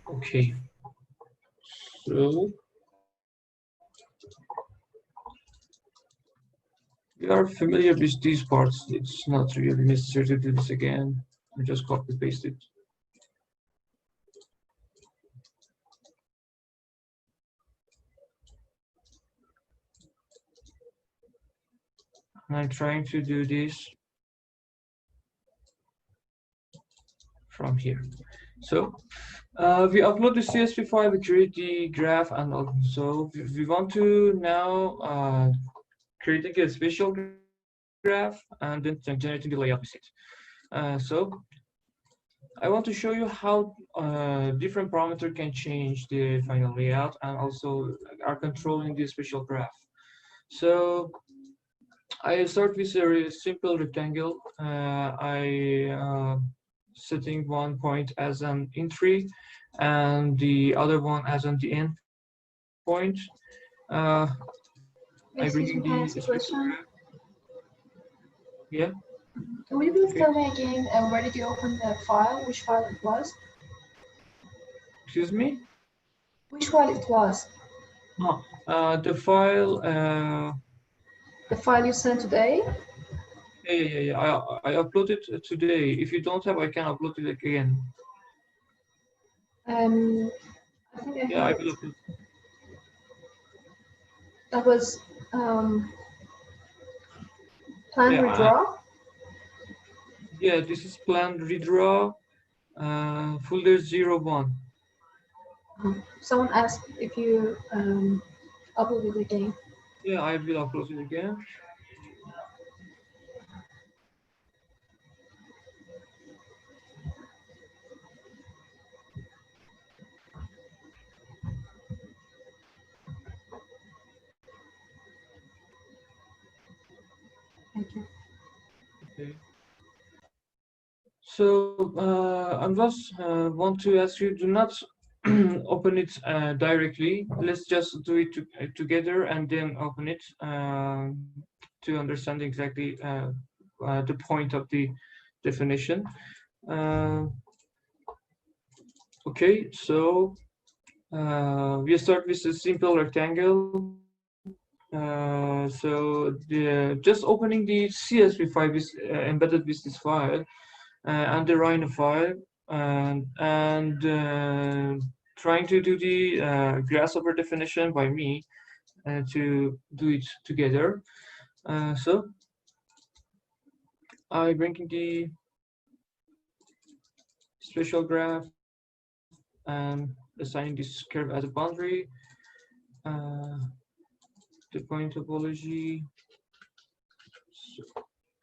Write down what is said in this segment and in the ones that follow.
Okay, so we are familiar with these parts. It's not really necessary to do this again. I just copy paste it. I'm trying to do this from here. So we upload the CSV file, we create the graph, and also we want to now creating a special graph and then generating the layout with it. So I want to show you how different parameters can change the final layout and also are controlling the special graph. So I start with a simple rectangle. I setting one point as an entry and the other one as an the end point. I bring Excuse me, can I the ask a special question? graph. Yeah. Will you please Okay. tell me again where did you open the file? Which file it was? Excuse me. Which file it was? The file. The file you sent today? Yeah. I uploaded today. If you don't have, I can upload it again. I think I Yeah, have I it. will upload. That was plan Yeah, redraw. yeah. This is planned redraw. Folder 01. Someone asked if you upload it again. Yeah, I will upload it again. Thank you. Okay. So I'm just want to ask you, do not open it directly. Let's just do it together and then open it to understand exactly the point of the definition. Uh, okay, so we start with a simple rectangle. Just opening the CSV file is embedded with this file and the Rhino file and trying to do the Grasshopper definition by me to do it together. So I bring in the special graph and assigning this curve as a boundary. The point topology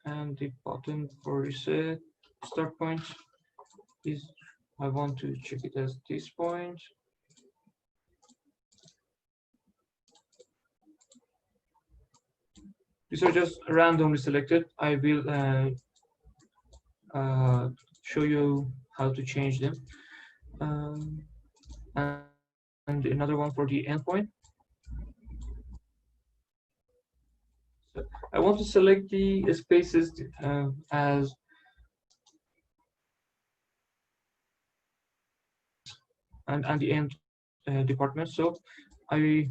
and the button for reset start point is I want to check it as this point. These are just randomly selected. I will show you how to change them. And another one for the endpoint. So I want to select the spaces as and the end department. So I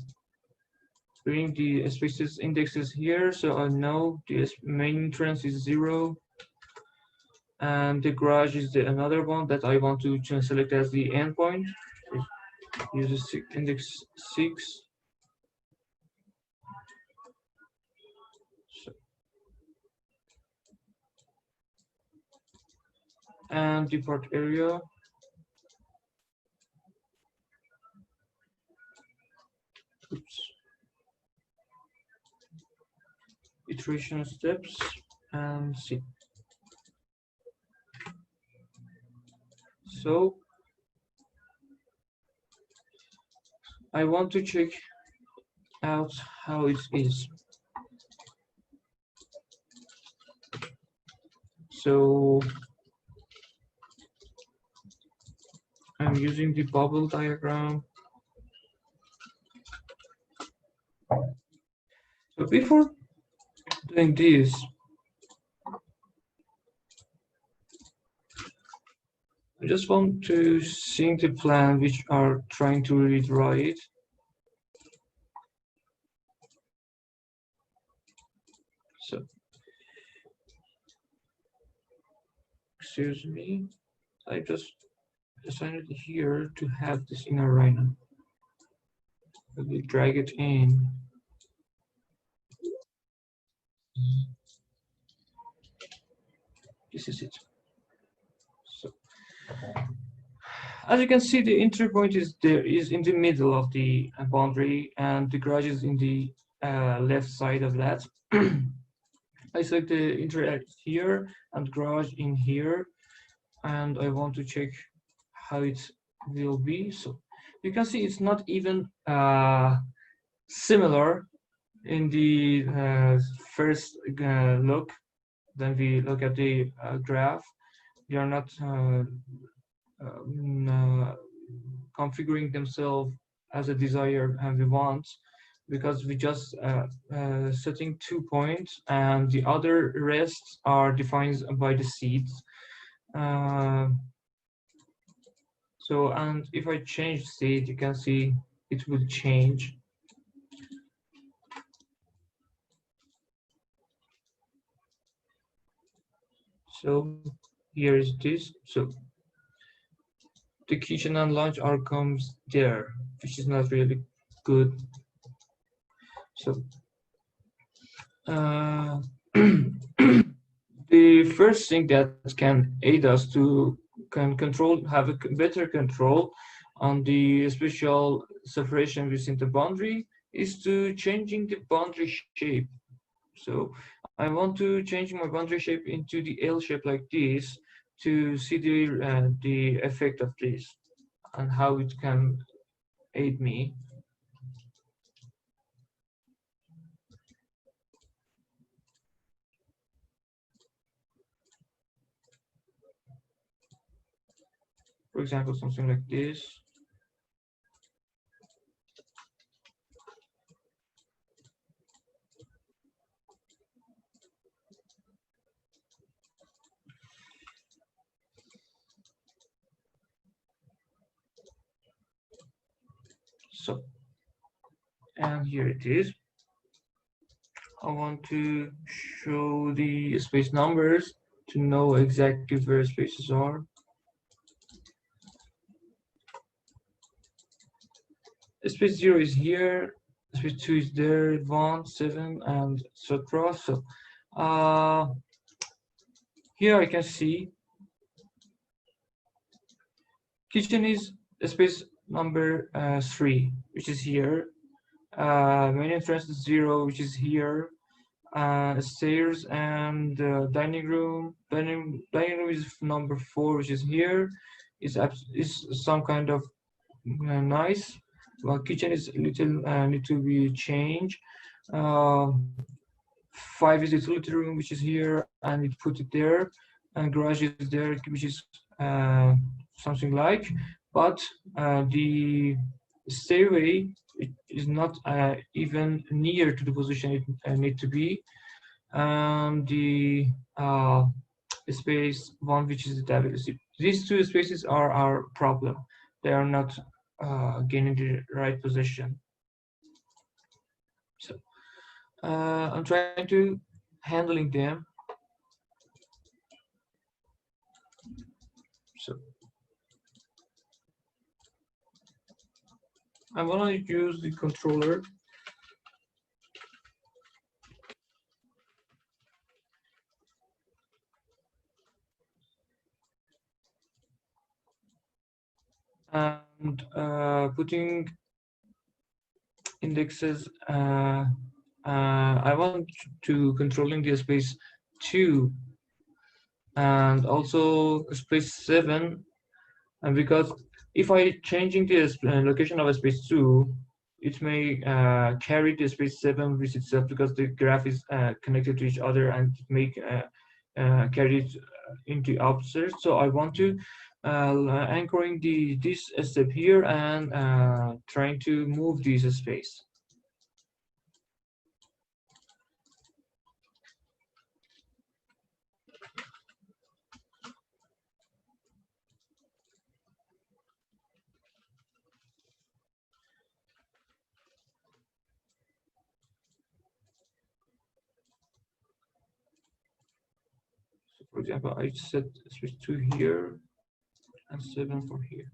bring the spaces indexes here. So I know the main entrance is 0. And the garage is another one that I want to select as the endpoint. Use index 6. So, and depart area. Oops. Iteration steps and see. So I want to check out how it is. So I'm using the bubble diagram. So before doing this, I just want to sync the plan which are trying to read write. So, excuse me, I just assigned it here to have this in arena. We drag it in. This is it. So, as you can see, the entry point is in the middle of the boundary, and the garage is in the left side of that. I select the entry here and garage in here, and I want to check how it will be. So you can see it's not even similar in the first look. Then we look at the graph. They are not configuring themselves as a desire and we want, because we just setting 2 points and the other rests are defined by the seeds. So, and if I change state, you can see it will change. So here is this. So the kitchen and lunch outcomes there, which is not really good. So the first thing that can aid us to have a better control on the spatial separation within the boundary is to changing the boundary shape. So I want to change my boundary shape into the L shape like this to see the effect of this and how it can aid me. For example, something like this. So, and here it is. I want to show the space numbers to know exactly where spaces are. Space 0 is here, space 2 is there, 1, 7, and etc. So here I can see kitchen is space number 3, which is here. Main entrance is 0, which is here. Stairs and dining room. Dining room is number 4, which is here. Is some kind of nice. Well, kitchen is little need to be changed. 5 is the utility room, which is here, and it put it there. And garage is there, which is something like. But the stairway is not even near to the position it need to be. And the space 1, which is the WC. These two spaces are our problem. They are not getting the right position. So I'm trying to handling them. So I want to use the controller. And putting indexes. I want to controlling the space 2 and also space 7, and because if I changing the location of a space 2, it may carry the space 7 with itself because the graph is connected to each other and make carry it into opposite. So I want to anchoring this step here and trying to move this space. For example, I set switch 2 here and 7 for here.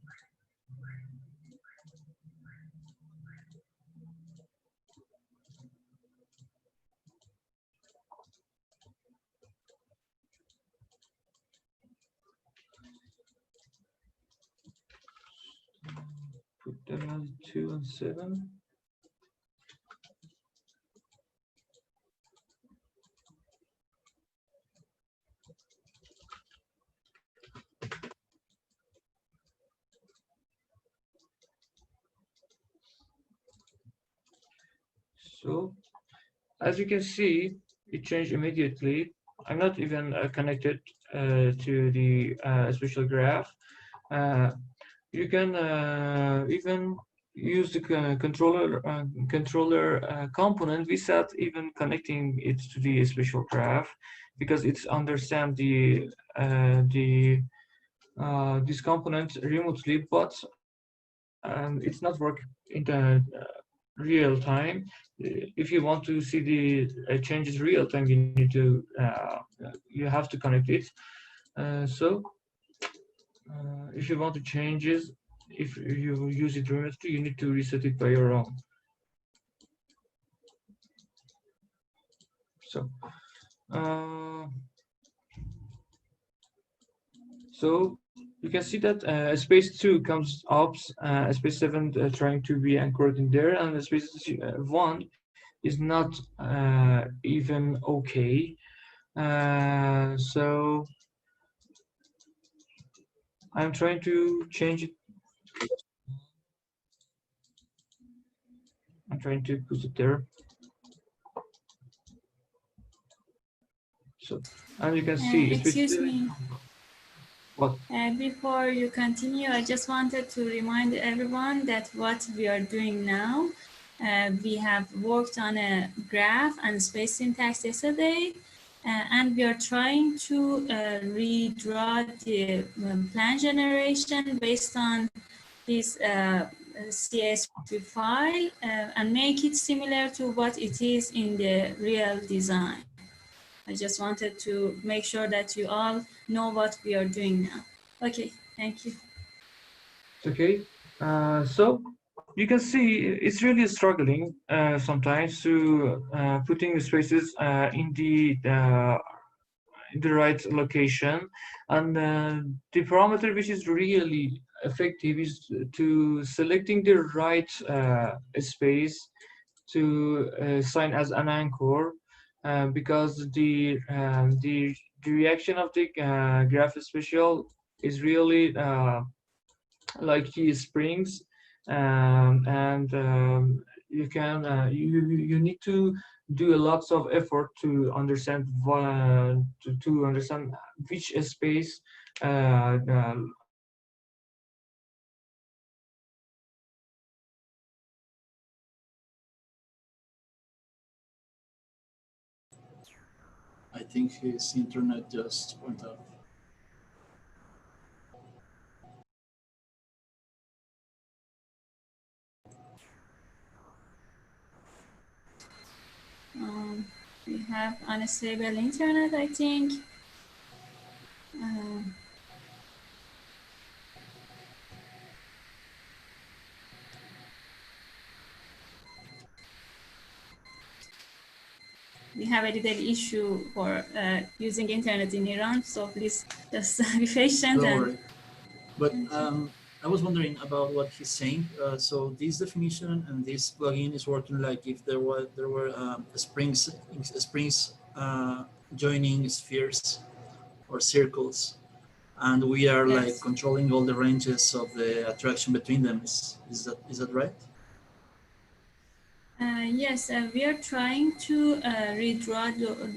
Put them as 2 and 7. So as you can see, it changed immediately. I'm not even connected to the special graph. You can even use the controller component without even connecting it to the special graph, because it's understand this component remotely, but it's not work in the real time. If you want to see the changes real time, you need to you have to connect it. So if you want to change it, if you use it remotely, you need to reset it by your own. So so you can see that space 2 comes up, space 7 trying to be anchored in there, and space 1 is not even okay. So I'm trying to change it. I'm trying to put it there. So, and you can see, excuse me. What? Before you continue, I just wanted to remind everyone that what we are doing now, we have worked on a graph and space syntax yesterday, and we are trying to redraw the plan generation based on this CSV file and make it similar to what it is in the real design. I just wanted to make sure that you all know what we are doing now. Okay, thank you. Okay. So you can see it's really struggling sometimes to putting the spaces in the right location, and the parameter which is really effective is to selecting the right space to sign as an anchor, because the reaction of the graph special is really like key springs, and you need to do a lots of effort to understand to understand which space I think his internet just went off. We have unstable internet, I think. We have a little issue for using internet in Iran, so please just be patient. Don't worry. But I was wondering about what he's saying. So this definition and this plugin is working like if there were springs joining spheres or circles, and we are Yes. like controlling all the ranges of the attraction between them. Is that right? Yes, we are trying to redraw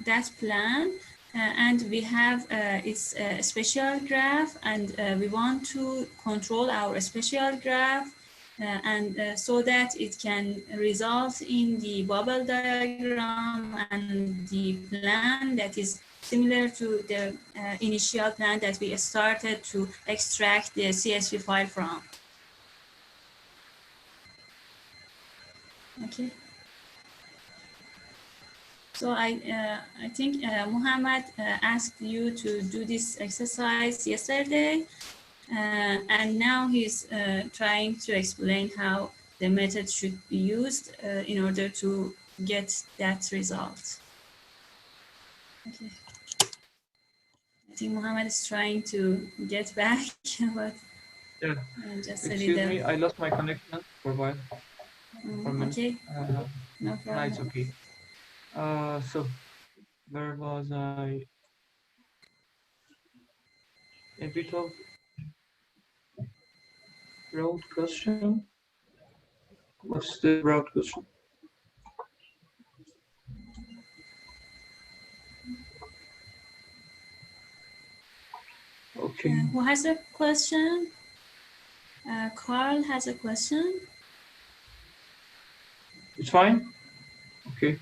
that plan, and we have its special graph, and we want to control our special graph, and so that it can result in the bubble diagram and the plan that is similar to the initial plan that we started to extract the CSV file from. Okay. So I think Muhammad asked you to do this exercise yesterday, and now he's trying to explain how the method should be used in order to get that result. Okay. I think Muhammad is trying to get back, but Yeah. just a Excuse little. me, I lost my connection for a while, for a minute. Okay, no Now problem. it's okay. So where was I? A bit of broad question. What's the broad question? Okay, Who has a question? Carl has a question. it's fine. Okay,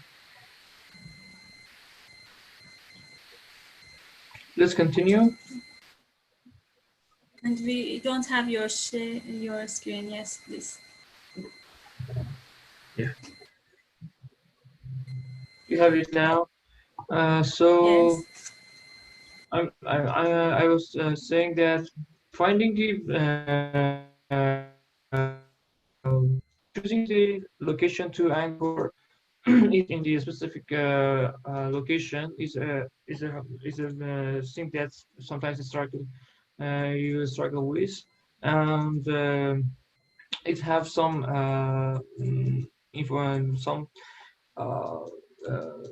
let's continue. And we don't have your screen. Yes, please. Yeah, you have it now. So Yes. I was saying that finding the choosing the location to anchor it in the specific location is a thing that sometimes you struggle with, and it have some info, some uh, uh,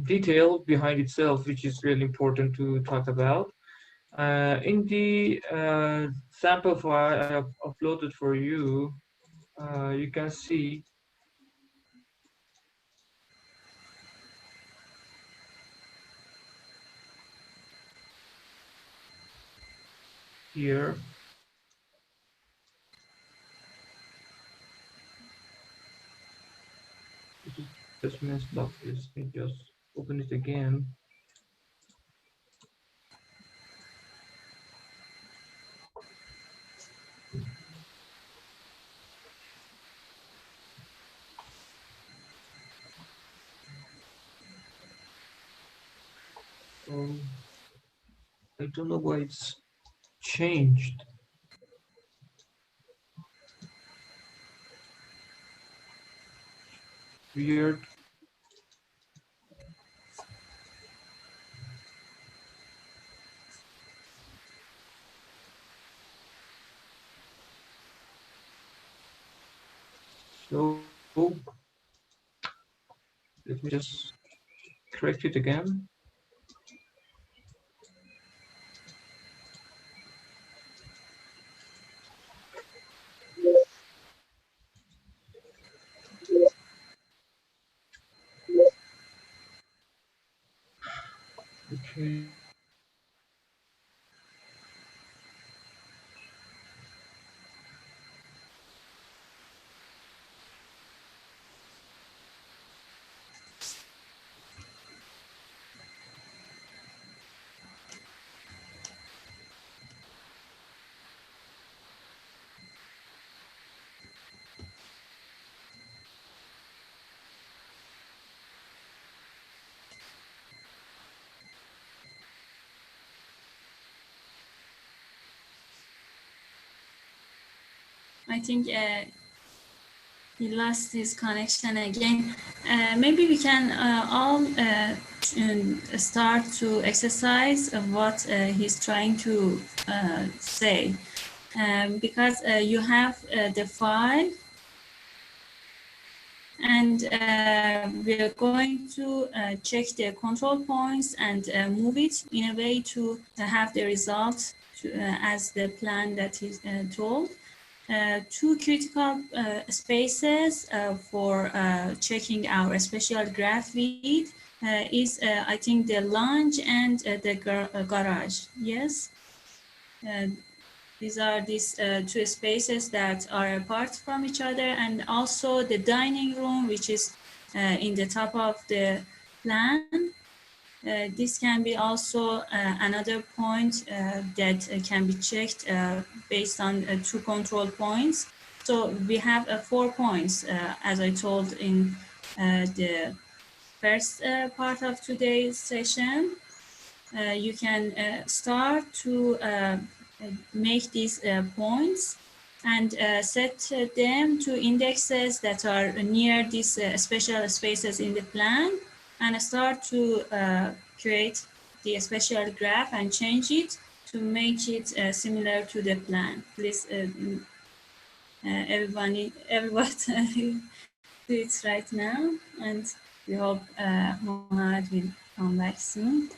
detail behind itself, which is really important to talk about. In the sample file I have uploaded for you, you can see here. This is just messed up. Let me just open it again. Oh, I don't know why it's changed. Weird. So let me just correct it again. Okay. I think he lost his connection again. Maybe we can all start to exercise of what he's trying to say. Because you have the file, and we are going to check the control points and move it in a way to have the result as the plan that is told. Two critical spaces for checking our special graph feed is, I think, the lounge and the garage. Yes. These are two spaces that are apart from each other, and also the dining room, which is in the top of the plan. This can be also another point that can be checked based on two control points. So we have 4 points, as I told in the first part of today's session. You can start to make these points and set them to indexes that are near these special spaces in the plan, and start to create the special graph and change it to make it similar to the plan. Please, everybody do it right now, and we hope Mohammed will come back soon.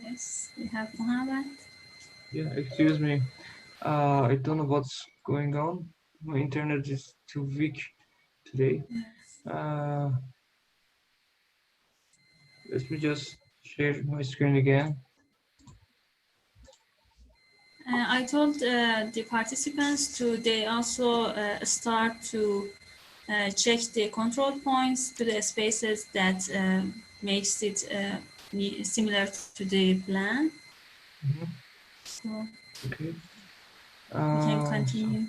Yes, we have Mohammed. Yeah, excuse me. I don't know what's going on. My internet is too weak today. Uh, Let me just share my screen again. I told the participants to they also start to check the control points to the spaces that makes it similar to the plan. Mhm. So Okay. we can So, continue.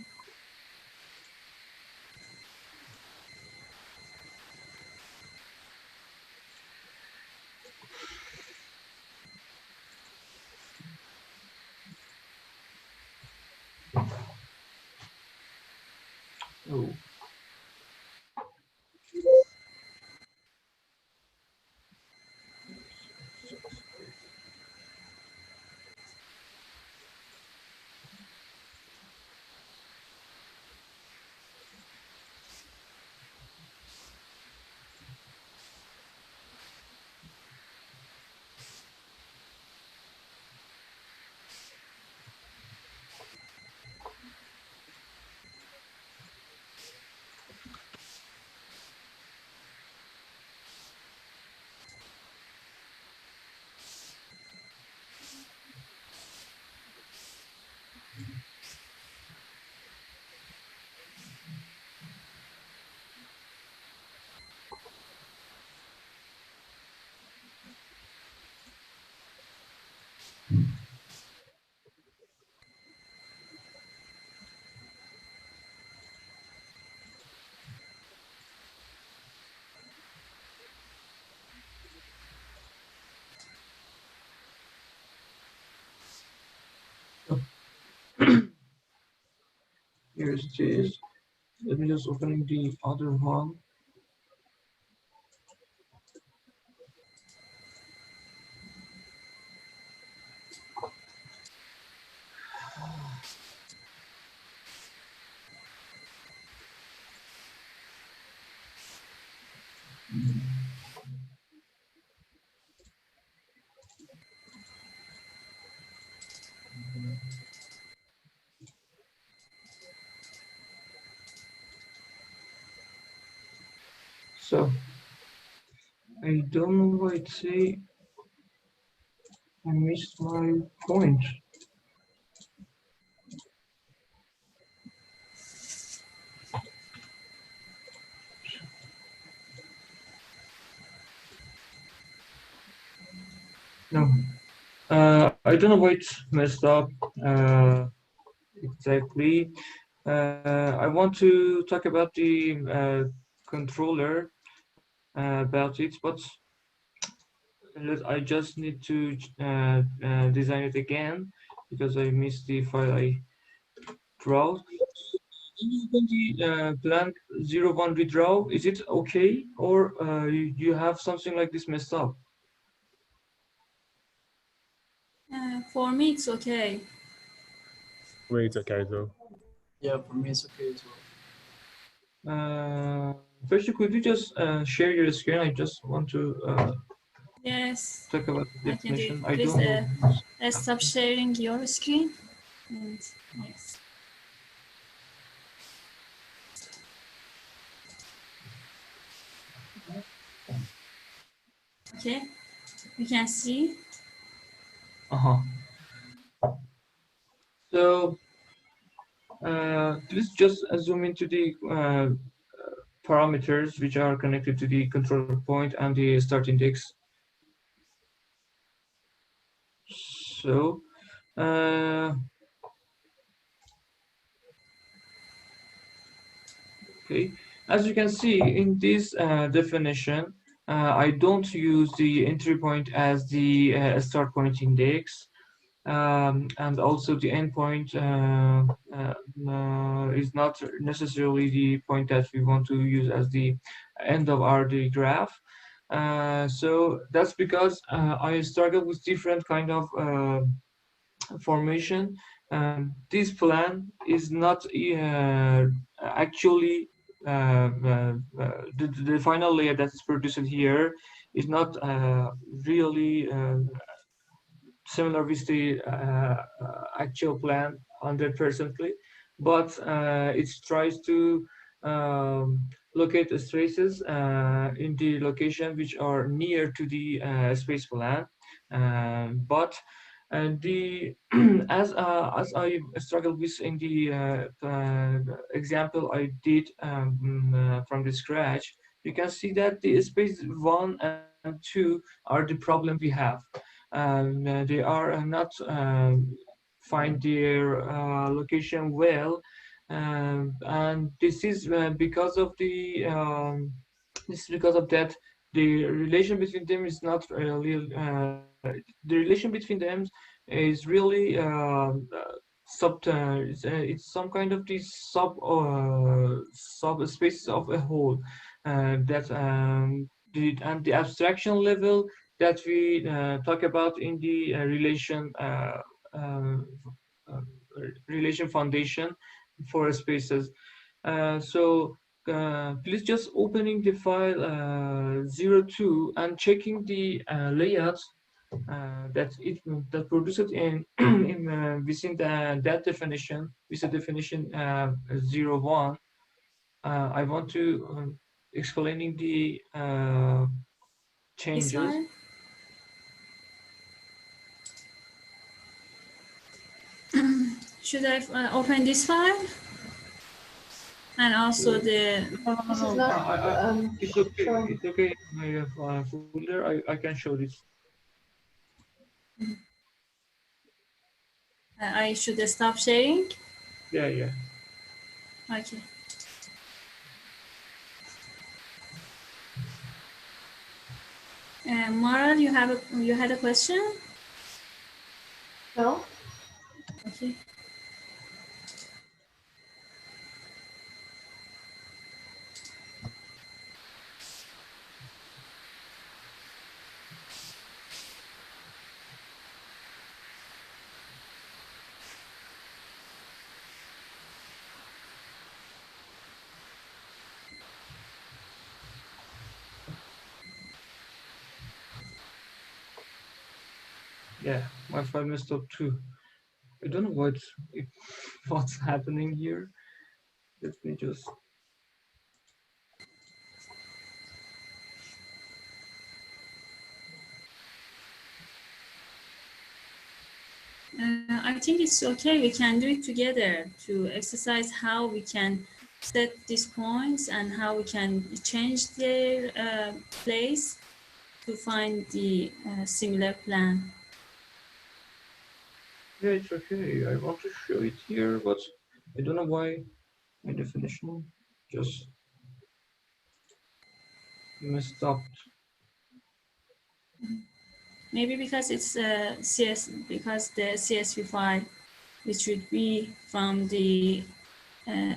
oh, here's this. Let me just open the other one. So, I don't know why it say I missed my point. No, I don't know why it's messed up exactly. I want to talk about the controller about it, but I just need to design it again because I missed the file I draw. When the blank 01 redraw, is it okay, or you have something like this messed up? For me, it's okay. Wait, okay, though. Yeah, for me it's okay as well. First, could you just share your screen? I just want to Yes, talk about the I can do it. definition. I Please don't know. stop sharing your screen. And yes. Okay, you can see. Uh-huh. So let's just zoom into the parameters which are connected to the control point and the start index. So okay, as you can see in this definition, I don't use the entry point as the start point index. And also the endpoint is not necessarily the point that we want to use as the end of our the graph. So that's because I struggle with different kind of formation. This plan is not actually the final layer that is produced here is not really similar with the actual plan 100%, but it tries to locate the traces in the location which are near to the space plan. But the as I struggled with in the example I did from the scratch, you can see that the space 1 and 2 are the problem we have. They are not find their location well, and this is because of that the relation between them is not really the relation between them is really it's some kind of the subspace of a whole that and the abstraction level that we talk about in the uh, uh, relation foundation for spaces. So please just opening the file 02 and checking the layouts that produced in in within that definition with the definition 01. I want to explaining the This changes. file. Should I open this file? And also the, No, no, no, This is no. not It's okay. showing. It's okay. I have a folder. I can show this. I should stop sharing. Yeah, yeah. Okay. Maral, you had a question? No? Okay. Yeah, my file messed up too. I don't know what's happening here. Let me just. I think it's okay. We can do it together to exercise how we can set these points and how we can change their place to find the similar plan. Yeah, it's okay. I want to show it here, but I don't know why my definition just messed up. Maybe because it's because the CSV file, which would be from the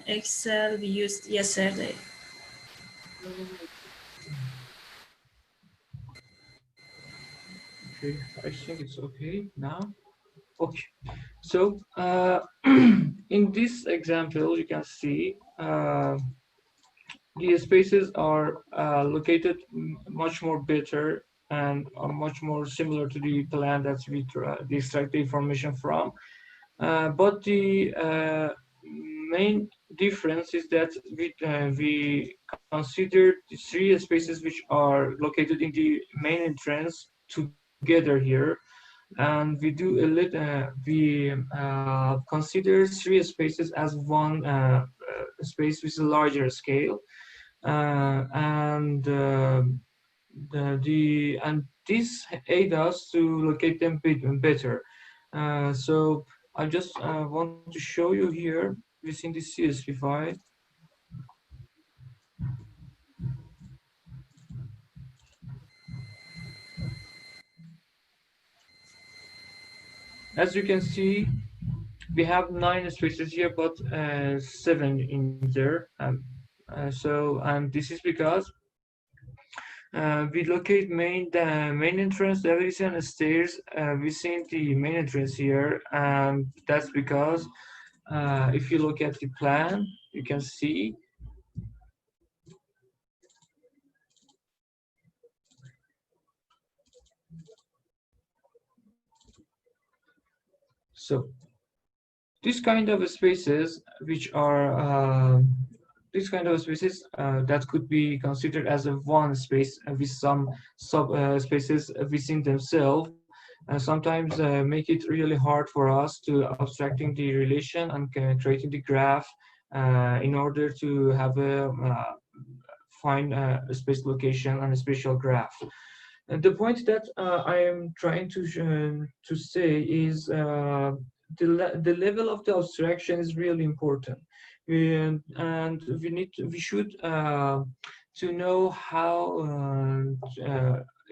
Excel we used yesterday. Okay, I think it's okay now. Okay, so in this example, you can see the spaces are located much more better and are much more similar to the plan that we extract the information from. But the main difference is that we consider the three spaces which are located in the main entrance together here, and we do a little we consider three spaces as one space with a larger scale, and this aid us to locate them better. So I just want to show you here within the CSV file. As you can see, we have 9 spaces here, but 7 in there. And this is because we locate main entrance elevation stairs within the main entrance here, and that's because if you look at the plan, you can see so this kind of spaces which are this kind of spaces that could be considered as a one space with some sub spaces within themselves, sometimes make it really hard for us to abstracting the relation and creating the graph in order to have a find a space location and a spatial graph. And the point that I am trying to say is the level of the abstraction is really important, and we should to know how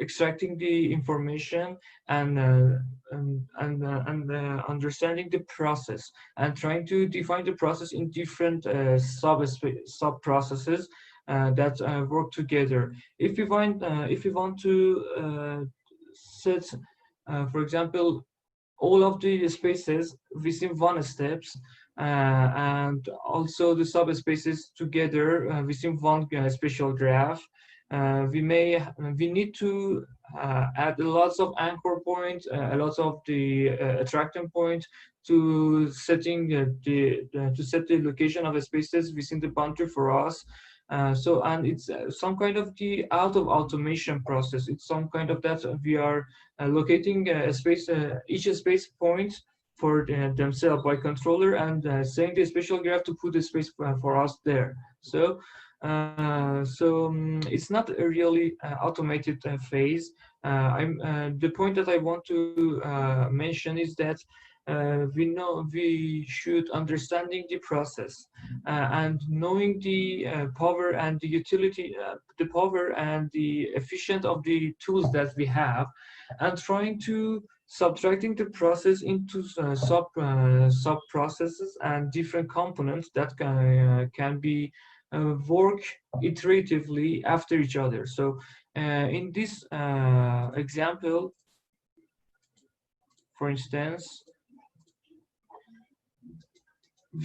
extracting the information and understanding the process and trying to define the process in different sub processes that work together. If we want to set, for example, all of the spaces within one steps, and also the subspaces together within one spatial graph. We need to add lots of anchor points, a lot of the attraction points to setting to set the location of the spaces within the boundary for us. And it's some kind of the out of automation process. It's some kind of that we are locating a space, each space point for themselves by controller, and saying the spatial graph to put the space for us there. So it's not a really automated phase. The point that I want to mention is that we know we should understanding the process and knowing the power and the utility, the power and the efficient of the tools that we have, and trying to subtracting the process into sub processes and different components that can be work iteratively after each other. So in this example, for instance,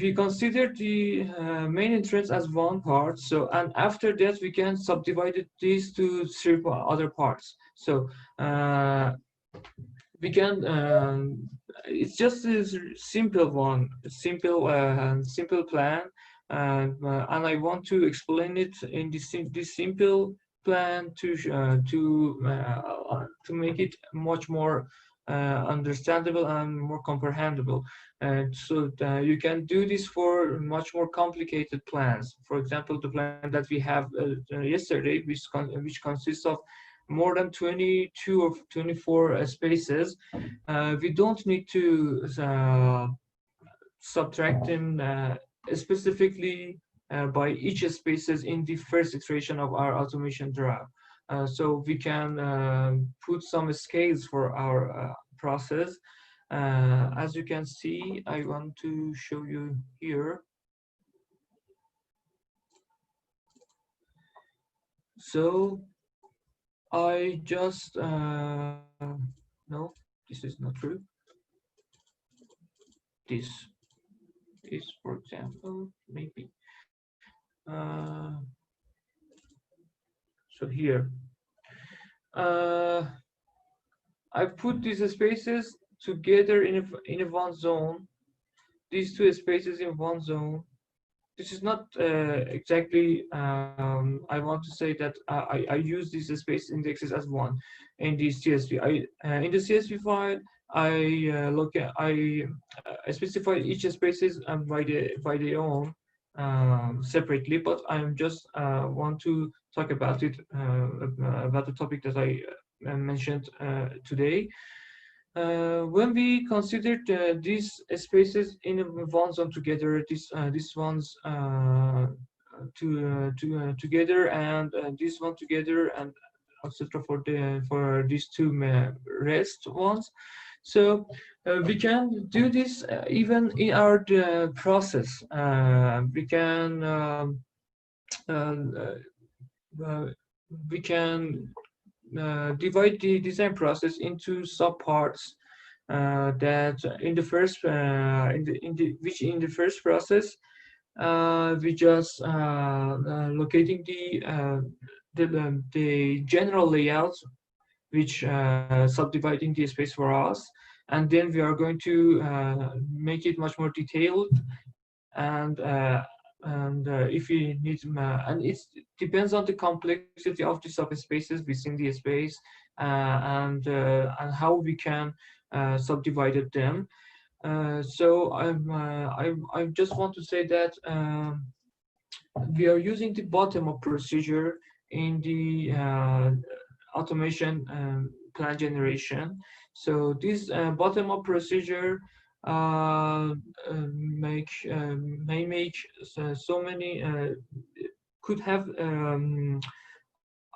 we consider the main entrance as one part. So, and after that, we can subdivide these to 3 other parts. So we can. It's just a simple one, simple plan, and I want to explain it in this simple plan to make it much more understandable and more comprehensible. So you can do this for much more complicated plans. For example, the plan that we have yesterday, which consists of more than 22 or 24 spaces. We don't need to subtract them specifically by each spaces in the first iteration of our automation draft. So we can put some scales for our process. As you can see, I want to show you here. So I just, no, this is not true. This is, for example, maybe. So here, I put these spaces together in a one zone. These two spaces in one zone. This is not exactly. I want to say that I use these space indexes as one in the CSV. In the CSV file I look at I specify each spaces by their own separately, but I'm just want to talk about it about the topic that I mentioned today. When we considered these spaces in one zone together, these ones together and this one together and etc. For these two rest ones, so we can do this even in our process. We can uh, uh, we can divide the design process into subparts that in the first in the first process we just locating the general layout which subdividing the space for us, and then we are going to make it much more detailed and if we need and it depends on the complexity of the subspaces within the space and how we can subdivided them. So I just want to say that we are using the bottom-up procedure in the automation plan generation. So this bottom-up procedure may make so many could have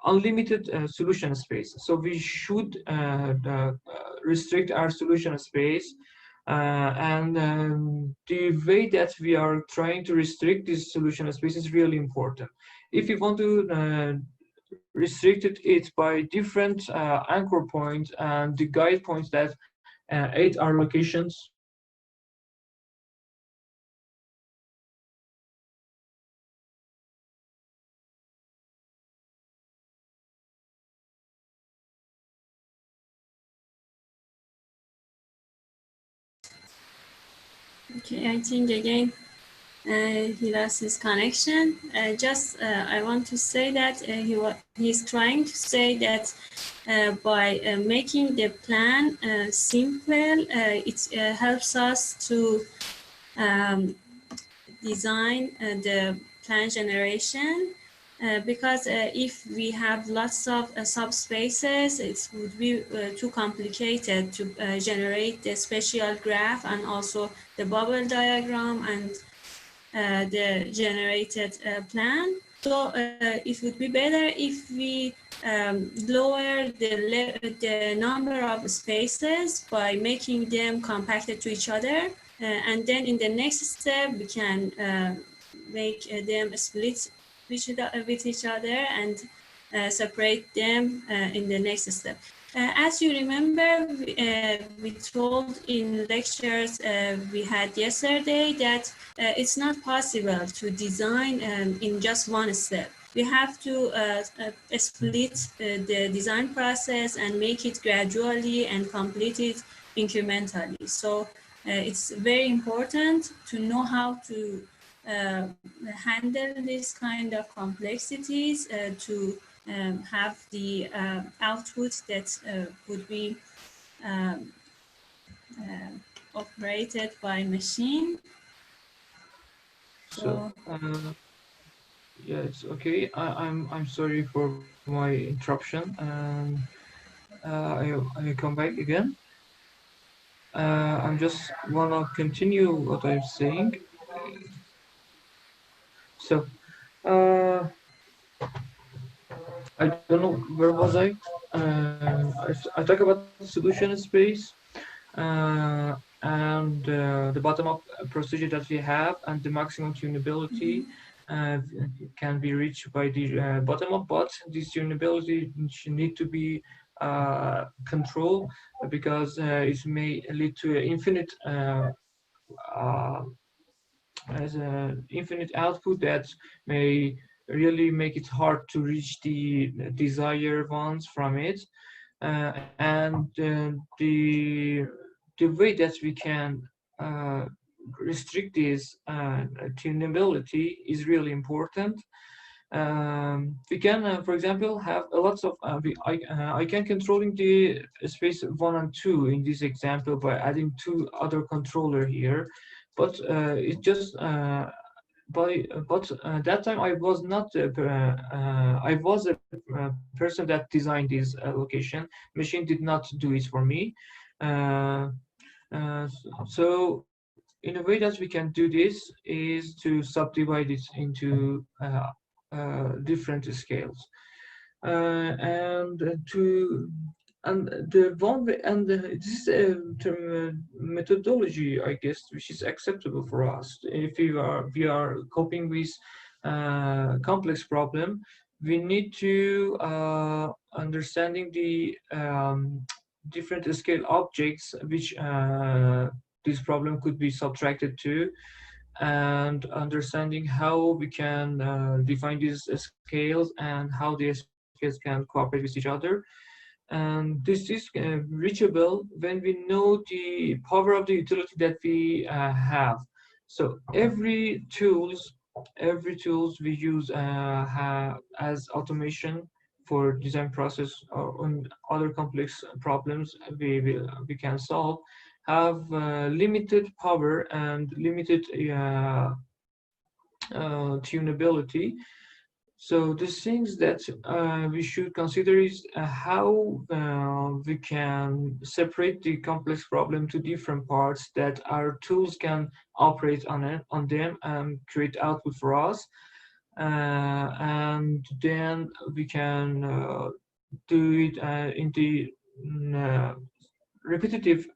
unlimited solution space. So we should restrict our solution space. And the way that we are trying to restrict this solution space is really important. If you want to restrict it by different anchor points and the guide points that aid our locations. Okay, I think again he lost his connection. I want to say that he's trying to say that by making the plan simple, it helps us to design the plan generation. Because if we have lots of subspaces, it would be too complicated to generate the spatial graph and also the bubble diagram and the generated plan. So it would be better if we lower the number of spaces by making them compacted to each other. And then in the next step, we can make them split with each other and separate them in the next step. As you remember, we told in lectures we had yesterday that it's not possible to design in just one step. We have to split the design process and make it gradually and complete it incrementally. So it's very important to know how to handle this kind of complexities to have the output that would be um, operated by machine. So yeah, it's okay. I'm sorry for my interruption, and I come back again. I'm just wanna continue what I'm saying. So uh, I don't know where was I. I talk about solution space and the bottom-up procedure that we have and the maximum tunability can be reached by the bottom-up, but this tunability need to be controlled because it may lead to an infinite uh, as an infinite output that may really make it hard to reach the desired ones from it. And the way that we can restrict this tunability is really important. We can, for example, have a lots of, I can controlling the space 1 and 2 in this example by adding 2 other controller here, but it just, that time I was not, I was a person that designed this location. Machine did not do it for me. Uh, so in a way that we can do this is to subdivide it into different scales, and to and the one and this methodology, I guess, which is acceptable for us. If we are coping with complex problem, we need to understanding the different scale objects which this problem could be subtracted to, and understanding how we can define these scales and how the scales can cooperate with each other. And this is reachable when we know the power of the utility that we have. So every tools we use as automation for design process or on other complex problems we can solve have limited power and limited tunability. So the things that we should consider is how we can separate the complex problem to different parts that our tools can operate on them and create output for us. And then we can do it in the repetitive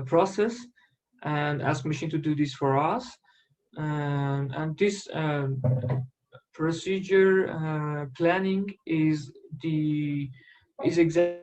process and ask machine to do this for us. And this procedure planning is exactly the process that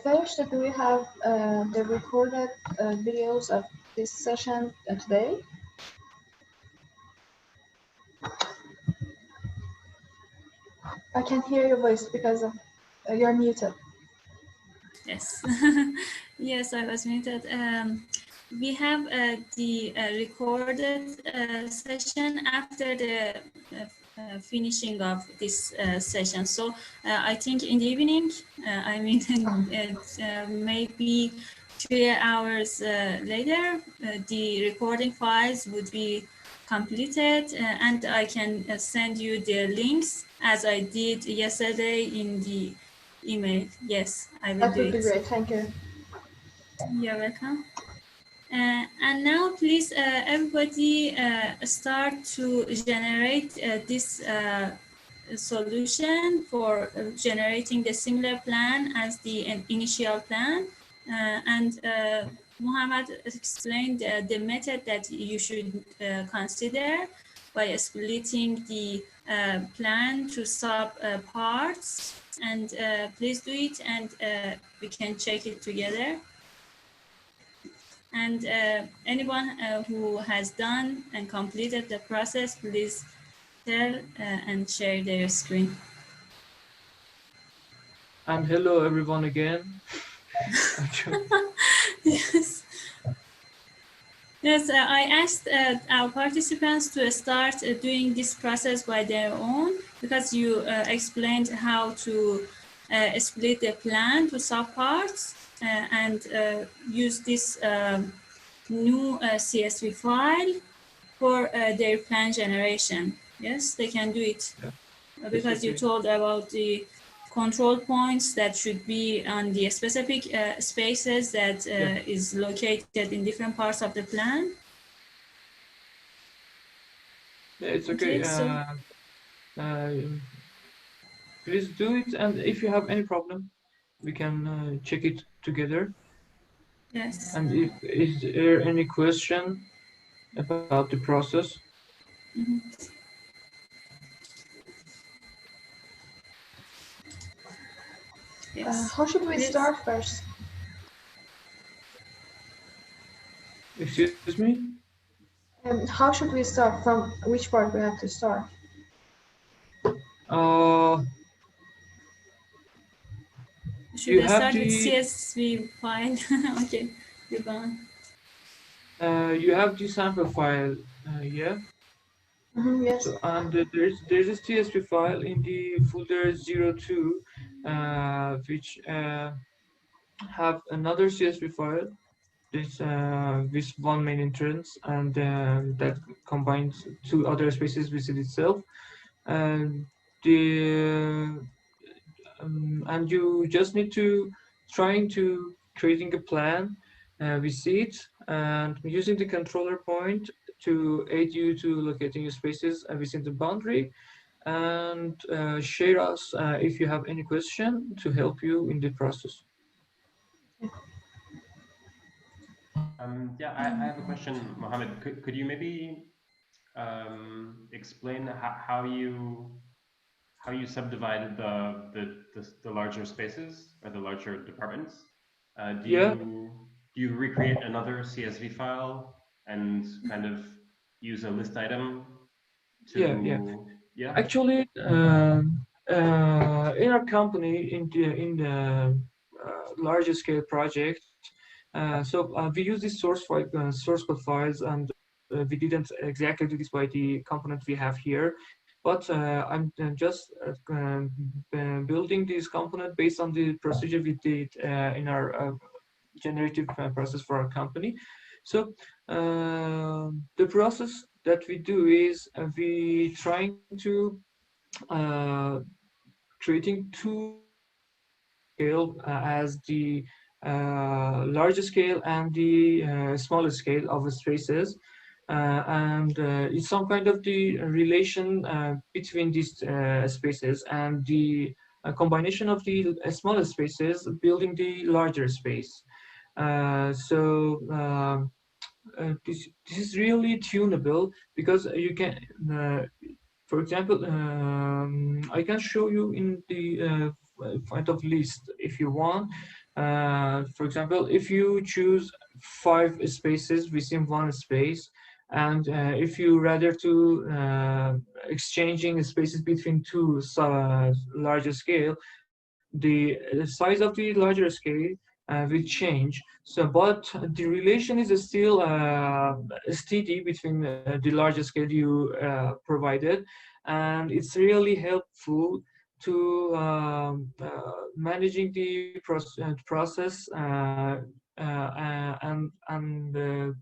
First, do we have the recorded videos of this session today? I can't hear your voice because of, you're muted. Yes, yes, I was muted. We have the recorded session after the finishing of this session. So I think in the evening, I mean, maybe 3 hours later, the recording files would be completed, and I can send you the links as I did yesterday in the email. Yes, I will That do would be it. great. Thank you. You're welcome. And now please everybody start to generate this solution for generating the similar plan as the initial plan. And Muhammad explained the method that you should consider by splitting the plan to sub parts. And please do it, and we can check it together. And anyone who has done and completed the process, please tell and share their screen. and hello everyone again. Yes. Yes, I asked our participants to start doing this process by their own, because you explained how to split the plan to subparts and use this new CSV file for their plan generation. Yes, they can do it. Yeah. Because you okay. told about the control points that should be on the specific spaces that is located in different parts of the plan. Yeah, it's okay. So Uh, please do it. And if you have any problem, we can check it together. Yes. And if is there any question about the process? Mhm. Yes. How should we Please. start first? Excuse me? How should we start? From which part we have to start? Uh, Should you I have start with the CSV file? Okay, you're gone. you have the sample file, yeah. Yes. So and there's a CSV file in the folder 02, which have another CSV file. This with one main entrance, and that combines two other spaces within itself. And the and you just need to trying to creating a plan with it and using the controller point to aid you to locating your spaces within the boundary, and share us if you have any question to help you in the process. Yeah, I have a question, Mohammed. Could you maybe explain how you subdivided the larger spaces or the larger departments? Yeah, Do you recreate another CSV file and kind of use a list item yeah. to yeah? Actually, in our company, in the larger scale project, we use these source code files, and we didn't exactly do this by the component we have here, but I'm just building this component based on the procedure we did in our generative process for our company. So the process that we do is we trying to uh, creating two scale as the larger scale and the smaller scale of the spaces. And it's some kind of the relation between these spaces, and the combination of the smaller spaces building the larger space. This is really tunable, because you can for example, I can show you in the point of list if you want. For example, if you choose 5 spaces within one space, and if you rather to exchanging spaces between two larger scale, the size of the larger scale will change. So, but the relation is still steady between the larger scale you provided, and it's really helpful to managing the process and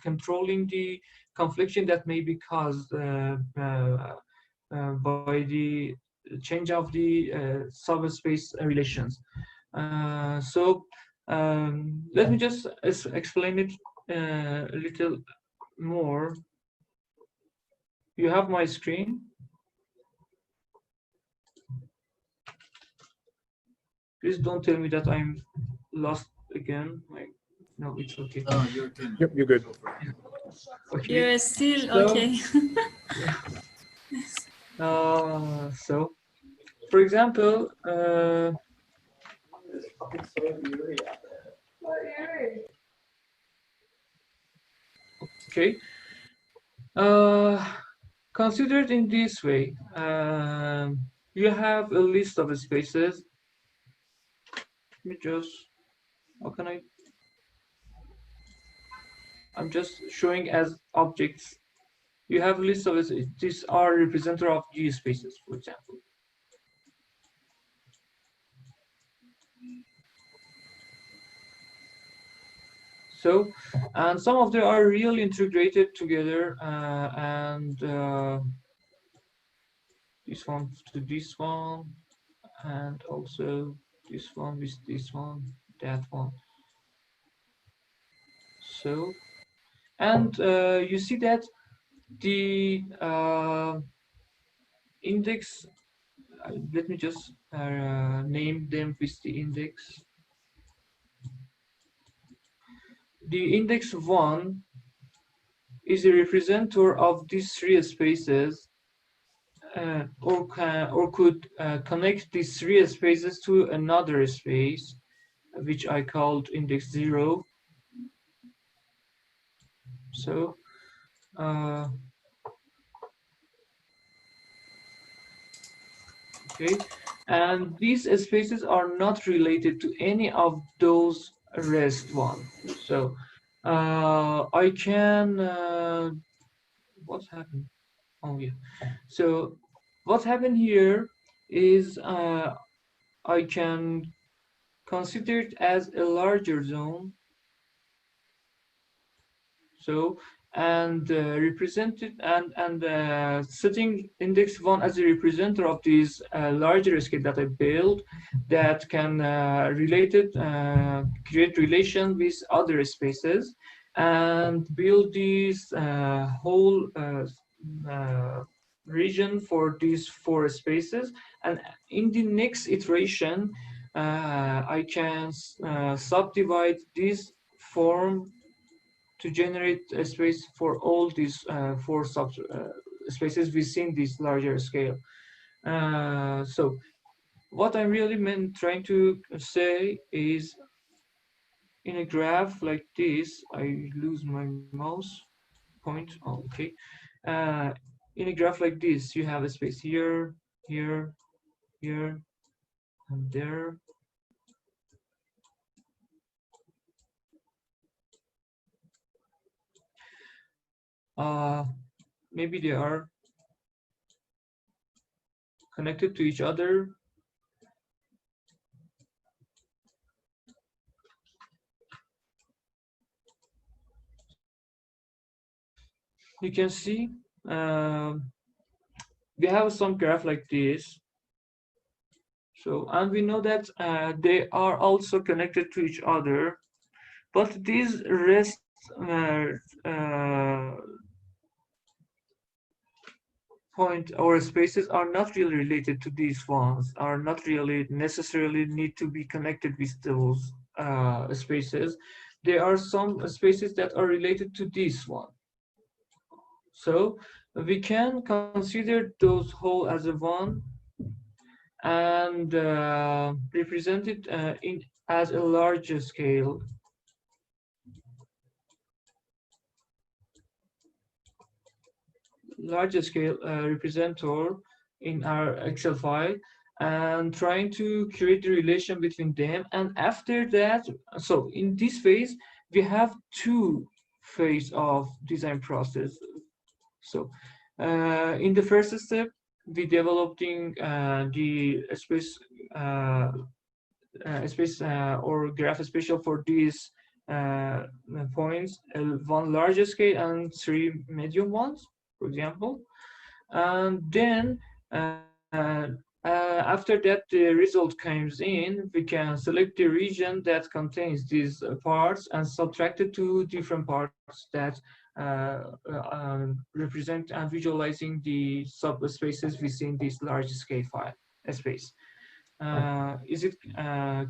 controlling the confliction that may be caused by the change of the subspace relations. Let me just explain it a little more. You have my screen. Please don't tell me that I'm lost again. No, it's okay. No, you're good. Yep, you're good. Okay. You're still So- okay. So, for example, okay, considered in this way, you have a list of spaces. Let me just, how can I'm just showing as objects. You have a list of these are representative of G spaces, for example. So, and some of them are really integrated together, and this one to this one, and also this one with this one, that one. So, and you see that the index, let me just name them with the index. The index 1 is a representative of these three spaces, or could connect these three spaces to another space, which I called index 0. So okay, and these spaces are not related to any of those rest one. So I can what's happened? Oh yeah. So what happened here is I can consider it as a larger zone. So and represented and setting index 1 as a representative of this larger scale that I build, that can create relation with other spaces and build this whole region for these four spaces. And in the next iteration I can subdivide this form to generate a space for all these four sub spaces within this larger scale. So what I really meant trying to say is, in a graph like this, I lose my mouse point. Oh, okay. Uh, in a graph like this, you have a space here, here, here, and there. Maybe they are connected to each other. You can see we have some graph like this. So, and we know that they are also connected to each other, but these rest point or spaces are not really related to these ones, are not really necessarily need to be connected with those spaces. There are some spaces that are related to this one. So we can consider those whole as a one and represent it as a larger scale. Larger scale representer in our Excel file, and trying to create the relation between them. And after that, so in this phase, we have two phase of design process. So in the first step, we developing the space or graph special for these points, one larger scale and three medium ones, for example. And then after that the result comes in, we can select the region that contains these parts and subtract it to different parts that represent and visualizing the subspaces within this large scale file space. Is it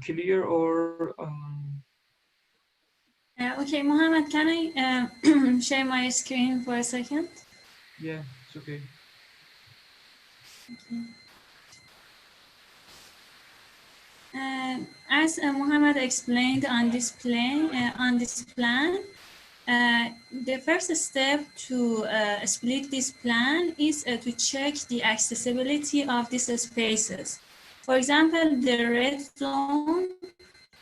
clear or Okay, Mohammed, can I share my screen for a second? yeah, it's okay. As Mohammed explained on this plan, the first step to split this plan is to check the accessibility of these spaces. For example, the red zone,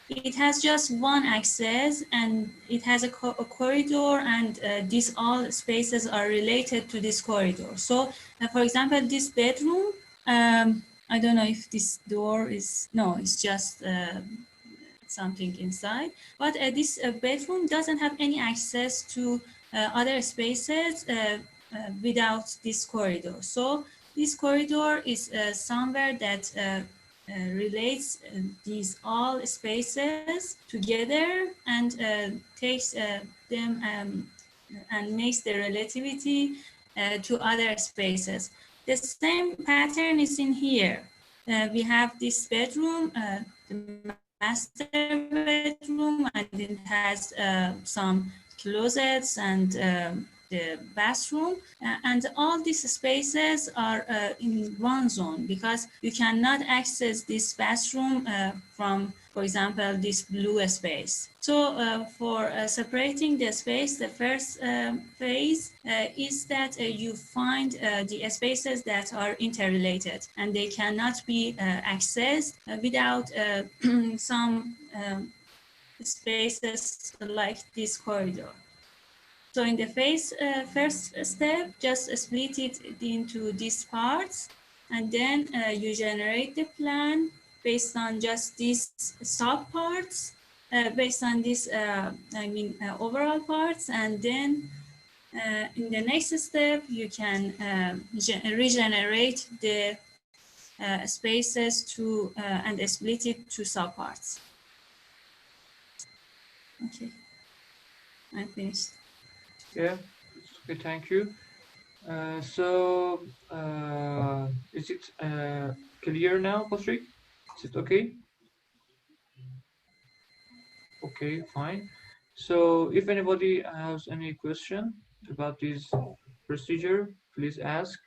it has just one access and it has a corridor, and these all spaces are related to this corridor. So, for example, this bedroom, I don't know if this door is, no, it's just something inside, but this bedroom doesn't have any access to other spaces without this corridor. So this corridor is somewhere that relates these all spaces together and takes them and makes the relativity to other spaces. The same pattern is in here. we have this bedroom, the master bedroom, and it has some closets and the bathroom, and all these spaces are in one zone because you cannot access this bathroom from, for example, this blue space. So for separating the space, the first phase is that you find the spaces that are interrelated and they cannot be accessed without some spaces like this corridor. So in the first step, just split it into these parts, and then you generate the plan based on just these sub parts, based on these, overall parts, and then in the next step, you can regenerate the spaces to and split it to sub parts. Okay, I'm finished. Yeah, okay, thank you. So, is it clear now, Patrick? Is it okay? Okay, fine. So, if anybody has any question about this procedure, please ask.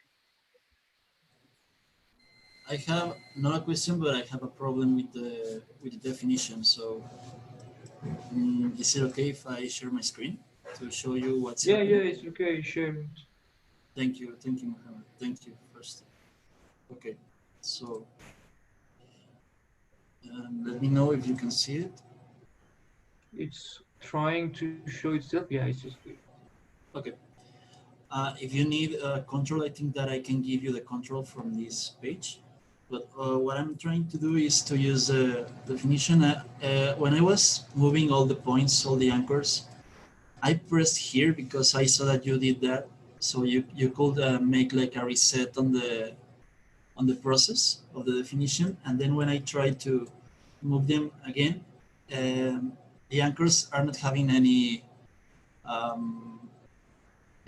I have not a question, but I have a problem with the definition. So, is it okay if I share my screen to show you what's Yeah, happening? it's okay. Share it. Thank you, Mohammed. Thank you first. Okay, so let me know if you can see it. It's trying to show itself. Yeah, it's just good. Okay. If you need control, I think that I can give you the control from this page. But what I'm trying to do is to use the definition. When I was moving all the points, all the anchors, I pressed here because I saw that you did that. So you could make like a reset on the process of the definition. And then when I try to move them again, the anchors are not having um,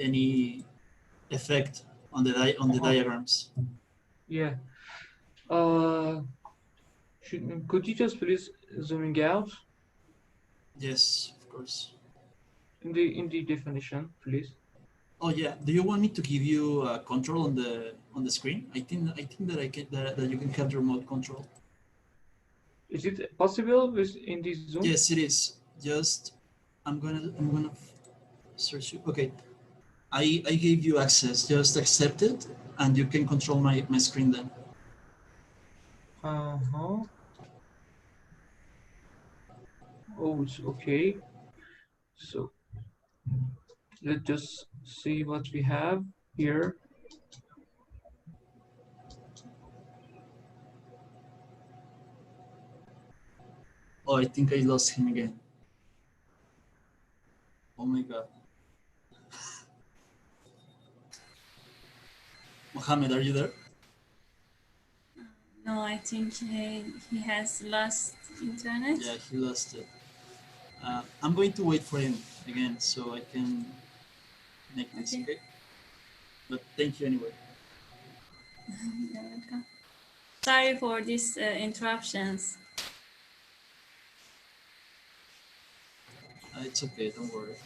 any effect on the diagrams. Yeah. Could you just please zooming out Yes, of course. in the definition, please? Oh yeah. Do you want me to give you control on the screen? I think that I can that you can have the remote control. Is it possible with in this Zoom? Yes, it is. Just I'm gonna search you. Okay. I gave you access. Just accept it, and you can control my screen then. Uh-huh. Oh, it's okay. So let's just see what we have here. Oh, I think I lost him again. Oh my god. Mohammed, are you there? No, I think he has lost internet. Yeah, he lost it. I'm going to wait for him again so I can make this, Okay. okay? But thank you anyway. You're welcome. Sorry for these interruptions. It's okay, don't worry.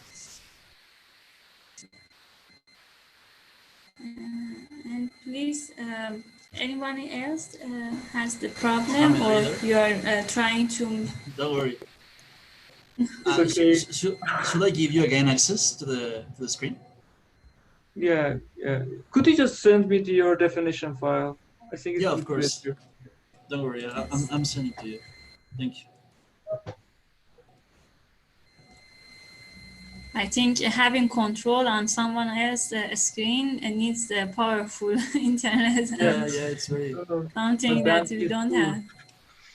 And please, anyone else has the problem Mohammed, are or you there? you are trying to... Don't worry. It's okay. Should I give you again access to the screen? Yeah, yeah. Could you just send me your definition file? I think it Yeah, of would be course. better. Don't worry, I'm sending to you. Thank you. I think having control on someone else's screen needs a powerful internet Yeah, and yeah, it's very. something that we don't have.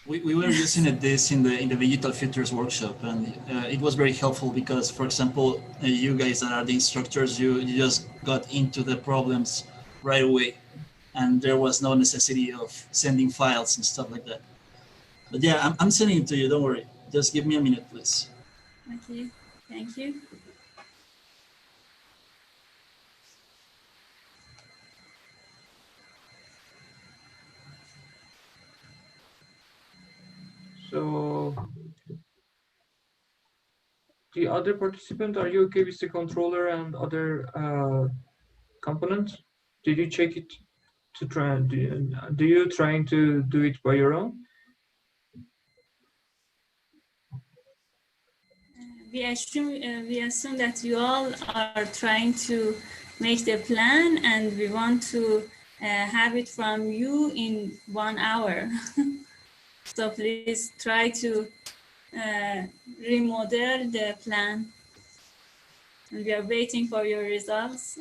We were using this in the digital filters workshop, and it was very helpful because, for example, you guys that are the instructors, you just got into the problems right away, and there was no necessity of sending files and stuff like that. But yeah, I'm sending it to you. Don't worry. Just give me a minute, please. Okay, thank you. So the other participant, are you okay with the controller and other components? Did you check it to try? Do you trying to do it by your own? We assume that you all are trying to make the plan, and we want to have it from you in 1 hour. So please try to remodel the plan. And we are waiting for your results.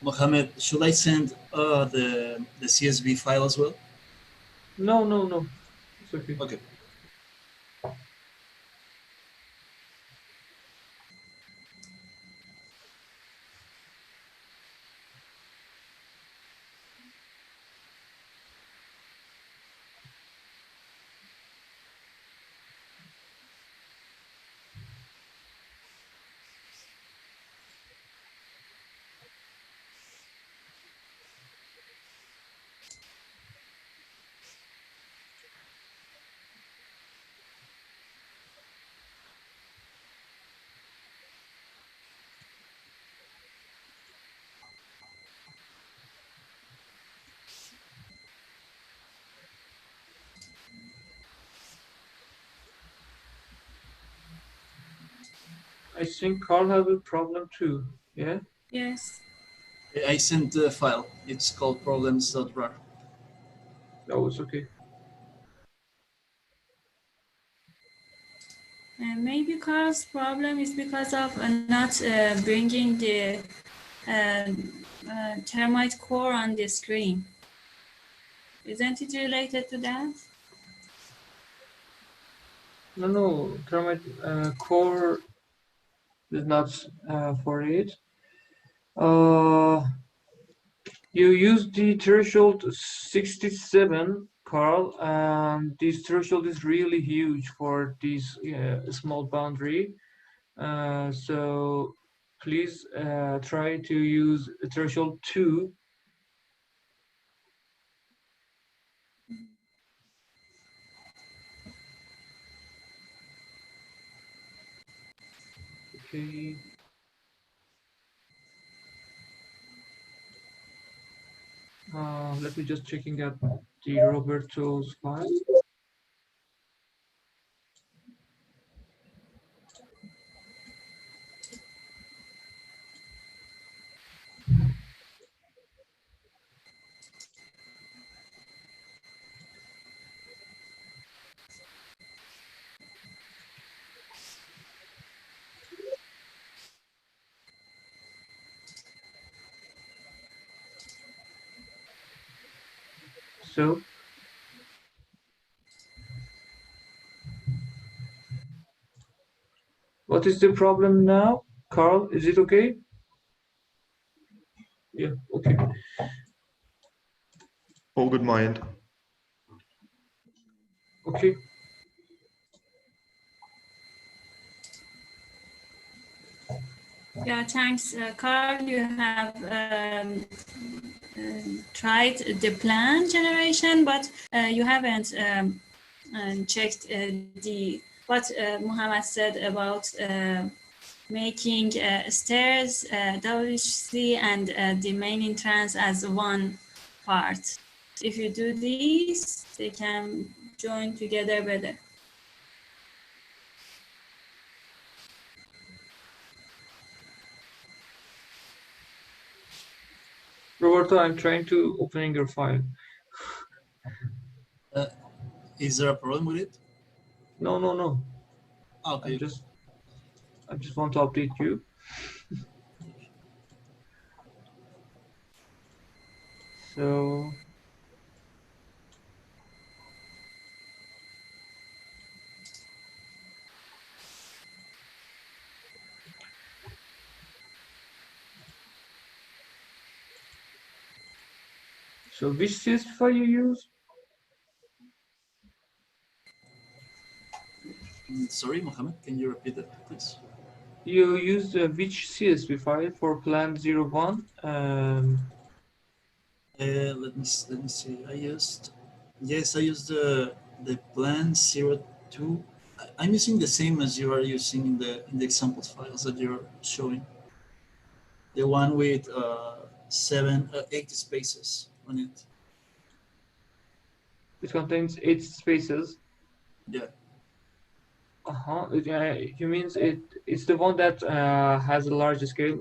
Mohammed, should I send the CSV file as well? No, no, no. It's okay. Okay. I think Carl has a problem too. Yeah. Yes. I sent the file. It's called problems.rar. No, it's okay. Maybe Carl's problem is because of not bringing the termite core on the screen. Isn't it related to that? No, no. Termite core is not for it. You use the threshold 67, Carl, and this threshold is really huge for this small boundary. So please try to use threshold 2. Okay. Let me just checking out the Roberto's file. So what is the problem now, Carl? Is it okay? Yeah, okay. All good, my end. Okay. Yeah, thanks, Carl. You have tried the plan generation, but you haven't checked what Muhammad said about making stairs, WC, and the main entrance as one part. If you do these, they can join together better. Roberto, I'm trying to opening your file. Is there a problem with it? No, no, no. Okay. I just want to update you. So which CSV file you use? Sorry, Mohammed, can you repeat that, please? You used which CSV file for plan 01? Let me see. I used the plan 02. I'm using the same as you are using in the examples files that you're showing. The one with 8 spaces on it. It contains 8 spaces. Yeah. You means it's the one that has a large scale,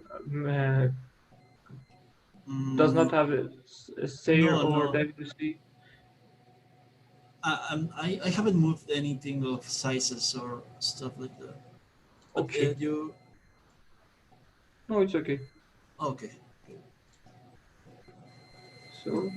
does not have a SAIR No, or no. WC. I haven't moved anything of sizes or stuff like that. But Okay. you No, it's okay. okay? So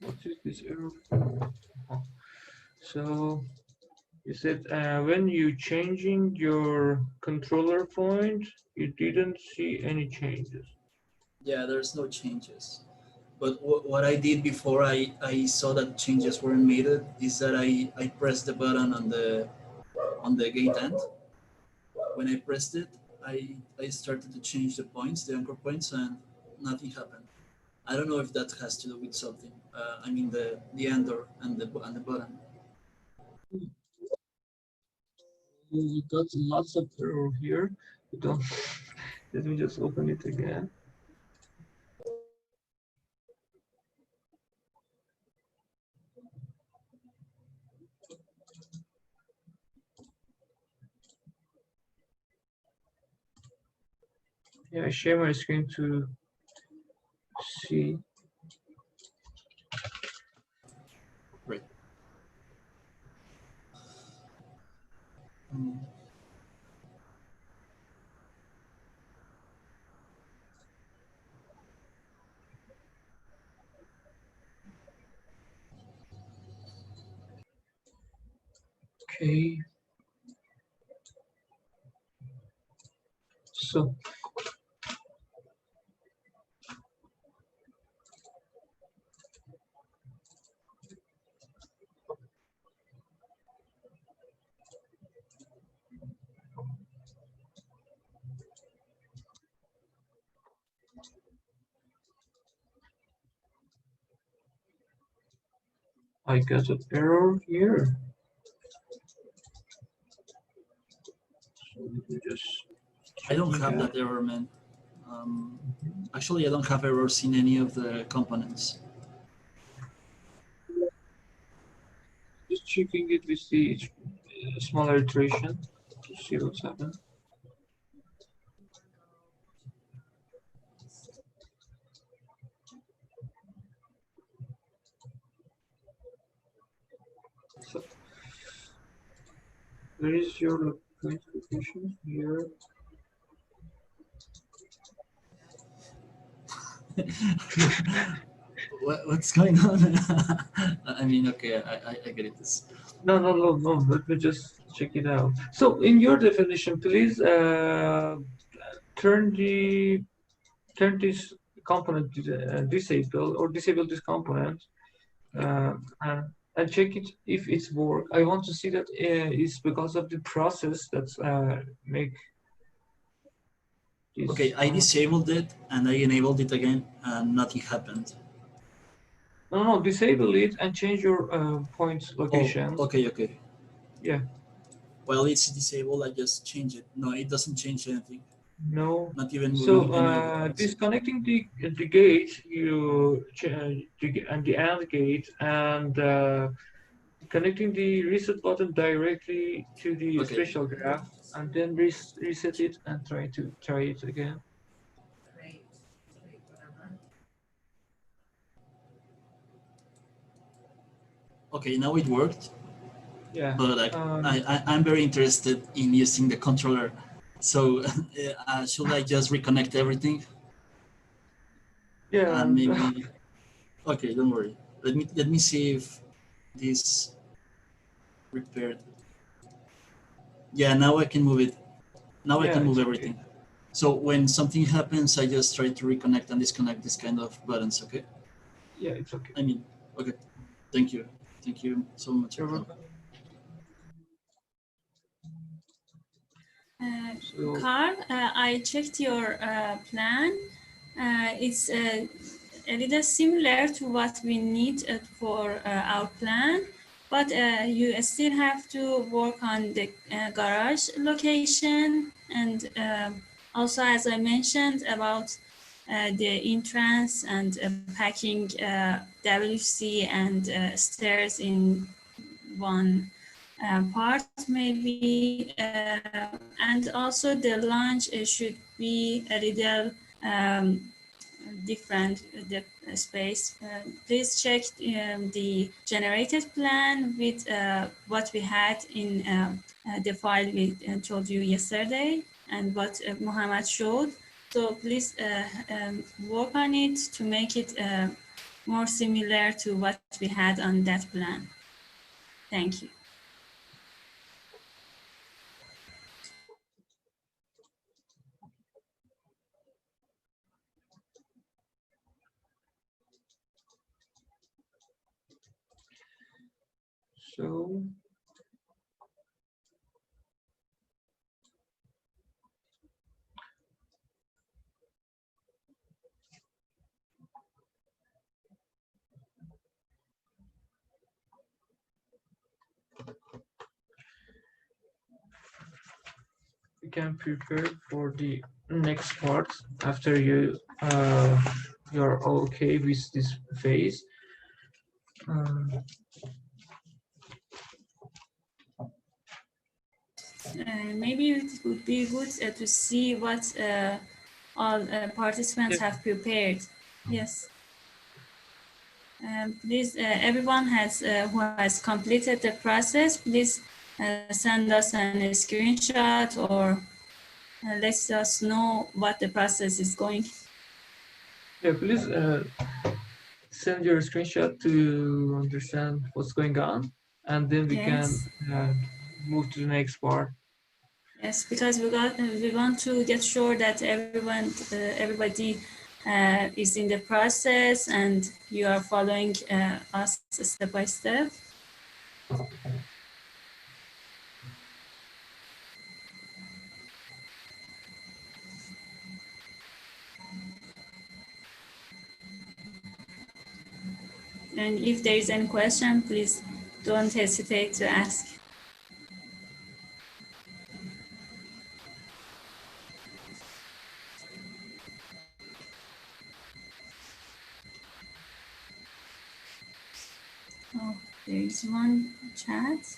what is this error? So you said when you changing your controller point, you didn't see any changes. Yeah, there's no changes. But what I did before I saw that changes weren't made is that I pressed the button on the gate end. When I pressed it, I started to change the points, the anchor points, and nothing happened. I don't know if that has to do with something. I mean the ender and the button. We got lots of error here. We don't. Let me just open it again. Yeah, I share my screen to see. Right. Mm. Okay. So I got an error here. So let me just. I don't have that error, man. Actually, I don't have errors in any of the components. Just checking it with the smaller iteration to see what's happened. So, where is your location here? What's going on? I mean, okay, I get it. No. Let me just check it out. So, in your definition, please turn this component disable or disable this component and check it if it's work. I want to see that it's because of the process that's make this. Okay, I disabled it and I enabled it again, and nothing happened. No, disable it and change your points locations. Oh, okay. Yeah. While it's disabled, I just change it. No, it doesn't change anything. No. Not even So moving any of the points. disconnecting the gate, and the AND gate, and connecting the reset button directly to the spatial graph, and then reset it and try it again. Okay, now it worked. Yeah. But I'm very interested in using the controller. So should I just reconnect everything? Yeah. And maybe, okay, don't worry. Let me see if this repaired. Yeah, now I can move it. Now I Yeah, can move it's everything. okay. So when something happens, I just try to reconnect and disconnect this kind of buttons, okay? Yeah, it's okay. I mean, okay. Thank you. Thank you so much for You're help. welcome. So Carl, I checked your plan. It's a little similar to what we need for our plan, but you still have to work on the garage location, and also, as I mentioned, about the entrance and packing WC and stairs in one part maybe, and also the launch should be a little different, the space. Please check the generated plan with what we had in the file we told you yesterday and what Mohammed showed. So please work on it to make it more similar to what we had on that plan. Thank you. so we can prepare for the next part after you're okay with this phase. Maybe it would be good to see what all participants Yeah. have prepared. Yes. Please, everyone who has completed the process, please send us a screenshot or let us know what the process is going. Yeah, please send your screenshot to understand what's going on, and then we can Yes. move to the next part. Yes, because we want to get sure that everybody is in the process and you are following us step by step. And if there is any question, please don't hesitate to ask. Oh, there is one chat.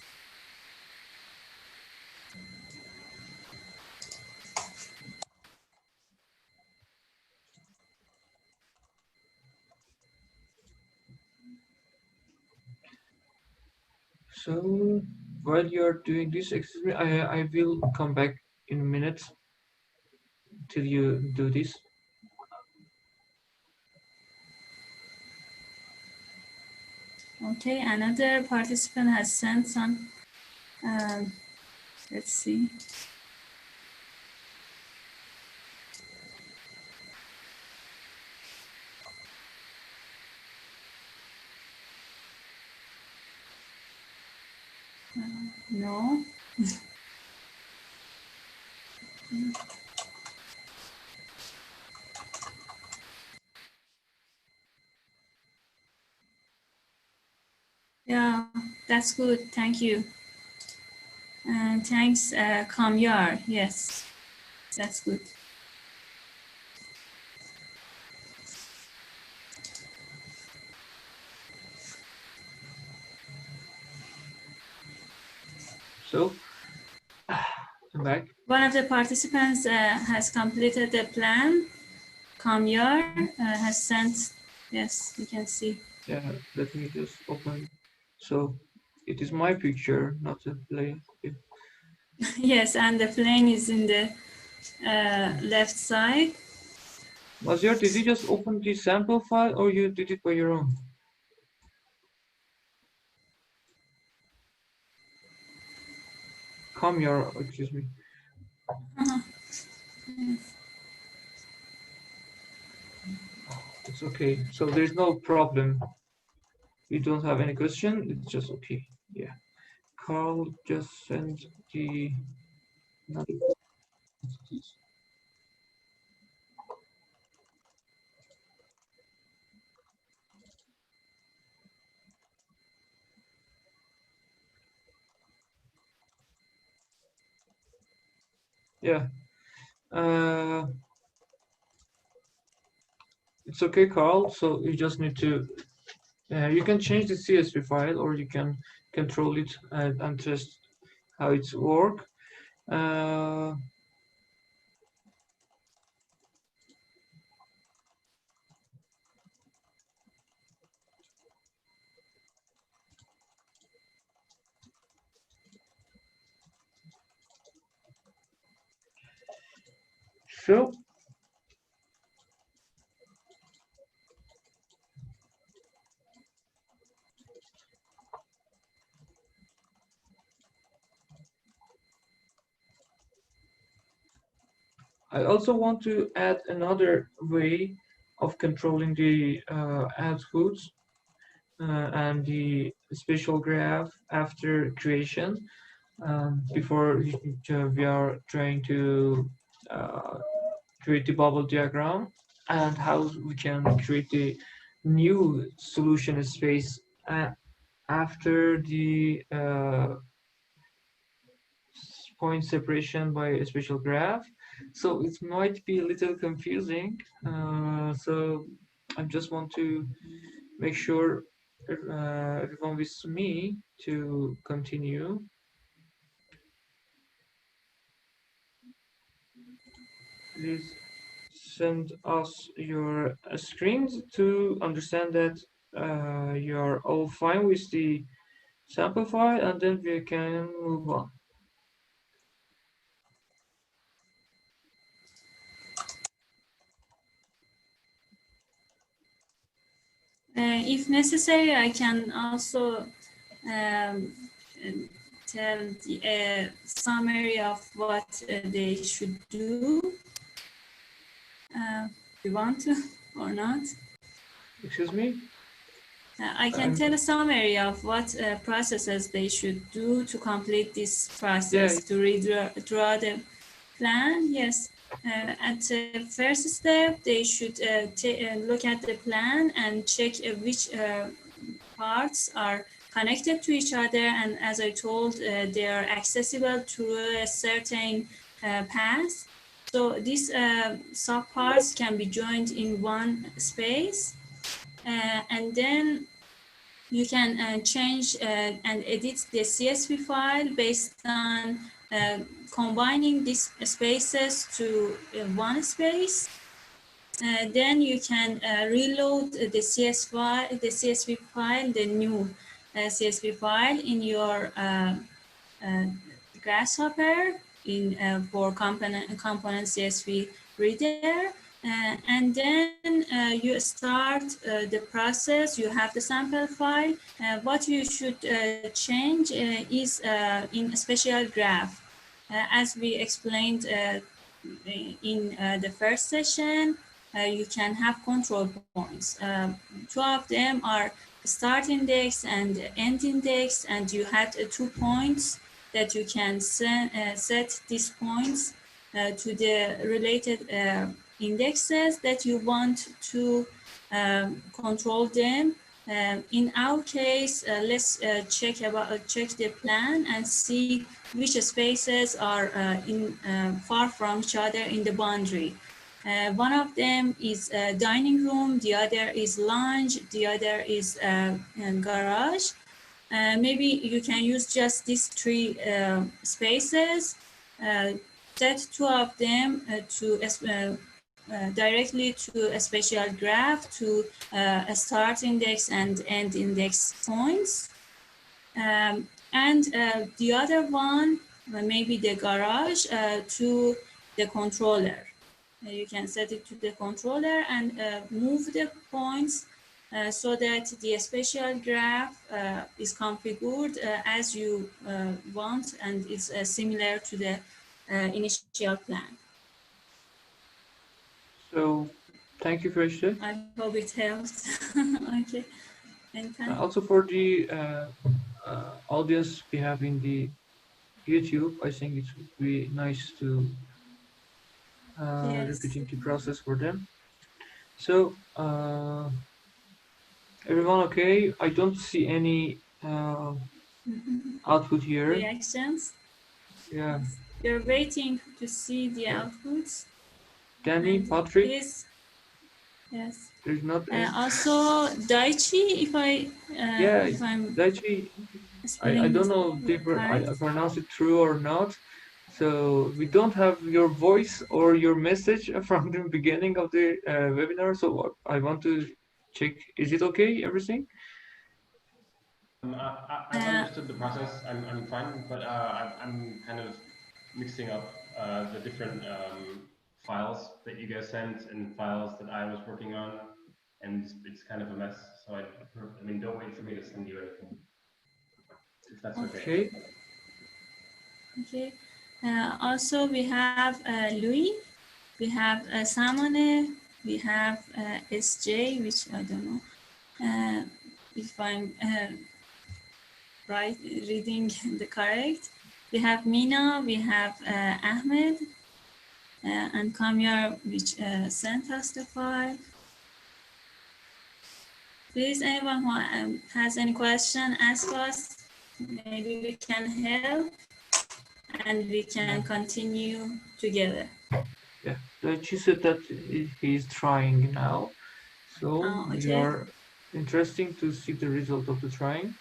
So while you're doing this, excuse me, I will come back in a minute till you do this. Okay, another participant has sent some. Let's see. No. Yeah, that's good. Thank you. And thanks, Kamyar. Yes, that's good. So I'm back. One of the participants has completed the plan. Kamyar has sent. Yes, you can see. Yeah, let me just open. So it is my picture, not the play. Okay. Yes, and the plane is in the left side. Mazir, did you just open the sample file or you did it by your own? Excuse me. It's okay. So there's no problem. You don't have any question. It's just okay. Yeah. Carl just sent the. Yeah. It's okay, Carl. So you just need to. You can change the CSV file, or you can control it and test how it's work. So I also want to add another way of controlling the outputs and the special graph after creation. Before we are trying to create the bubble diagram and how we can create the new solution space after the point separation by a special graph. So it might be a little confusing. So I just want to make sure everyone with me to continue. Please send us your screens to understand that you're all fine with the sample file, and then we can move on. If necessary, I can also tell a summary of what they should do. You want to or not? Excuse me? I can tell a summary of what processes they should do to complete this process, to draw the plan. Yes. At the first step, they should look at the plan and check which parts are connected to each other, and as I told, they are accessible through a certain path. So these subparts can be joined in one space, and then you can change and edit the CSV file based on combining these spaces to one space. Then you can reload the CSV file, the new CSV file in your Grasshopper for component CSV reader. And then you start the process. You have the sample file. What you should change is in a special graph. As we explained in the first session, you can have control points. Two of them are start index and end index, and you had 2 points that you can set these points to the related indexes that you want to control them. In our case, let's check the plan and see which spaces are far from each other in the boundary. One of them is dining room, the other is lounge, the other is garage. Maybe you can use just these 3 spaces, set 2 of them directly to a special graph to a start index and end index points. And the other one, maybe the garage, to the controller. You can set it to the controller and move the points so that the spatial graph is configured as you want and is similar to the initial plan. So thank you, Freshte. I hope it helps. Okay, anytime. Also for the audience we have in the YouTube, I think it would be nice to Yes. repeating the process for them. So everyone okay? I don't see any output here. Reactions. Yeah, You're waiting to see the outputs. Danny, And Patrick, please, yes. there's not any. Also, Daichi, Yeah, if I'm actually, I spelling don't this know I correct. pronounce it true or not. So we don't have your voice or your message from the beginning of the webinar. So I want to check, is it okay, everything? I've understood the process. I'm fine, but I'm kind of mixing up the different files that you guys sent and files that I was working on, and it's kind of a mess. So I mean, don't wait for me to send you anything, if that's okay. Okay. Okay. Also, we have Louis, we have Samone, we have SJ, which I don't know if I'm right reading the correct. We have Mina, we have Ahmed, and Kamyar, which sent us the file. Please, anyone who has any question, ask us. Maybe we can help and we can continue together. Yeah, she said that he's trying now. So Oh, we okay. are interesting to see the result of the trying.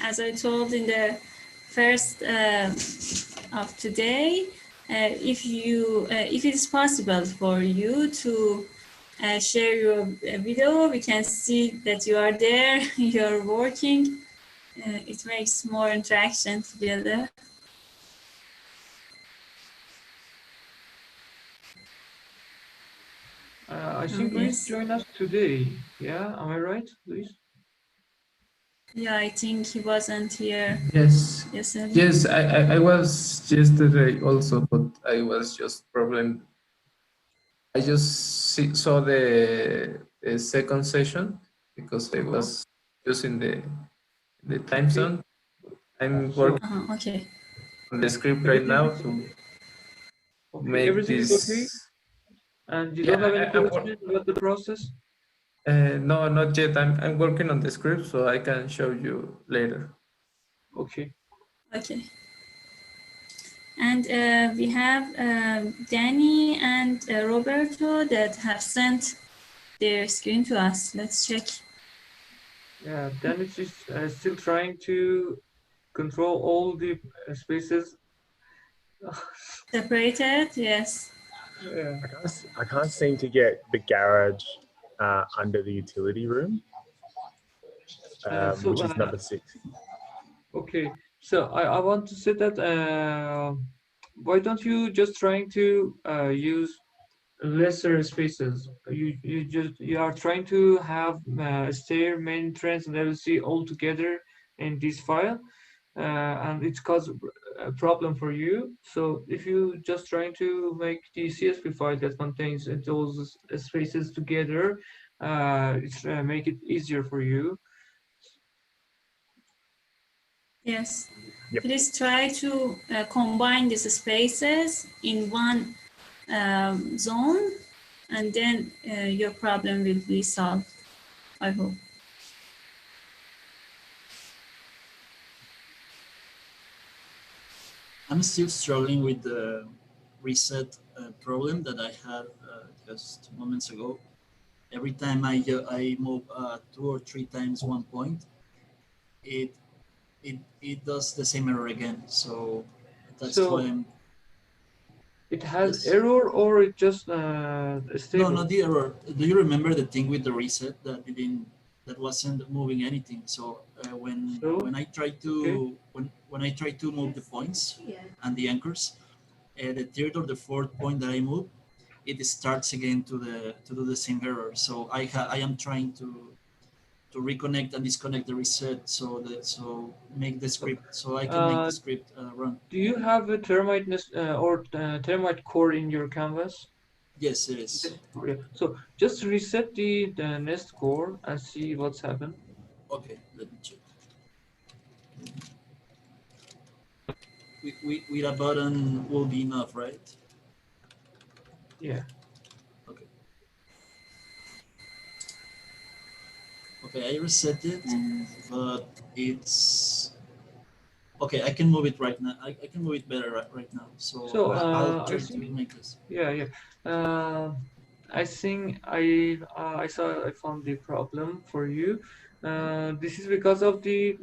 As I told in the first of today, if it is possible for you to share your video, we can see that you are there, you're working. It makes more interaction together. I think Luis Yes. joined us today. Yeah, am I right, Luis? Yeah, I think he wasn't here Yes, yesterday. yes, I was yesterday also, but I was just problem. I just saw the second session because I was using the time Okay. zone. I'm So working Okay. on the script right everything now is to okay. make Everything is okay, this. and you Yeah, don't have any I'm questions about the process. no, not yet. I'm working on the script, so I can show you later. Okay. Okay. And we have Danny and Roberto that have sent their screen to us. Let's check. Yeah, Dennis is still trying to control all the spaces. Separated, yes. Yeah. I can't seem to get the garage under the utility room, which is number 6. Okay, so I want to say that why don't you just trying to use lesser spaces? You are trying to have stair, main entrance, and LC all together in this file, and it's cause a problem for you. So if you just trying to make the CSV file that contains those spaces together, it's make it easier for you. Yes. Yep. Please try to combine these spaces in one zone, and then your problem will be solved, I hope. I'm still struggling with the reset problem that I had just moments ago. Every time I move 2 or 3 times one point, it does the same error again. So that's why So I'm. It has Yes. error or it just No, stable? not the error. Do you remember the thing with the reset that wasn't moving anything? So So, when I try okay. to when I try to move the points and the anchors, the third or the fourth point that I move, it starts again to do the same error. So I am trying to reconnect and disconnect the reset so make the script so I can make the script run. Do you have a Termite-Nest or Termite core in your canvas? Yes, it is. Yeah. So just reset the Nest core and see what's happened. Okay, let me check. With a button will be enough, right? Yeah. Okay. Okay, I reset it, but it's okay. I can move it right now. I can move it better right now. So So I'll I try to think make this. yeah. I think I saw I found the problem for you. This is because of the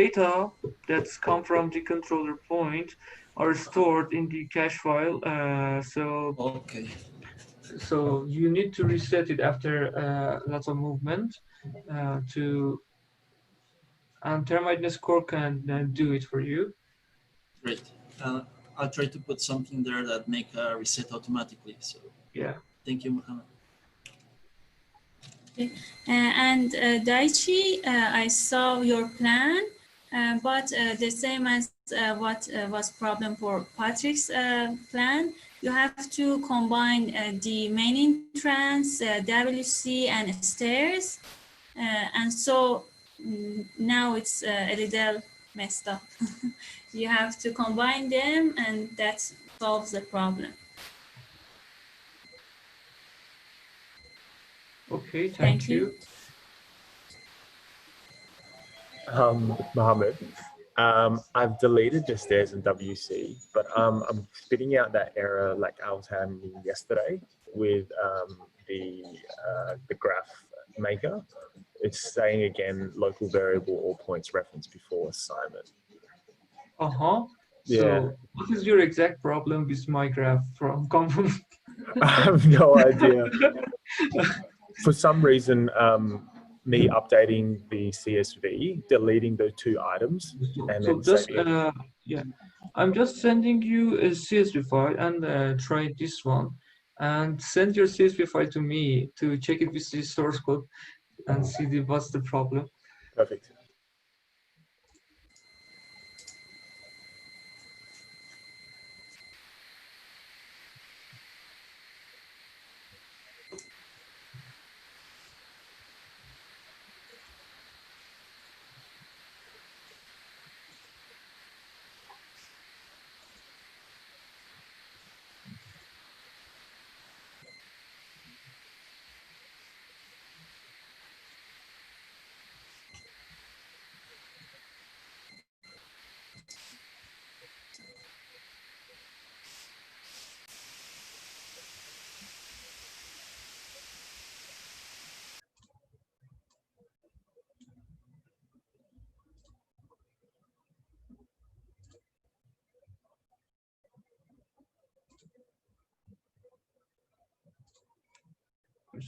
data that's come from the controller point are stored in the cache file. Okay. So you need to reset it after lots of movement to and Termite-Nest core can do it for you. Great. Uh, I'll try to put something there that make a reset automatically. So Yeah. thank you, Mohammed. And Daichi, I saw your plan, but the same as what was problem for Patrick's plan, you have to combine the main entrance, WC, and stairs, and so now it's a little messed up. You have to combine them, and that solves the problem. Okay, Thank thank you. you. Mohammed, I've deleted the stairs in WC, but I'm spitting out that error like I was having yesterday with the graph maker. It's saying again local variable all points reference before assignment. Uh-huh. Yeah. So what is your exact problem with my graph from Convo? I have no idea. For some reason, me updating the CSV, deleting those two items, and So then just saving. yeah, I'm just sending you a CSV file and try this one and send your CSV file to me to check it with the source code and see what's the problem. Perfect.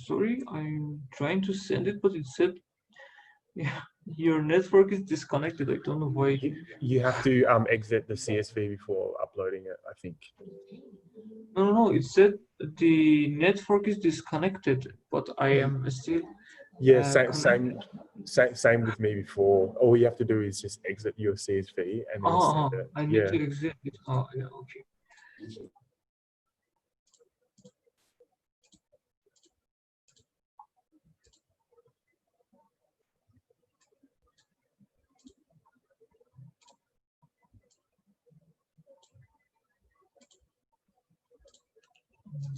Sorry, I'm trying to send it, but it said yeah, your network is disconnected. I don't know why. You have to exit the CSV before uploading it, I think. No. It said the network is disconnected, but I am still Yeah, same with me before. All you have to do is just exit your CSV and then send it. I need Yeah. to exit it. Oh, yeah, okay.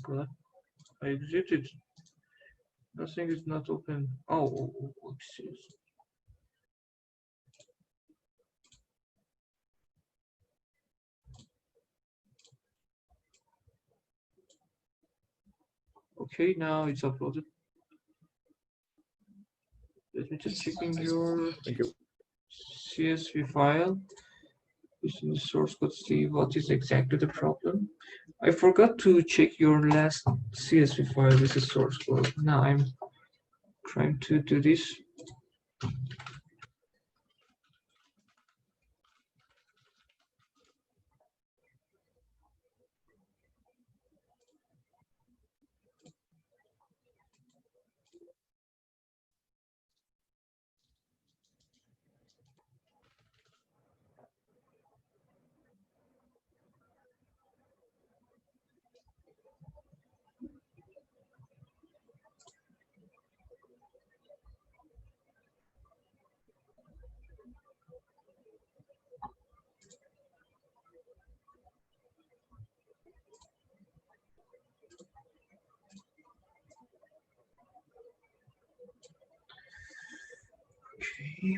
God, I exited. Nothing is not open. Oopsies. Okay, now it's uploaded. Let me just checking your Thank you. CSV file. using the source code, see what is exactly the problem. I forgot to check your last CSV file. This is source code. Now I'm trying to do this. Okay.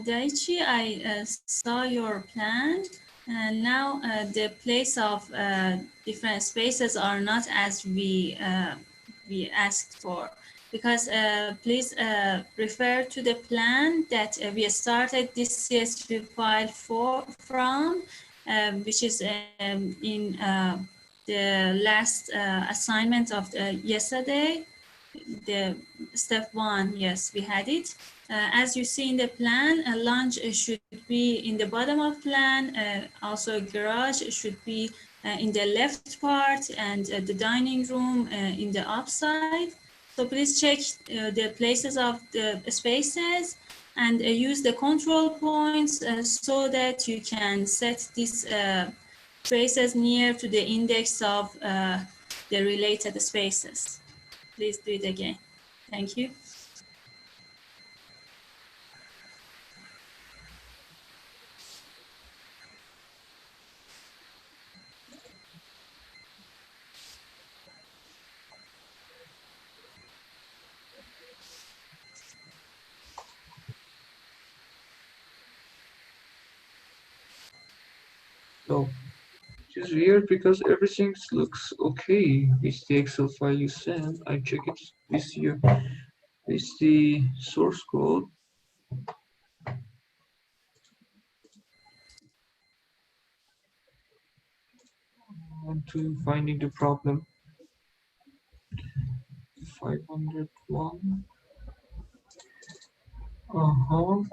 Daichi, I saw your plan, and now the place of different spaces are not as we asked for. Because please refer to the plan that we started this CSV file from, which is in the last assignment of yesterday. The step 1, yes, we had it. As you see in the plan, a lounge should be in the bottom of plan. Also, a garage should be in the left part, and the dining room in the upside. So please check the places of the spaces and use the control points so that you can set these spaces near to the index of the related spaces. Please do it again. Thank you. So it's weird because everything looks okay with the Excel file you sent. I check it with you. With the source code. On to finding the problem. 501. Uh-huh.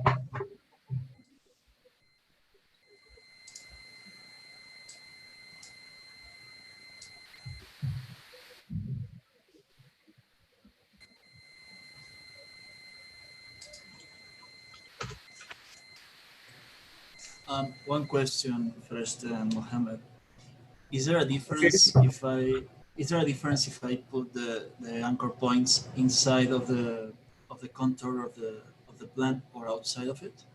One question first, Mohammed. Is there a Okay. difference if I put the anchor points inside of the contour of the plant or outside of it?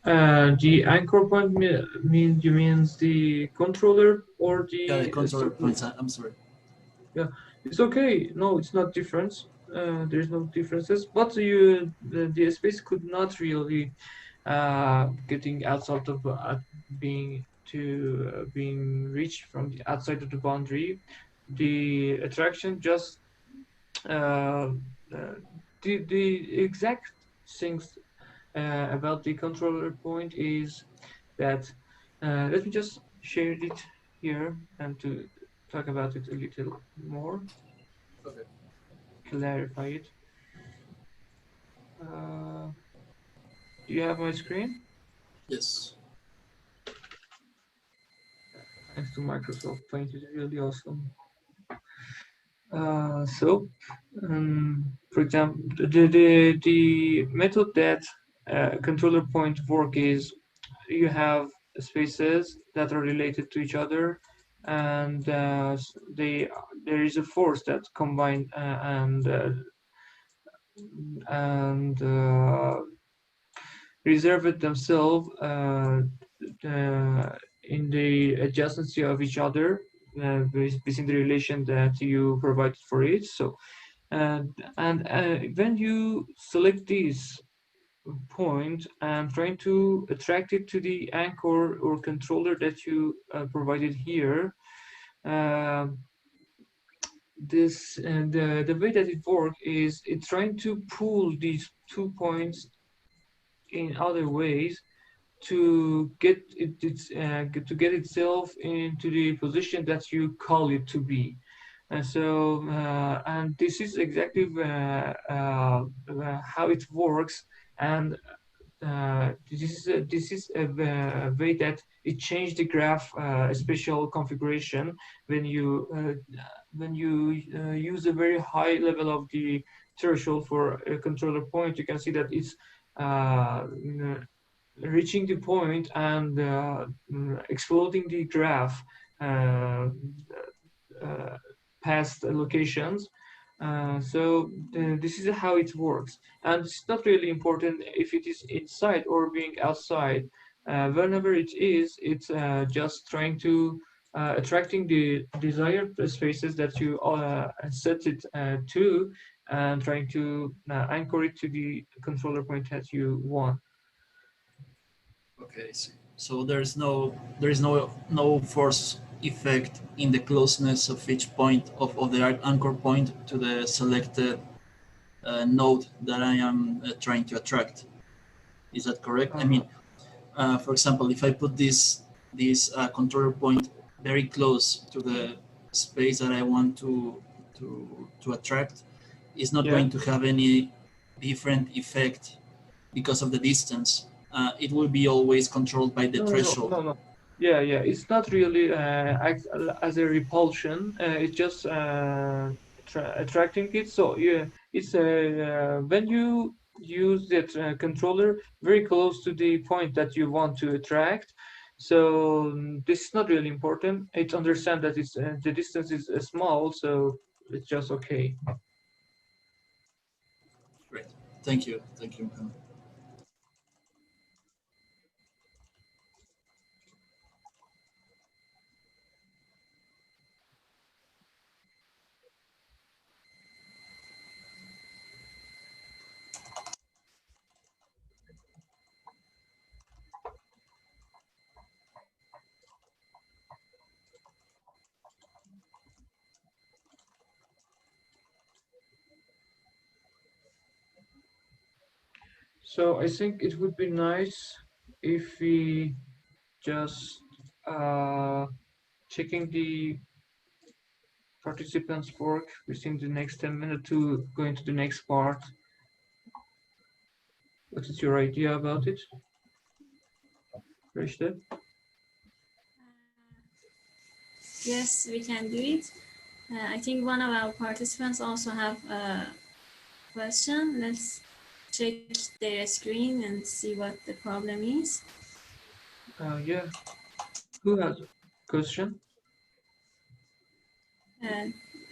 The anchor point means the controller or Yeah, the the controller points. I'm sorry. Yeah, it's okay. No, it's not difference. There's no differences, but the space could not really getting outside of being reached from the outside of the boundary. The attraction just uh, uh, the exact things about the controller point is that let me just share it here and to talk about it a little more, Okay. clarify it. Uh, do you have my screen? Yes. Thanks to Microsoft Paint, is really awesome. For example, the method that controller point work is you have spaces that are related to each other, and there is a force that combine and and reserve it themselves in the adjacency of each other within the relation that you provided for it. So, when you select this point and trying to attract it to the anchor or controller that you provided here, the way that it works is it's trying to pull these 2 points in other ways to get to get itself into the position that you call it to be. And so, and this is exactly how it works. And this is a way that it changed the graph special configuration when you use a very high level of the threshold for a controller point. You can see that it's reaching the point and exploding the graph uh, past locations. This is how it works, and it's not really important if it is inside or being outside. Whenever it is, it's just trying to attracting the desired spaces that you set it to, and trying to anchor it to the controller point that you want. Okay, so there is no force effect in the closeness of each point of the anchor point to the selected node that I am trying to attract. Is that correct? I mean, for example, if I put this controller point very close to the space that I want to attract, it's not Yeah. going to have any different effect because of the distance. It will be always controlled by the threshold. No. Yeah. It's not really act as a repulsion. It's just attracting it. So yeah, it's when you use that controller very close to the point that you want to attract. So this is not really important. It understand that it's the distance is small, so it's just okay. Great. Thank you. Thank you, Mohammed. So I think it would be nice if we just checking the participants' work within the next 10 minutes to go into the next part. What is your idea about it, Rishda? Yes, we can do it. I think one of our participants also have a question. Let's check their screen and see what the problem is. Yeah. Who has a question?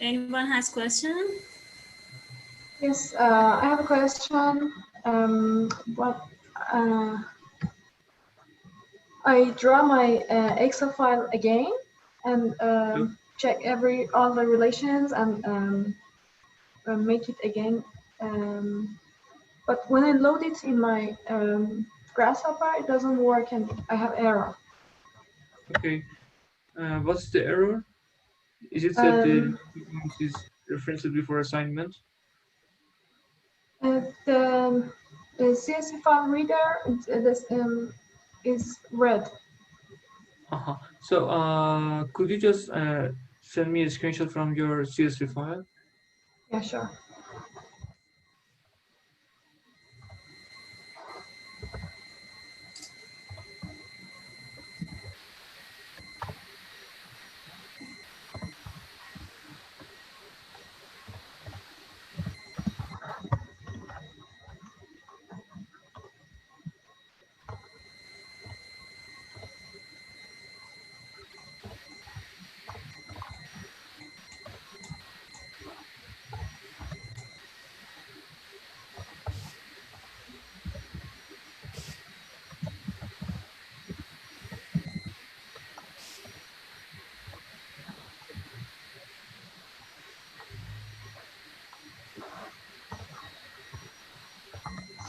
Anyone has question? Yes, I have a question. What I draw my Excel file again and check all the relations and make it again. But when I load it in my Grasshopper, it doesn't work and I have error. Okay. What's the error? Is it that the document is referenced before assignment? The CSV file reader is red. So could you just send me a screenshot from your CSV file? Yeah, sure.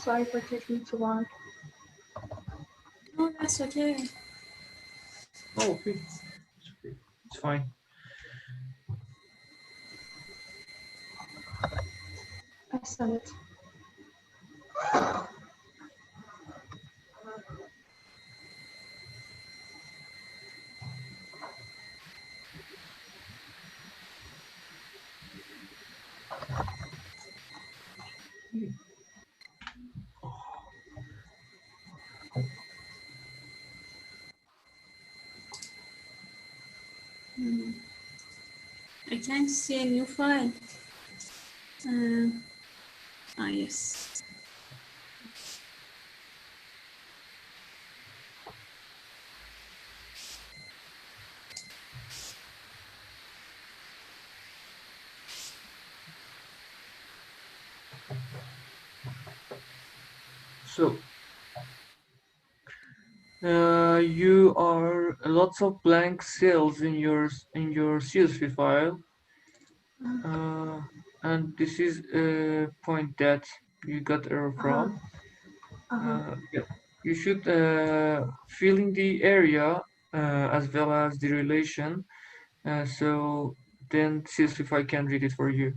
Sorry for taking too long. Oh, that's okay. Oh, okay. It's fine. I sent it. I can't see a new file. Yes. So you are lots of blank cells in your CSV file, and this is a point that you got error from. Yeah. You should fill in the area as well as the relation, so then CSV file can read it for you.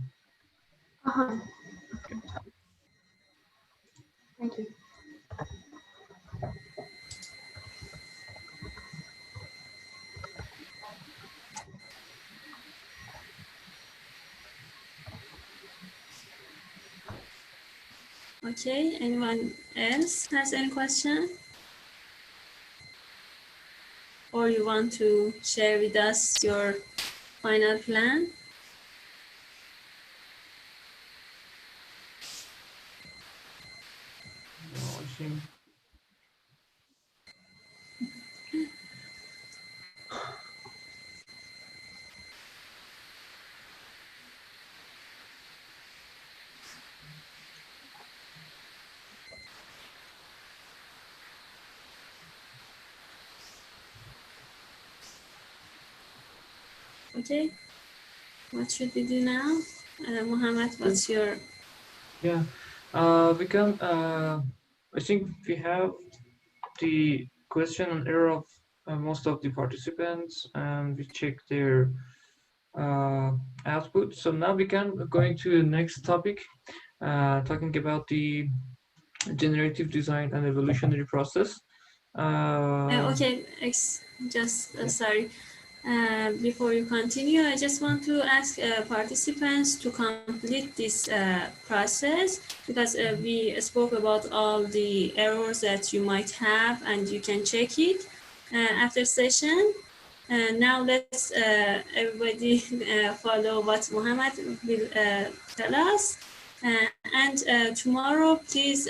Thank you. Okay, anyone else has any question? Or you want to share with us your final plan? No, I think. Okay, what should we do now? Mohammed, what's your... Yeah, we can. I think we have the question and error of most of the participants, and we check their output. So now we can going to the next topic, talking about the generative design and evolutionary process. Okay, sorry. Before you continue, I just want to ask participants to complete this process, because we spoke about all the errors that you might have, and you can check it after session. Now let's everybody follow what Mohammed will tell us. And tomorrow, please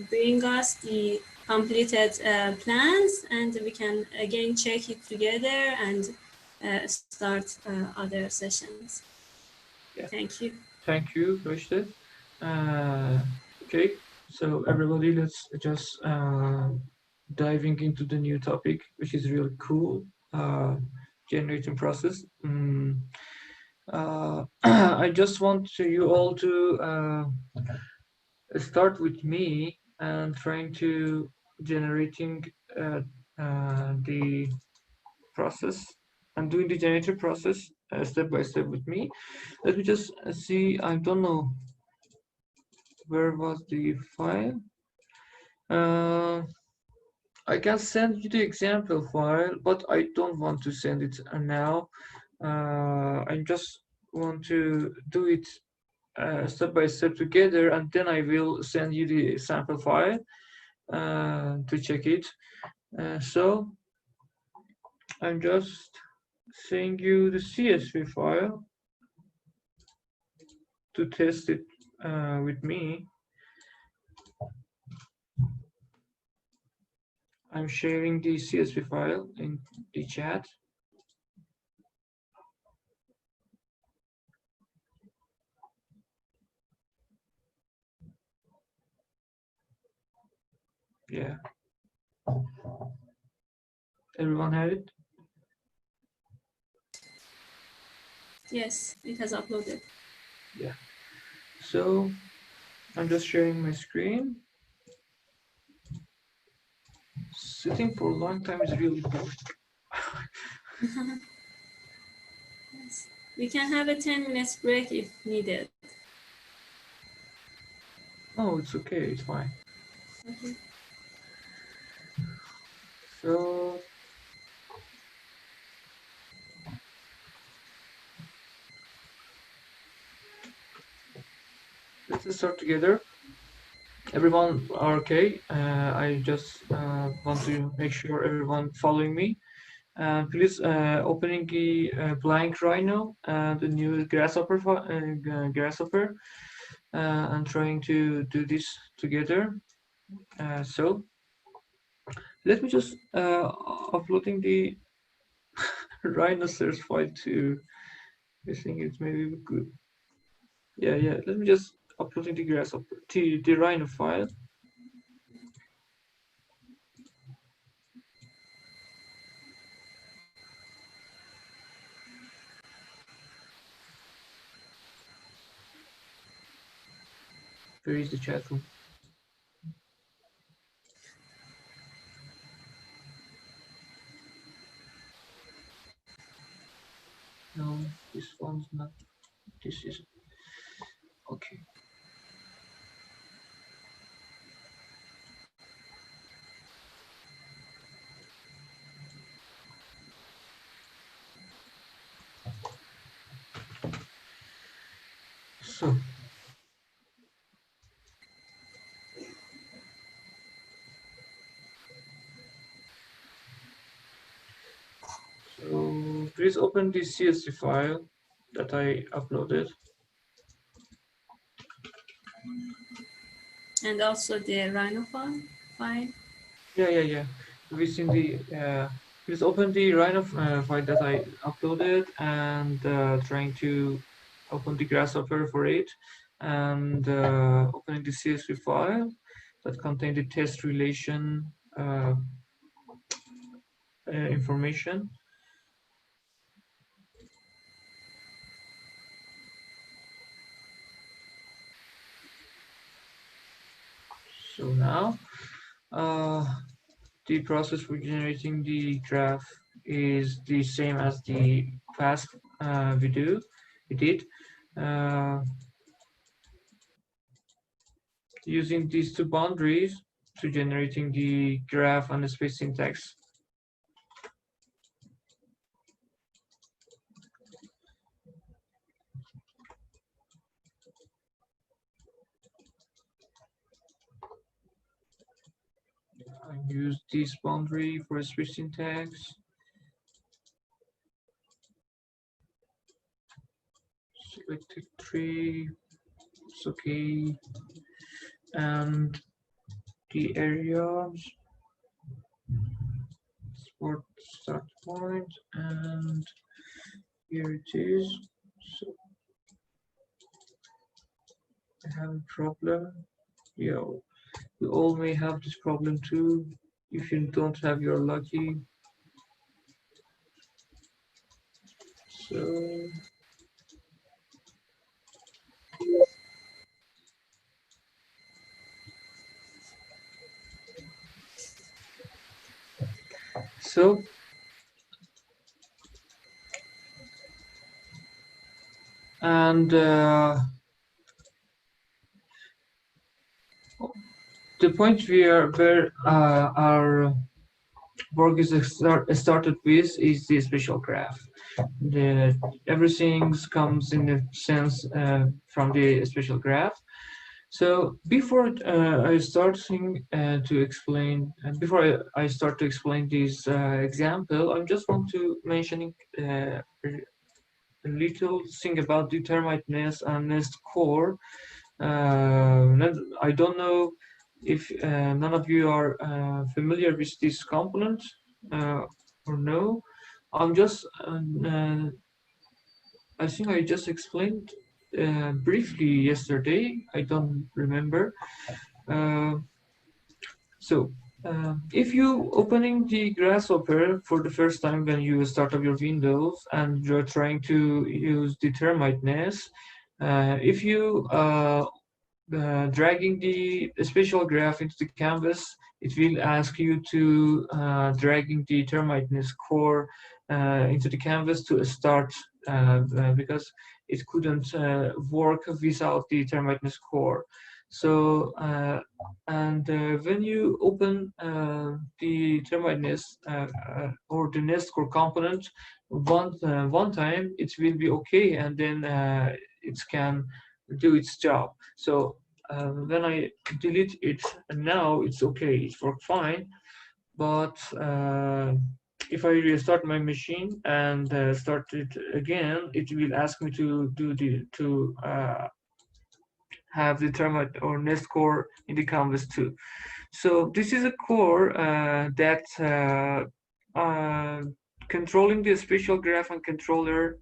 bring us the completed plans, and we can again check it together and start other sessions. Yeah. Thank you. Thank you, Roshted. Okay, so everybody, let's just diving into the new topic, which is really cool, generating process. I just want you all to start with me and trying to generating the process and doing the generative process step by step with me. Let me just see. I don't know where was the file. I can send you the example file, but I don't want to send it now. I just want to do it step by step together, and then I will send you the sample file to check it. So I'm just sending you the CSV file to test it with me. I'm sharing the CSV file in the chat. Yeah. Everyone have it? Yes, it has uploaded. Yeah. So I'm just sharing my screen. Sitting for a long time is really boring. Yes. We can have a 10 minutes break if needed. Oh, it's okay, it's fine. Okay. So let's start together. Everyone are okay? I just want to make sure everyone following me. Please opening the blank Rhino and the new Grasshopper, and trying to do this together. So let me just uploading the rhinoceros file to. I think it's maybe good. Yeah. Let me just uploading the Grasshopper, the Rhino file. Where is the chat room? No, this one's not. This is okay. So please open the CSV file that I uploaded. And also the Rhino file. Yeah. Within the please open the Rhino file that I uploaded and trying to open the Grasshopper for it, and opening the CSV file that contain the test relation information. So now the process for generating the graph is the same as the past video we did. Using these two boundaries to generating the graph and the space syntax. I use this boundary for a space syntax. Selected tree, it's okay. And the areas, start point, and here it is. So I have a problem. Yeah, we all may have this problem too. If you don't have, you're lucky. So and the point where our work is started with is the special graph. Everything comes in a sense from the special graph. So before I starting to explain, before I start to explain this example, I just want to mention a little thing about the Termite-Nest and Nest core. I don't know if none of you are familiar with this component or no. I'm just, I think I just explained briefly yesterday. I don't remember. Uh, so if you opening the Grasshopper for the first time when you start up your Windows and you're trying to use the Termite-Nest, if you dragging the special graph into the canvas, it will ask you to dragging the Termite-Nest core into the canvas to start because it couldn't work without the Termite-Nest core. So when you open the Termite-Nest or the nest core component one time, it will be okay, and then it can do its job. So when I delete it now, it's okay, it worked fine. But if I restart my machine and start it again, it will ask me to have the termite or nest core in the canvas too. So this is a core that controlling the spatial graph and controller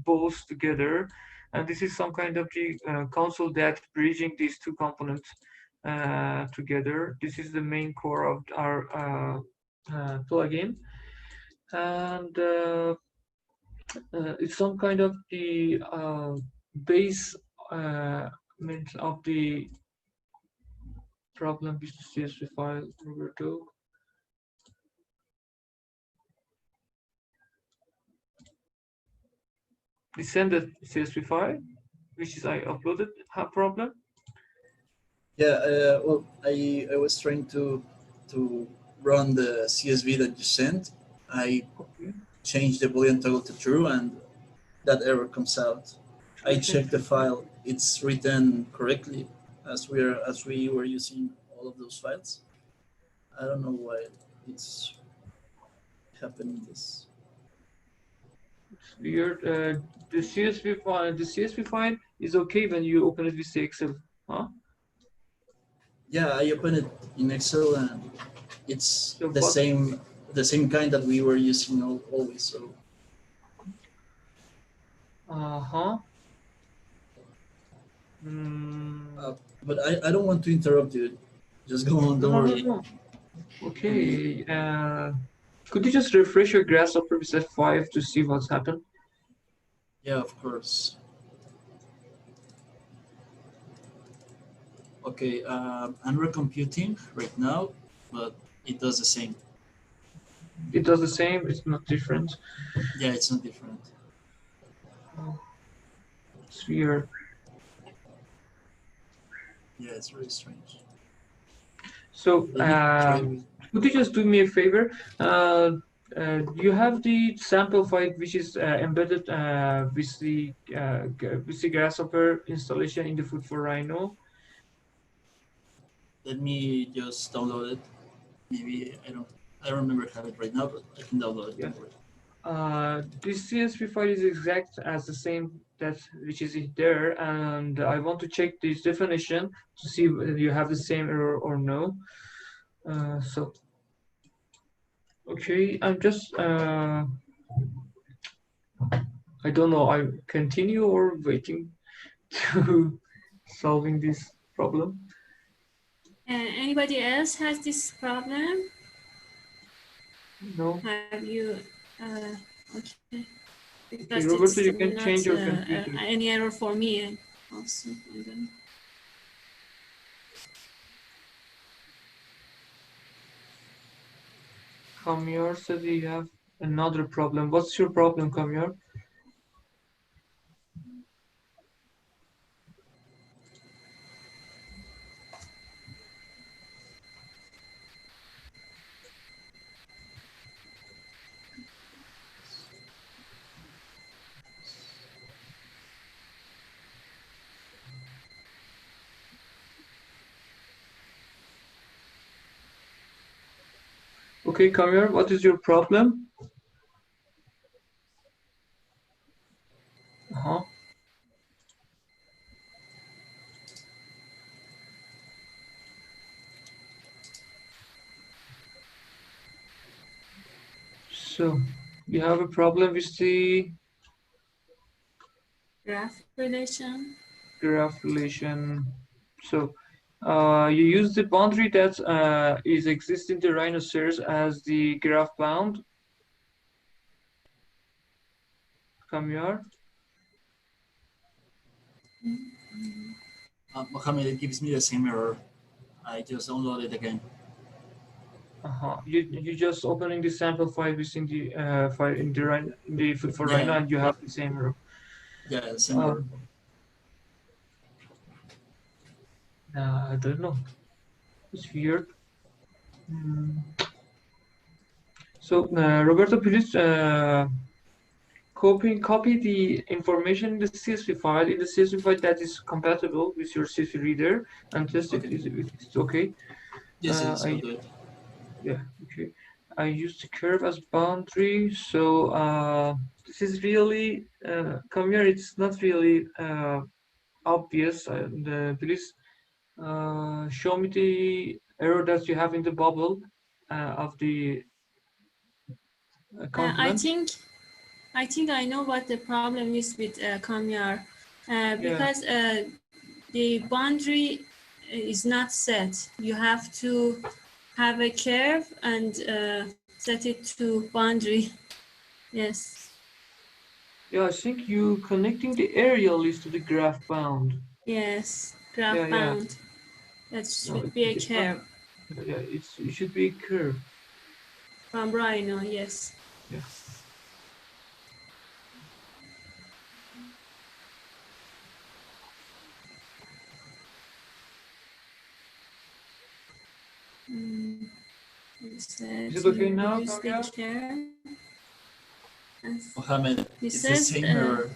both together, and this is some kind of the console that bridging these two components together. This is the main core of our plugin, and it's some kind of the base of the problem with the CSV file, Roberto. We send the CSV file, which is I uploaded. Have problem? Yeah, well, I was trying to run the CSV that you sent. I changed the boolean toggle to true, and that error comes out. I checked the file; it's written correctly as we were using all of those files. I don't know why it's happening this. It's weird. The CSV file is okay when you open it with the Excel, huh? Yeah, I opened it in Excel, and it's So the same kind that we were using always. So. But I don't want to interrupt you. Just go on, don't worry. No. Okay. Could you just refresh your Grasshopper with F5 to see what's happened? Yeah, of course. Okay, I'm recomputing right now, but it does the same. It does the same. It's not different. Yeah, it's not different. It's weird. Yeah, it's very strange. So, could you just do me a favor? You have the sample file which is embedded with the Grasshopper installation in the Food for Rhino. Let me just download it. Maybe I don't remember how it right now, but I can download it. Yeah. This CSV file is exact as the same that which is there, and I want to check this definition to see whether you have the same error or no. So, okay, I'm just I don't know. I continue or waiting to solving this problem. Anybody else has this problem? No. Have you? Okay. Okay, Roberto, you can change your computer. Any error for me also. I don't know. Kamyor said you have another problem. What's your problem, Kamyor? Okay, Kamyor, what is your problem? So you have a problem with the graph relation. Graph relation. So you use the boundary that is existing in the rhinoceros as the graph bound. Kamyor. Mohammed, it gives me the same error. I just download it again. You just opening the sample file within the file in the for Yeah. Rhino, and you have the same error. Yeah, same error. I don't know. It's weird. So Roberto, please copy the information in the CSV file that is compatible with your CSV reader and test it. Okay. If it's okay. Yes, yes, I'll do it. Yeah, okay. I use the curve as boundary, so this is really come here. It's not really obvious. Please show me the error that you have in the bubble of the complement. I think I know what the problem is with Kamyar, because the boundary is not set. You have to have a curve and set it to boundary. Yes. Yeah, I think you connecting the area list to the graph bound. Yes, graph bound. That should be a curve. It should be a curve. From Rhino, yes. Yeah. Is it okay now, Kamya? Mohammed, it's the same error.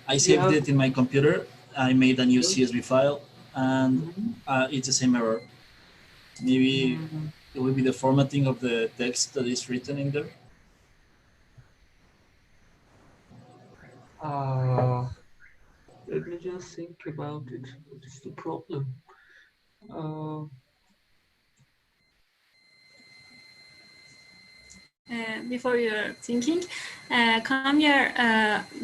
I saved it in my computer. I made a new CSV file, and it's the same error. Maybe it will be the formatting of the text that is written in there. Let me just think about it. What is the problem? Before you're thinking, come here,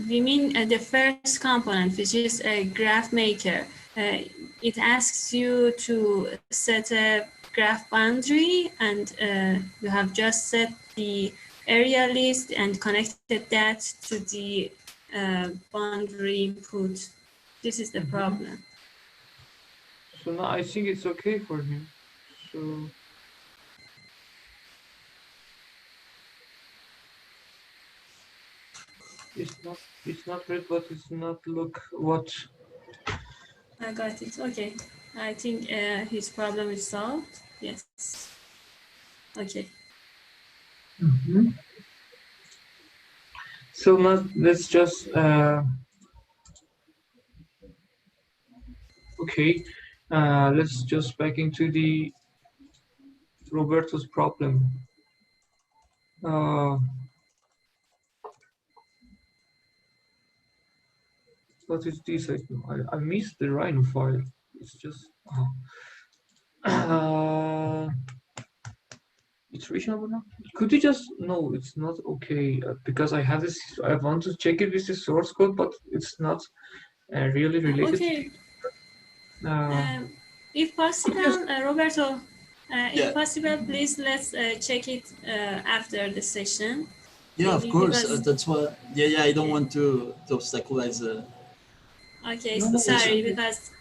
we mean the first component, which is a graph maker. It asks you to set a graph boundary, and you have just set the area list and connected that to the boundary input. This is the problem. So now I think it's okay for him. So it's not red, but it's not look what. I got it. Okay. I think his problem is solved. Yes. Okay. So now let's just okay. Let's just back into the Roberto's problem. What is this? I missed the Rhino file. It's just it's reasonable now. Could you just no? It's not okay because I have this. I want to check it with the source code, but it's not really related. Okay. If possible, Roberto, if possible, please let's check it after the session. Yeah, of course. That's what. Yeah. I don't want to obstaculize the. Okay, sorry because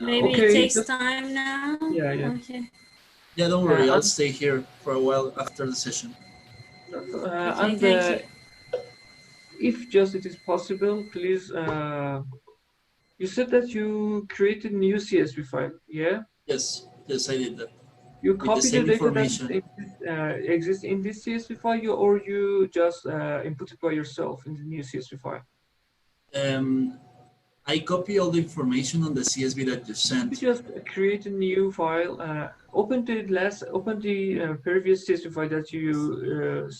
maybe okay, it takes time now. Yeah. Okay. Yeah, don't worry. I'll stay here for a while after the session. Okay, thank you. If just it is possible, please. You said that you created new CSV file, yeah? Yes, I did that. You copy the data that exists in this CSV file, or you just input it by yourself in the new CSV file? I copy all the information on the CSV that you sent. You just create a new file. Open the previous CSV file that you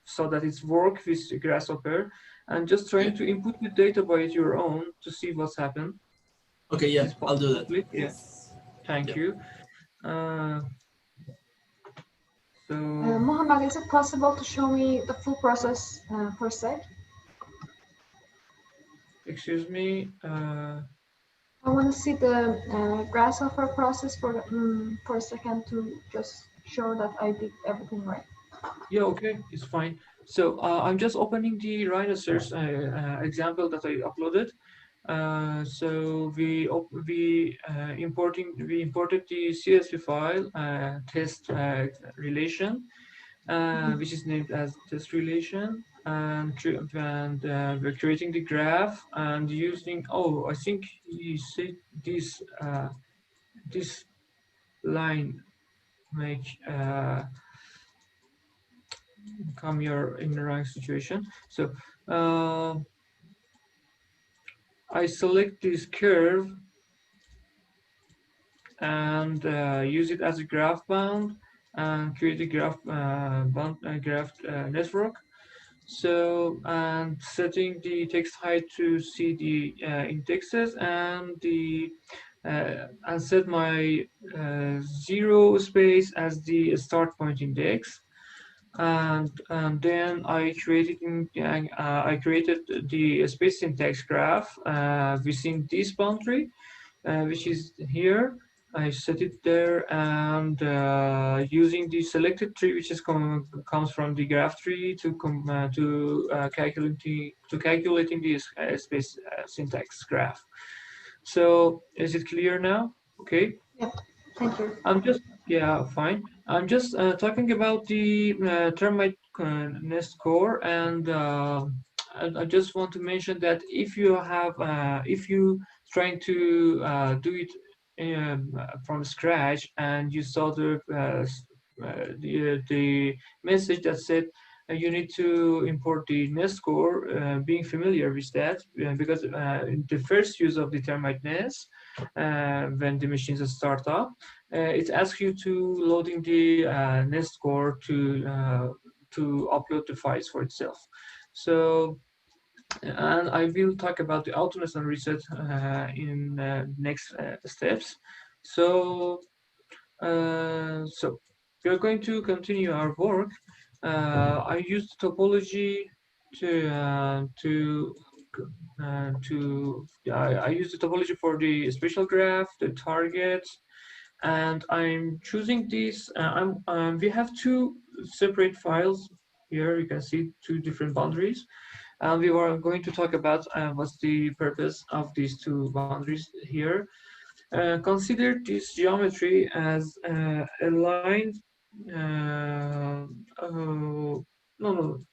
saw that it's work with Grasshopper, and just trying to input the data by your own to see what's happened. Okay, yeah, I'll do that. Yeah, thank you. So, Mohammed, is it possible to show me the full process per sec? Excuse me. I want to see the Grasshopper process for a second to just show that I did everything right. Yeah, okay, it's fine. So I'm just opening the Rhinoceros example that I uploaded. So we imported the CSV file test relation, which is named as test relation, and we're creating the graph and using. Oh, I think you said this line make come you're in the wrong situation. So I select this curve and use it as a graph bound and create a graph network. So, and setting the text height to see the indexes and the and set my zero space as the start point index. And then I created the space syntax graph within this boundary, which is here. I set it there, and using the selected tree, which is comes from the graph tree, calculating this space syntax graph. So is it clear now? Okay. Yeah, thank you. Fine. I'm just talking about the Termite-Nest core, and I just want to mention that if you trying to do it from scratch, and you saw the message that said you need to import the nest core, being familiar with that, because in the first use of the Termite-Nest, when the machines start up, it asks you to loading the nest core to upload the files for itself. So, and I will talk about the autonomous and reset in next steps. So, so we are going to continue our work. I used topology I use the topology for the spatial graph, the target, and I'm choosing this. We have two separate files here. You can see two different boundaries, and we are going to talk about what's the purpose of these two boundaries here. Consider this geometry as a line. No,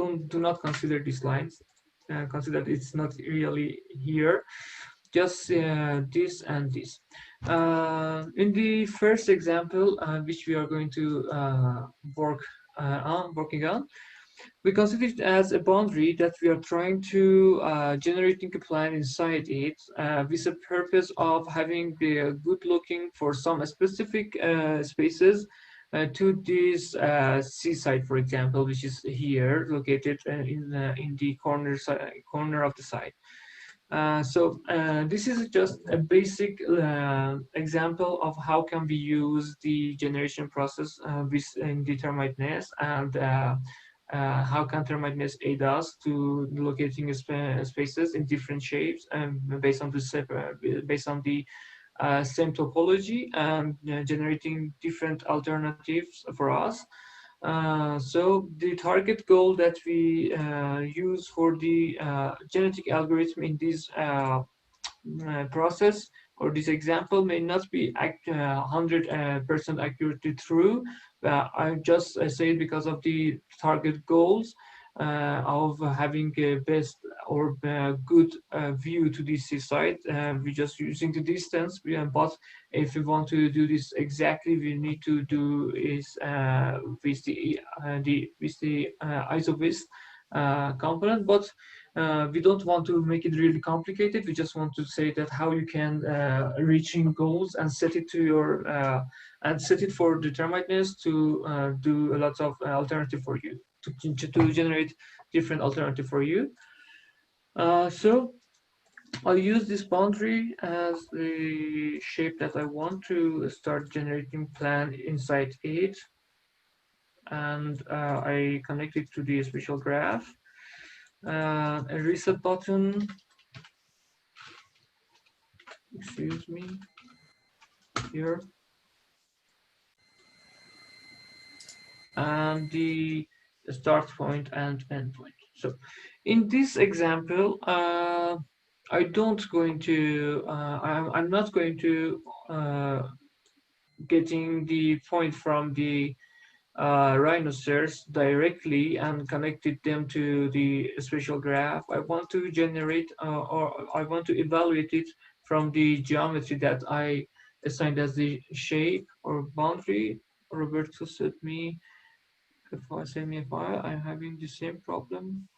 do not consider these lines. Consider it's not really here, just this and this. In the first example, which we are going to working on, we consider it as a boundary that we are trying to generating a plan inside it, with the purpose of having the good looking for some specific spaces to this seaside, for example, which is here located in the corner of the site. This is just a basic example of how can we use the generation process in the Termite-Nest, and how can Termite-Nest aid us to locating spaces in different shapes, based on the same topology, and generating different alternatives for us. So the target goal that we use for the genetic algorithm in this process or this example may not be 100% accurately true. I just say it because of the target goals of having a best or good view to this site. We're just using the distance, but if we want to do this exactly, we need to do is with the iso-vis component, but we don't want to make it really complicated. We just want to say that how you can reaching goals and set it to your and set it for the Termite-Nest to do a lot of alternative for you, to generate different alternative for you. So I'll use this boundary as the shape that I want to start generating plan inside it, and I connect it to the spatial graph. A reset button, excuse me, here, and the start point and end point. So in this example, I don't going to I'm not going to getting the point from the rhinoceros directly and connected them to the spatial graph. I want to generate or I want to evaluate it from the geometry that I assigned as the shape or boundary. Roberto said me, if I send me a file, I'm having the same problem.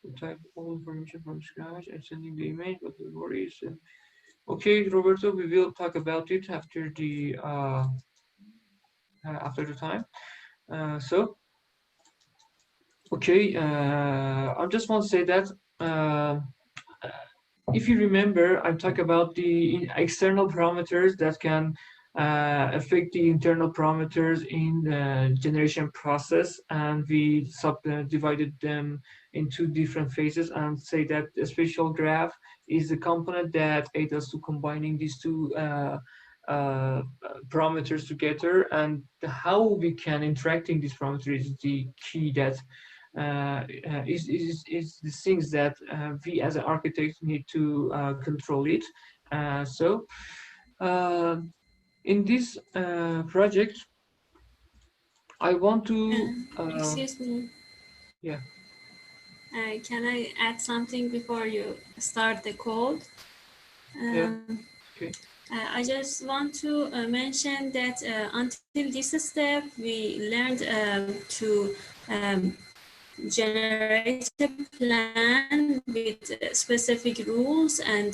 To type all information from scratch and sending the image, but the worry is okay, Roberto, we will talk about it after the time. So okay, I just want to say that uh, if you remember, I'm talking about the external parameters that can affect the internal parameters in the generation process, and we subdivided them into different phases and say that the spatial graph is the component that aids us to combining these two parameters together, and how we can interacting these parameters is the key that is the things that we as an architect need to control it. So uh, in this project, I want to Excuse me. yeah. Can I add something before you start the code? Yeah, Um, okay. I just want to mention that until this step, we learned to um, generate a plan with specific rules and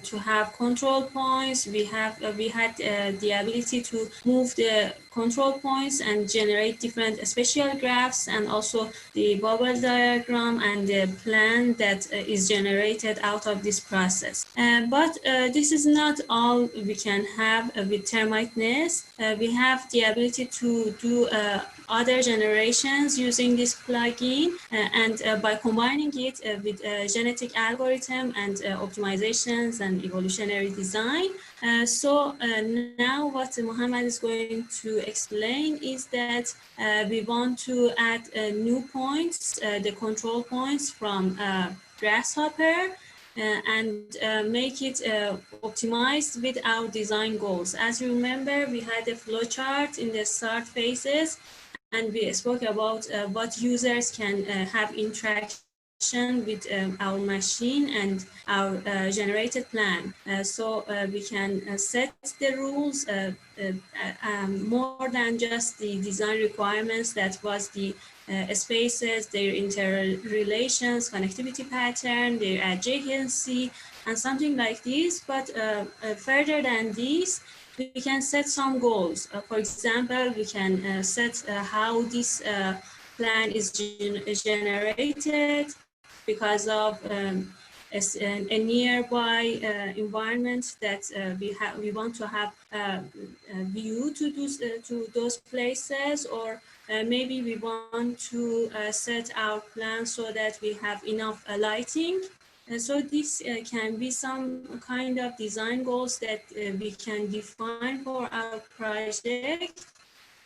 to have control points. We had the ability to move the control points and generate different spatial graphs, and also the bubble diagram and the plan that is generated out of this process. But this is not all we can have with Termite-Nest. We have the ability to do other generations using this plugin, and by combining it with genetic algorithm and optimizations and evolutionary design. Now what Mohammed is going to explain is that we want to add new points, the control points from Grasshopper, and make it optimized with our design goals. As you remember, we had a flowchart in the start phases, and we spoke about what users can have interaction with our machine and our generated plan. We can set the rules more than just the design requirements, that was the spaces, their interrelations, connectivity pattern, their adjacency, and something like this. But further than this, we can set some goals. For example, we can set how this plan is generated because of a nearby environment that we want to have a view to those places, or maybe we want to set our plan so that we have enough lighting. And so this can be some kind of design goals that we can define for our project,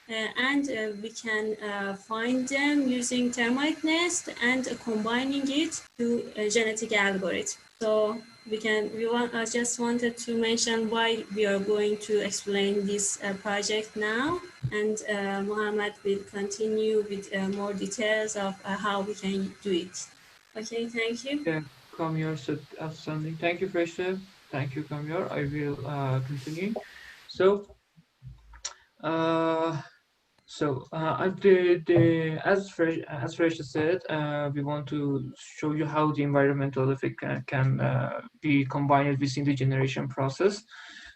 and we can find them using Termite-Nest and combining it to a genetic algorithm. So I just wanted to mention why we are going to explain this project now, and Mohammed will continue with more details of how we can do it. Okay, thank you. Yeah, Kamyor said outstanding. Thank you, Fresher. Thank you, Kamyor. I will continue. So uh, as Fresh said, we want to show you how the environmental effect can be combined within the generation process.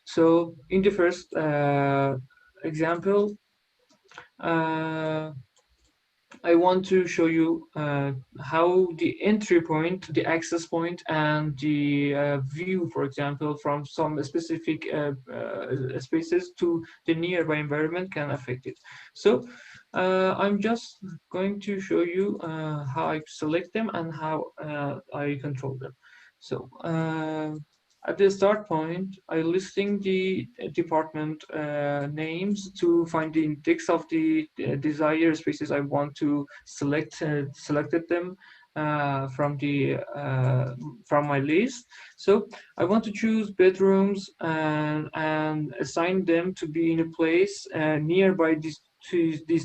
So in the first example, uh, I want to show you how the entry point, the access point, and the view, for example, from some specific spaces to the nearby environment can affect it. So I'm just going to show you how I select them and how I control them. So at the start point, I listing the department names to find the index of the desired spaces I want to selected them, from my list. So I want to choose bedrooms and assign them to be in a place nearby these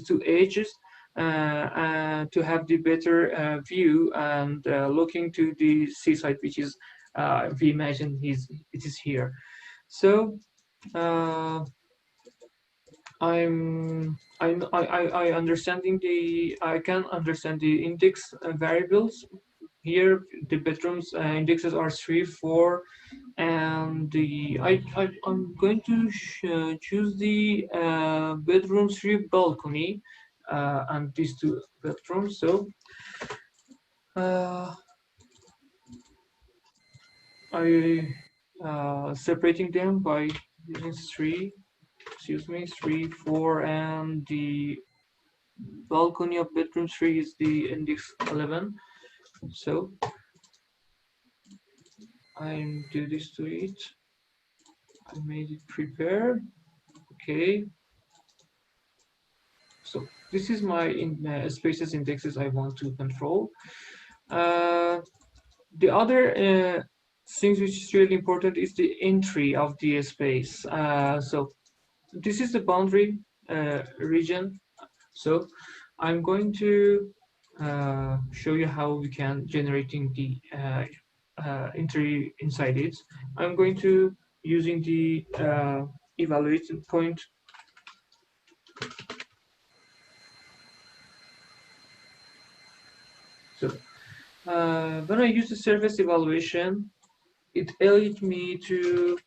two edges to have the better view and looking to the seaside, which is we imagine it is here. So I understanding I can understand the index variables here. The bedrooms indexes are 3, 4, and I'm going to choose the bedroom 3 balcony and these two bedrooms. So I separating them by using 3, 3, 4, and the balcony of bedroom 3 is the index 11. So I do this to it. I made it prepare. Okay. So this is my spaces indexes I want to control. The other things which is really important is the entry of the space. So this is the boundary region. So I'm going to show you how we can generating the entry inside it. I'm going to using the evaluation point. So when I use the surface evaluation, it allowed me to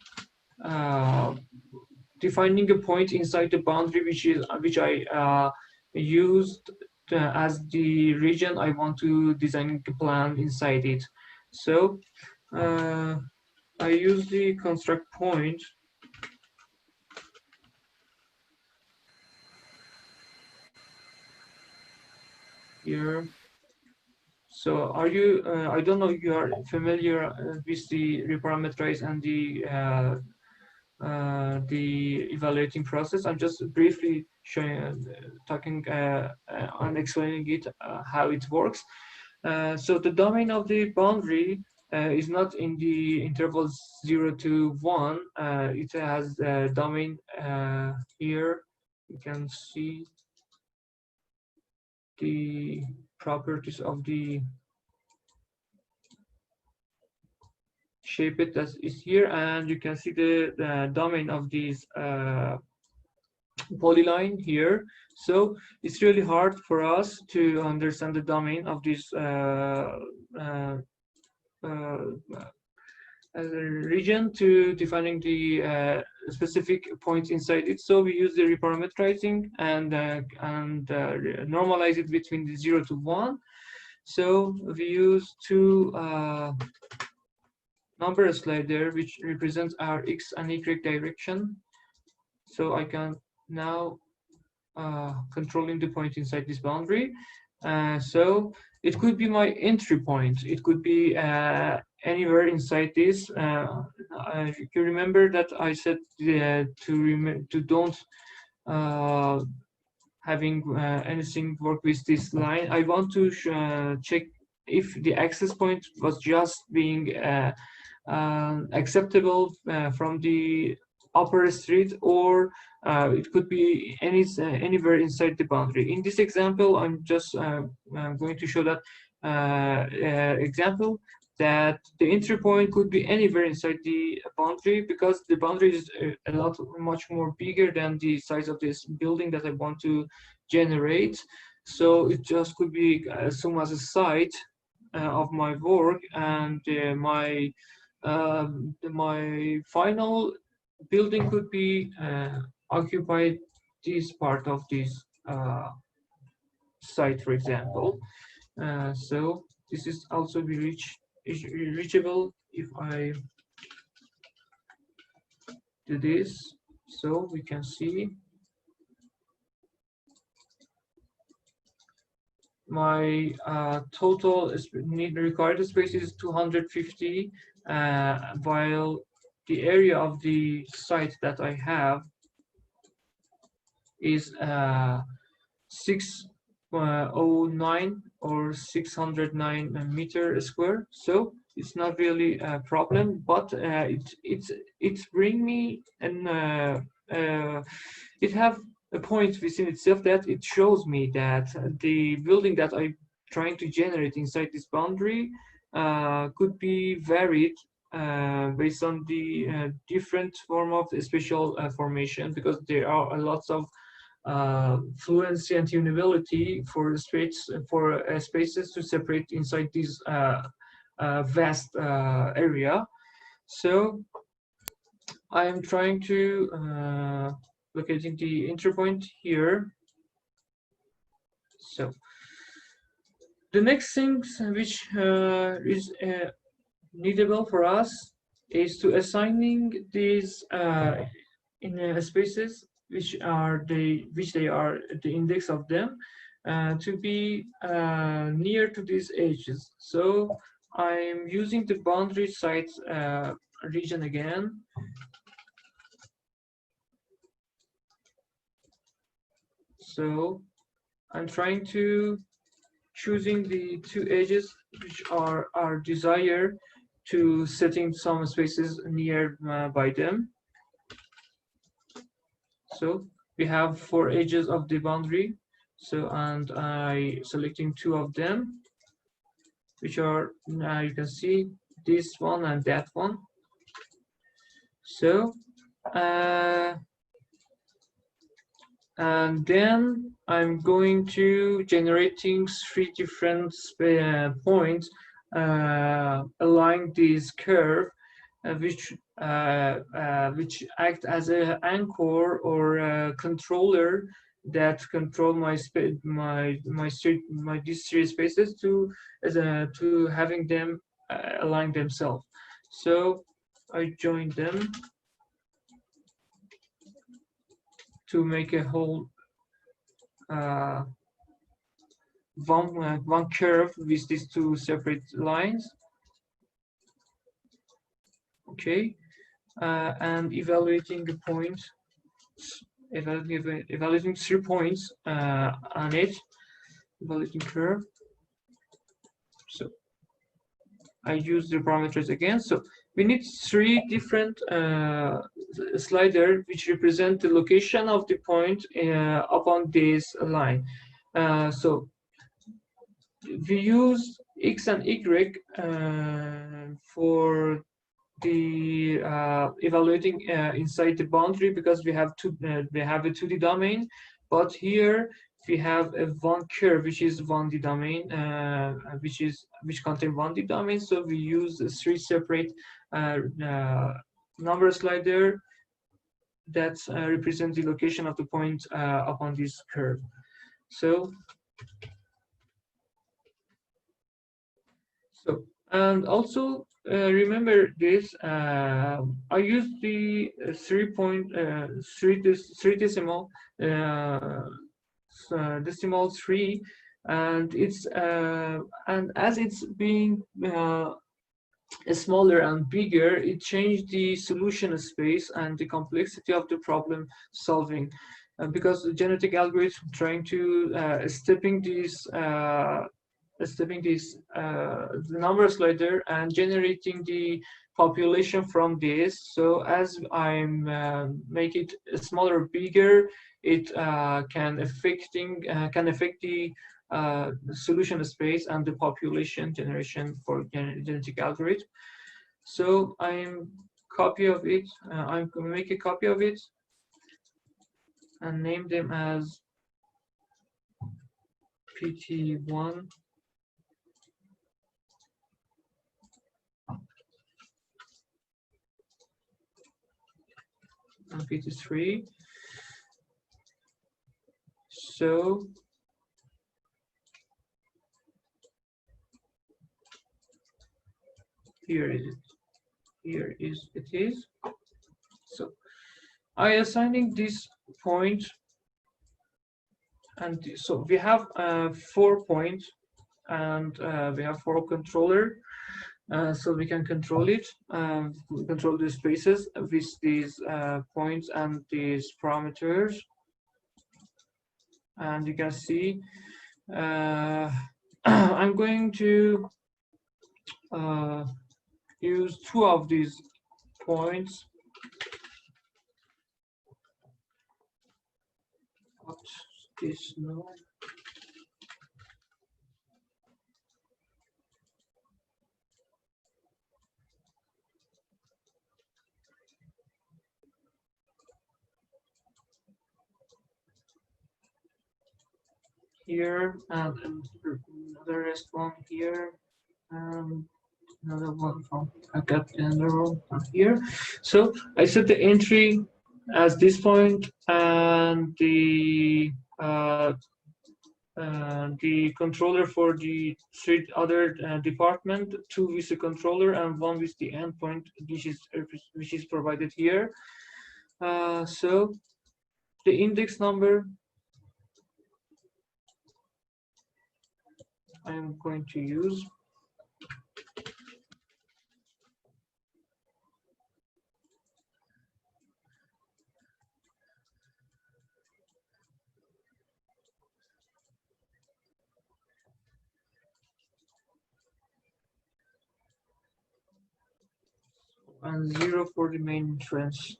defining a point inside the boundary, which I used as the region I want to design the plan inside it. So I use the construct point here. So are you? I don't know if you are familiar with the reparameterize and the evaluating process. I'm just briefly showing, talking and explaining it how it works. So the domain of the boundary is not in the intervals 0 to 1. It has a domain here. You can see the properties of the shape it that is here, and you can see the domain of these polyline here. So it's really hard for us to understand the domain of this region to defining the specific points inside it. So we use the reparameterizing and normalize it between the 0 to 1. So we use two number slider which represents our x and y direction. So I can now controlling the point inside this boundary. So it could be my entry point. It could be anywhere inside this. You remember that I said to don't having anything work with this line. I want to check if the access point was just being acceptable from the upper street, or it could be anywhere inside the boundary. In this example, I'm just going to show that example that the entry point could be anywhere inside the boundary, because the boundary is much more bigger than the size of this building that I want to generate. So it just could be assumed as a site of my work, and my final building could be occupied this part of this site, for example. So this is also reachable if I do this. So we can see my total required space is 250, while the area of the site that I have is 6 0.09 or 609 meter square. So it's not really a problem, but it's bring me and it have a point within itself that it shows me that the building that I'm trying to generate inside this boundary could be varied based on the different form of spatial formation, because there are lots of fluency and tunability for spaces to separate inside this vast area. So I am trying to locating the interpoint here. So the next thing which is needable for us is to assigning these in spaces which they are the index of them to be near to these edges. So I'm using the boundary site region again. So I'm trying to choosing the two edges which are our desire to setting some spaces near by them. So we have 4 edges of the boundary. So, and I selecting 2 of them, which are, now you can see this one and that one. So, and then I'm going to generating 3 different points along this curve, which act as an anchor or a controller that control these 3 spaces to having them align themselves. So I join them to make a whole one curve with these 2 separate lines. Okay, and evaluating the point, evaluating 3 points on it, evaluating curve. So I use the parameters again. So we need 3 different slider which represent the location of the point upon this line. So we use X and Y for the evaluating inside the boundary, because we have a 2D domain, but here we have a one curve which is 1D domain, which contain 1D domain. So we use 3 separate number slider that represent the location of the point upon this curve. So and also remember this, I use the 3 decimal decimal 3, and it's and as it's being smaller and bigger, it changed the solution space and the complexity of the problem solving, because the genetic algorithm trying to stepping this the number slider and generating the population from this. So as I'm make it smaller or bigger, it can affect the solution space and the population generation for genetic algorithm. So I'm copy of it. I'm going to make a copy of it and name them as PT1 and PT3. So here is it. Here is it is. So I assigning this point, and so we have 4 points, and we have 4 controller. So we can control it, control the spaces with these points and these parameters. And you can see I'm going to use two of these points. What's this now? Here and another rest one here. Another one from I got another one here. So I set the entry as this point and the controller for the three other department, two with the controller and one with the endpoint, which is provided here. So the index number I'm going to use and 0 for the main entrance.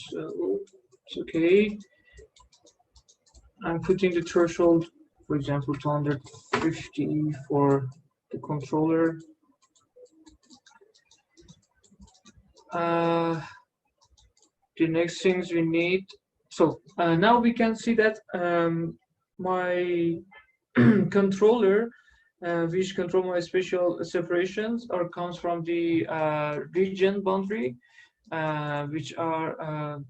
So it's okay. I'm putting the threshold, for example, 250 for the controller. The next things we need. So now we can see that my controller, which control my spatial separations, or comes from the region boundary, which are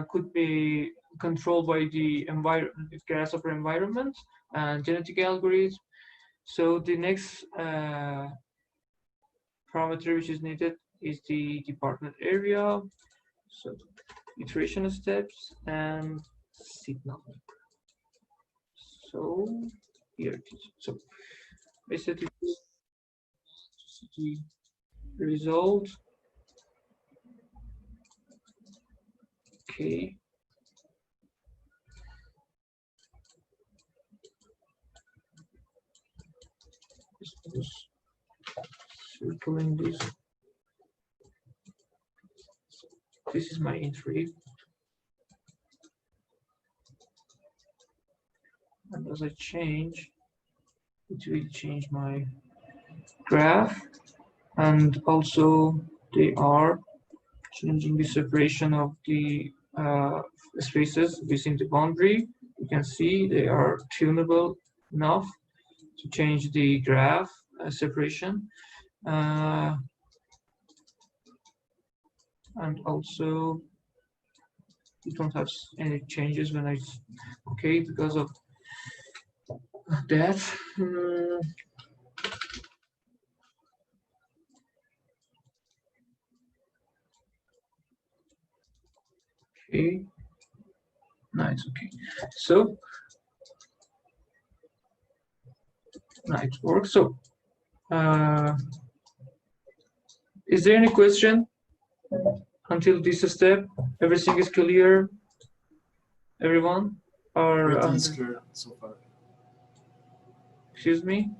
could be controlled by the Grasshopper environment and genetic algorithm. So the next parameter which is needed is the department area. So iteration steps and signal. So here it is. So I set it to the result. Okay. Just circling this. This is my entry. And as I change, it will change my graph. And also they are changing the separation of the spaces within the boundary. You can see they are tunable enough to change the graph separation. And also you don't have any changes when I, okay, because of that. Okay, nice, okay. So, nice work. So, is there any question until this step? Everything is clear, everyone? Or Everything is clear so far. excuse me?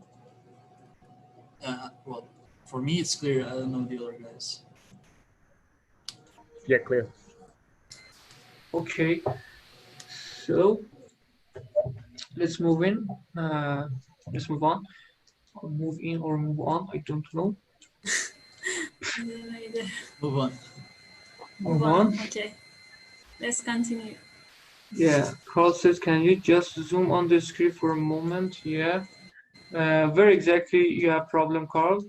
Well, for me it's clear. I don't know the other guys. Yeah, clear. Okay, so let's move in. Let's move on. Or move in or move on. I don't know. Move on. Move on. Okay, let's continue. Yeah, Carl says, can you just zoom on the screen for a moment? Yeah. Where exactly you have problem, Carl?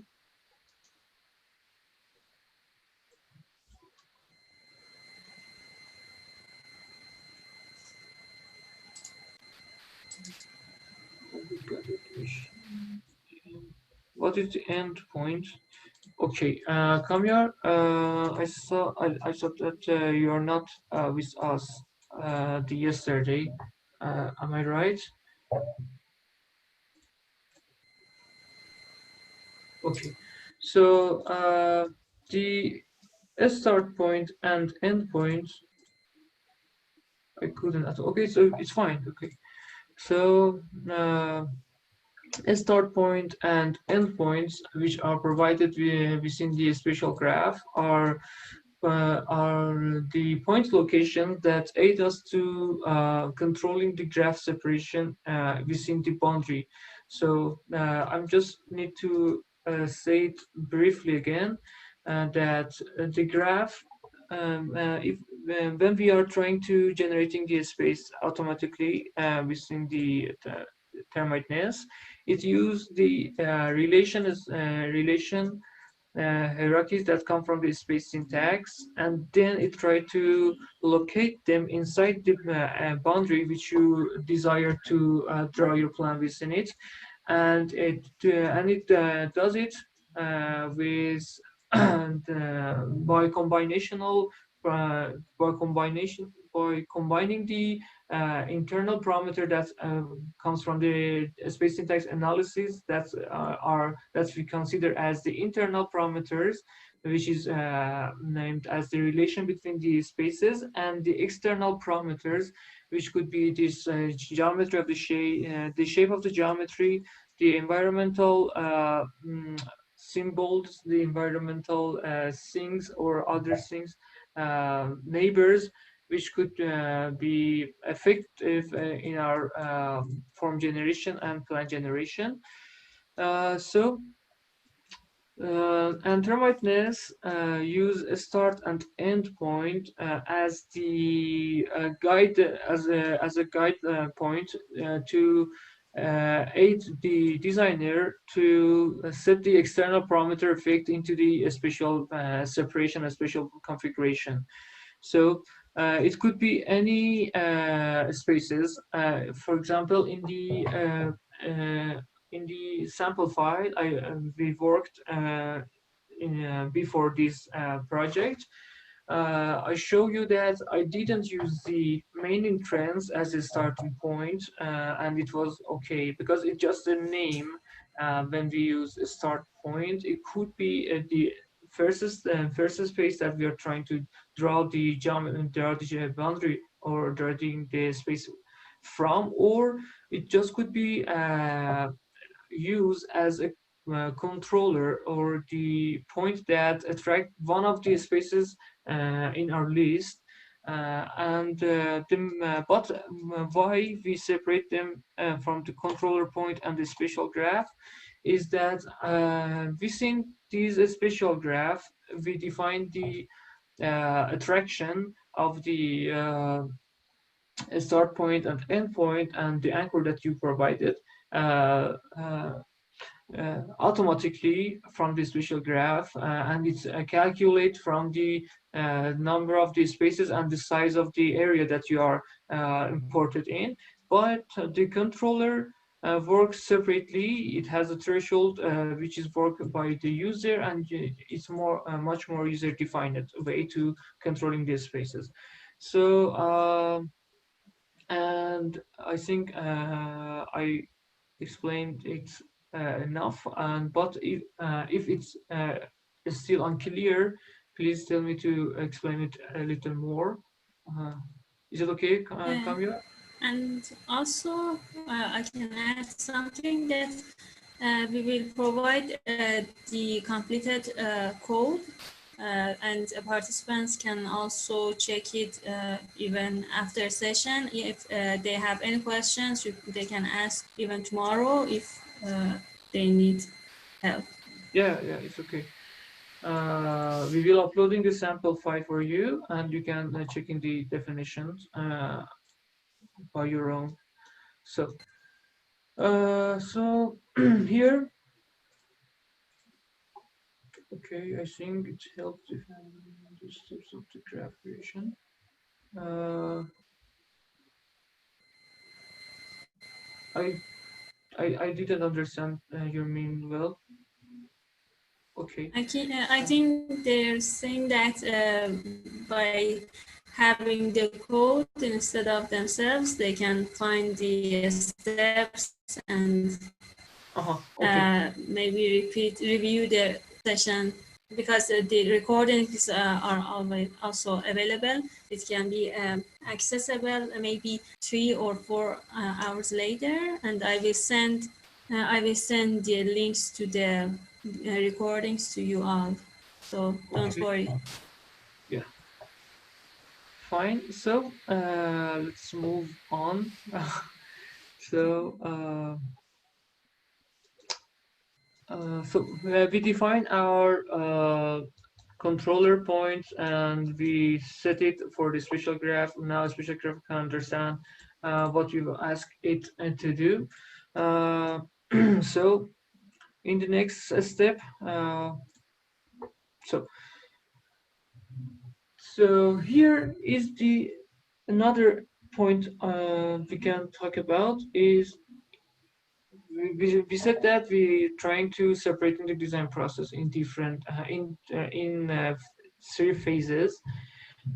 What is the end point? Okay, come here. I saw that you are not with us the yesterday. Am I right? Okay, so the start point and end point I couldn't. Okay, so it's fine. Okay, so a start point and end points, which are provided within the spatial graph, are the point locations that aid us to controlling the graph separation within the boundary. So I'm just need to say it briefly again that the graph, if when we are trying to generating the space automatically within the Termite-Nest, it use the relation hierarchies that come from the space syntax, and then it try to locate them inside the boundary which you desire to draw your plan within it, and it does it with by combinational by combining the internal parameter that comes from the space syntax analysis that we consider as the internal parameters, which is named as the relation between the spaces, and the external parameters, which could be this geometry of the shape of the geometry, the environmental symbols, the environmental things or other things, neighbors, which could be effective in our form generation and plan generation. And Termite-Nest use a start and end point as the guide, as a guide point to aid the designer to set the external parameter effect into the special separation, a special configuration. So it could be any spaces. For example, in the sample file we worked before this project, I show you that I didn't use the main entrance as a starting point, and it was okay because it's just a name. When we use a start point, it could be the first space that we are trying to draw the boundary or drawing the space from, or it just could be used as a controller or the point that attract one of the spaces in our list, but why we separate them from the controller point and the spatial graph is that within this spatial graph we define the attraction of the start point and end point and the anchor that you provided uh, uh, automatically from this visual graph, and it's calculate from the number of the spaces and the size of the area that you are imported in. But the controller works separately. It has a threshold which is worked by the user, and it's much more user defined way to controlling these spaces. So and I think I explained it enough. And but if it's still unclear, please tell me to explain it a little more. Is it okay, Camila? And also, I can add something that we will provide the completed code, and participants can also check it even after session. If they have any questions, they can ask even tomorrow if they need help. Yeah, it's okay. We will uploading the sample file for you, and you can check in the definitions by your own. So, here, okay, I think it helps if I the steps of the graph creation. I didn't understand your mean well. Okay. I think they're saying that by having the code instead of themselves, they can find the steps and Okay. maybe review the session because the recordings are always also available. It can be accessible maybe 3 or 4 hours later, and I will send the links to the recordings to you all. So don't worry. Yeah. Fine. So let's move on. So we define our controller points and we set it for the special graph. Now special graph can understand what you ask it to do. So in the next step, so here is the another point we can talk about is we said that we trying to separating the design process in different in 3 phases.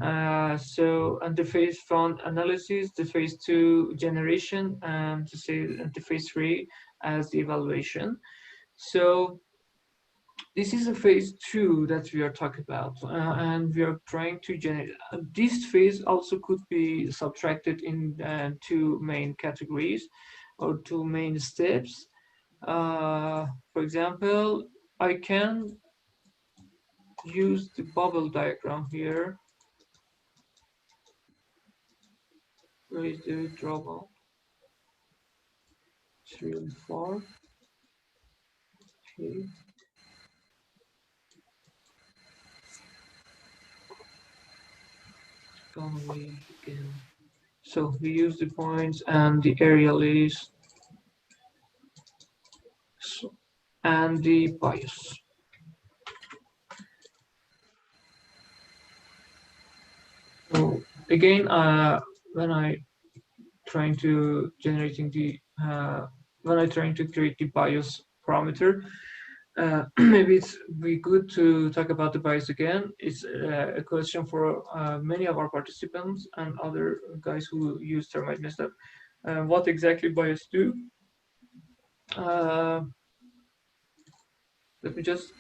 So and the phase 1 analysis, the phase 2 generation, and the phase 3 as the evaluation. So this is a phase 2 that we are talking about, and we are trying to generate. This phase also could be subtracted in 2 main categories or 2 main steps. For example, I can use the bubble diagram here. Where is the drawable? It's really far. Okay. It's gone away again. So we use the points and the area list and the bias. So again, when I trying to generating the when I trying to create the bias parameter, maybe it's be good to talk about the bias again. It's a question for many of our participants and other guys who use Termite-Nest. What exactly bias do? Let me just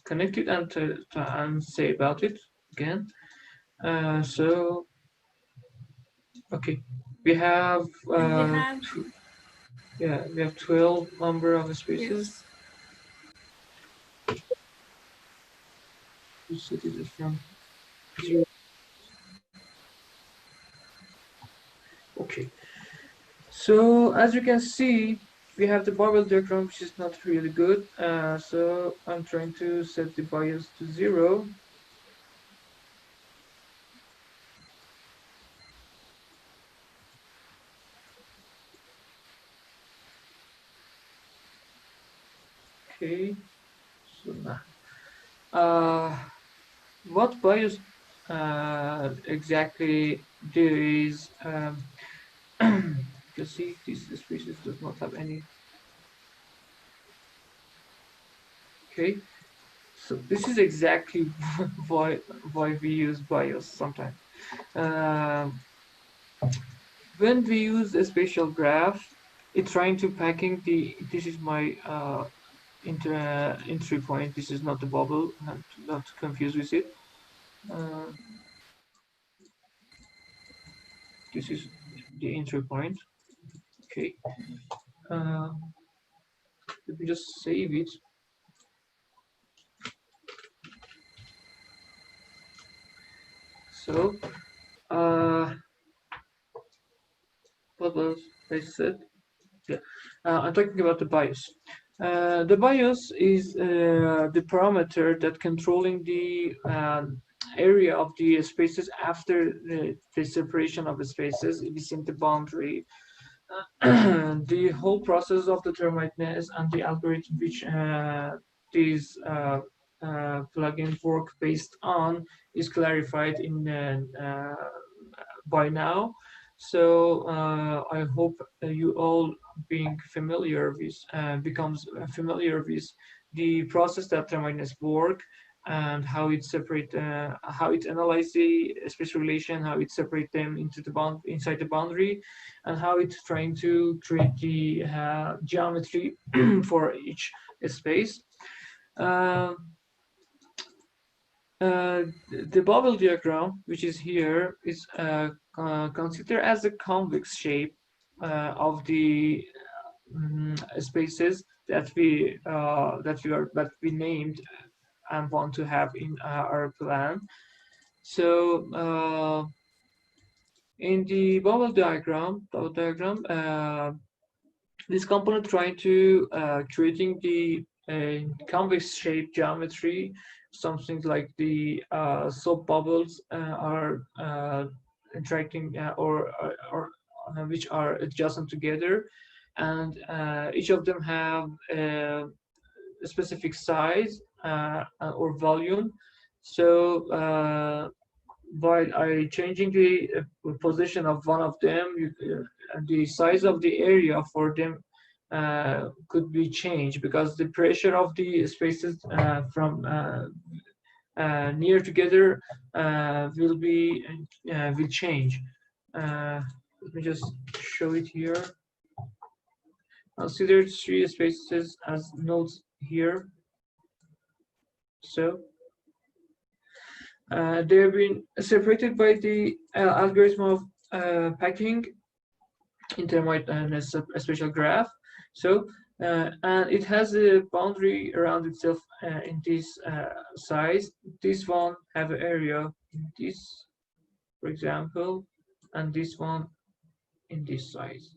connect it and say about it again. So okay, we have yeah, we have 12 number of spaces. You set it from 0. Okay, so as you can see, we have the barbell diagram, which is not really good. So I'm trying to set the bias to 0. Okay, so now, what bias exactly there is? You see, this species does not have any. Okay, so this is exactly why we use bias sometimes. When we use a spatial graph, it's trying to packing the. This is my entry point. This is not the bubble. Not confused with it. This is the entry point. Okay. Let me just save it. So, what was I said? Yeah, I'm talking about the bias. The bias is the parameter that controlling the area of the spaces after the separation of the spaces within the boundary. The whole process of the Termite-Nest and the algorithm which these plugins work based on is clarified in by now. So I hope you all being familiar with becomes familiar with the process that Termite-Nest work and how it separate how it analyze the spatial relation, how it separate them into the bound inside the boundary, and how it's trying to create the geometry for each space. the bubble diagram, which is here, is considered as a convex shape of the spaces that we named and want to have in our plan. So in the bubble diagram, this component trying to creating the convex shape geometry, something like the soap bubbles are interacting or which are adjacent together, and each of them have a specific size or volume. So by changing the position of one of them, the size of the area for them could be changed, because the pressure of the spaces from near together will change. Let me just show it here. Consider 3 spaces as nodes here. So they have been separated by the algorithm of packing in Termite-Nest a special graph. So and it has a boundary around itself in this size. This one have an area in this, for example, and this one in this size.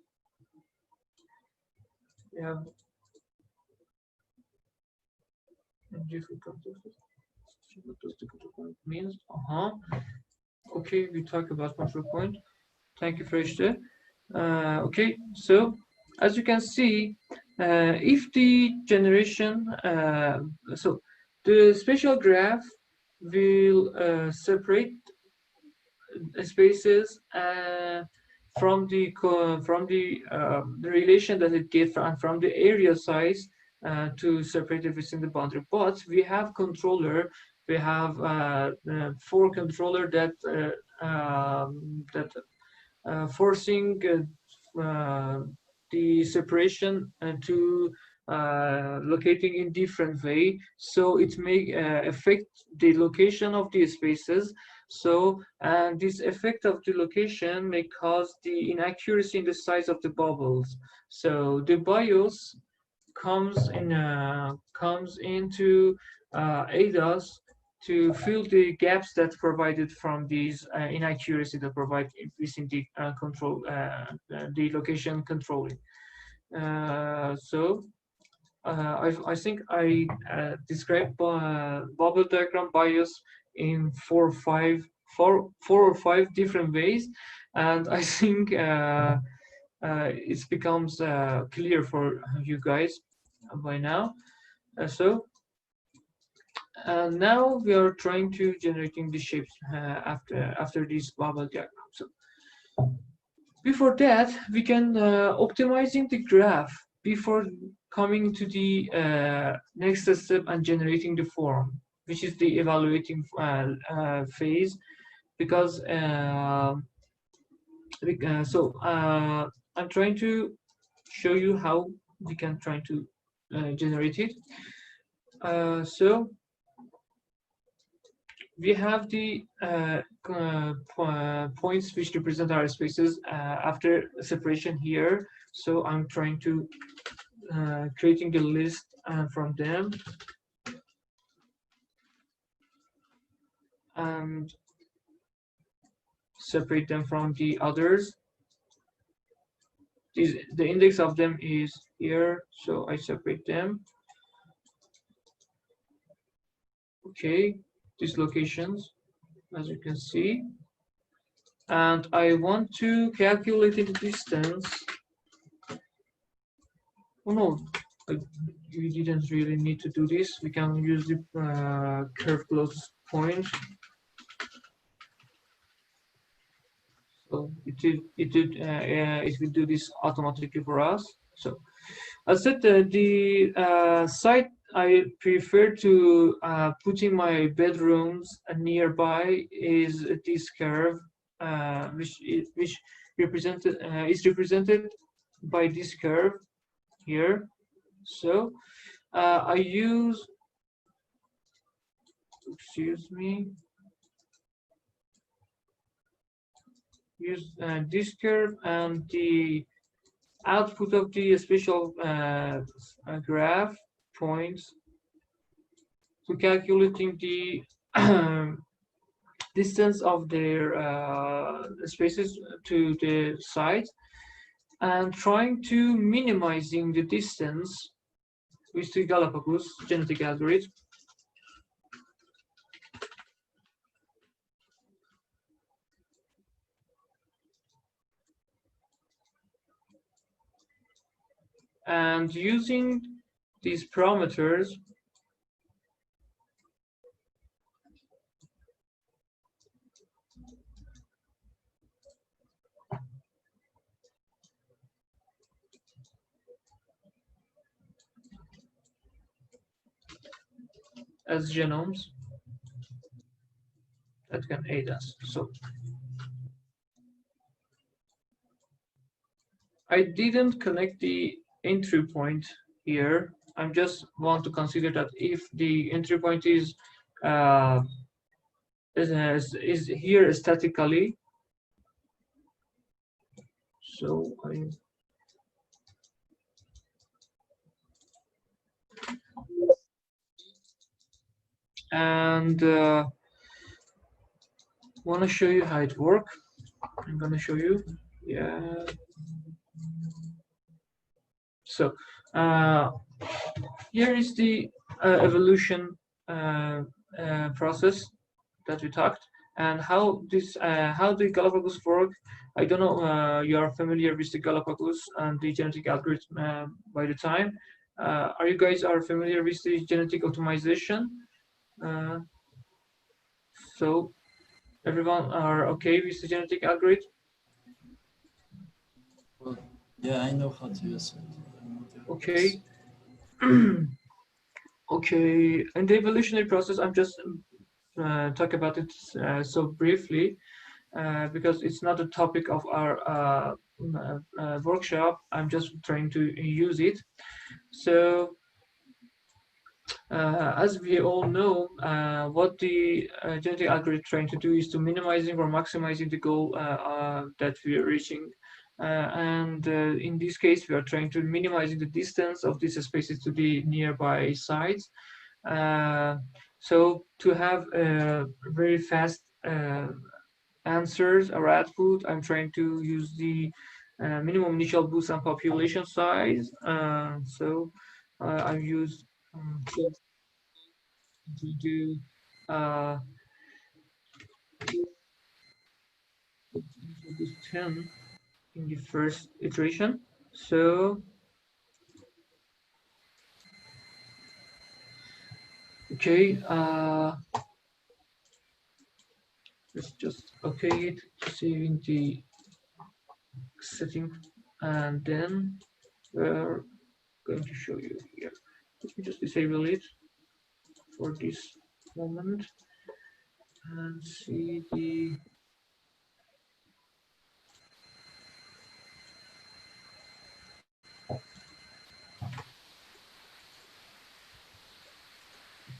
Yeah. What does the control point means? Okay, we talk about control point. Thank you, Freshte. Okay, so as you can see, if the generation, so the spatial graph will separate spaces from the relation that it gets from the area size to separate it within the boundary. But we have controller, we have 4 controller that forcing the separation to locating in different way, so it may affect the location of the spaces. So and this effect of the location may cause the inaccuracy in the size of the bubbles. So the BIOS comes in to aid us to fill the gaps that provided from these inaccuracy that provide within the control, the location controlling. So I think I described bubble diagram BIOS in 4 or 5 different ways, and I think it becomes clear for you guys by now. So now we are trying to generating the shapes after this bubble diagram. So before that, we can optimizing the graph before coming to the next step and generating the form, which is the evaluating phase. Because I'm trying to show you how we can try to generate it. So we have the points which represent our spaces after separation here. So I'm trying to creating a list from them and separate them from the others. The index of them is here, so I separate them. Okay, these locations, as you can see, and I want to calculate the distance. Oh no, we didn't really need to do this. We can use the curve closest point. So it will do this automatically for us. So as said, the site I prefer to put in my bedrooms nearby is this curve, which is represented by this curve here. So I use excuse me, use this curve and the output of the special graph points to calculating the distance of their spaces to the site, and trying to minimizing the distance with the Galapagos genetic algorithm. And using these parameters, as genomes that can aid us. So I didn't connect the entry point here. I just want to consider that if the entry point is here statically, so want to show you how it works. I'm going to show you. Yeah. So here is the evolution process that we talked, and how the Galapagos work. I don't know you are familiar with the Galapagos and the genetic algorithm by the time. Are you guys familiar with the genetic optimization? So everyone are okay with the genetic algorithm? Well, yeah, I know how to use it. Okay. Okay, in the evolutionary process, I'm just talk about it so briefly because it's not a topic of our workshop. I'm just trying to use it. So as we all know, what the genetic algorithm trying to do is to minimizing or maximizing the goal that we are reaching. And in this case, we are trying to minimizing the distance of these spaces to the nearby sites. So to have very fast answers or output, I'm trying to use the minimum initial boost and population size. So I've used to do 10 in the first iteration. So okay, let's just okay it, saving the setting, and then we're going to show you here. Let me just disable it for this moment and see the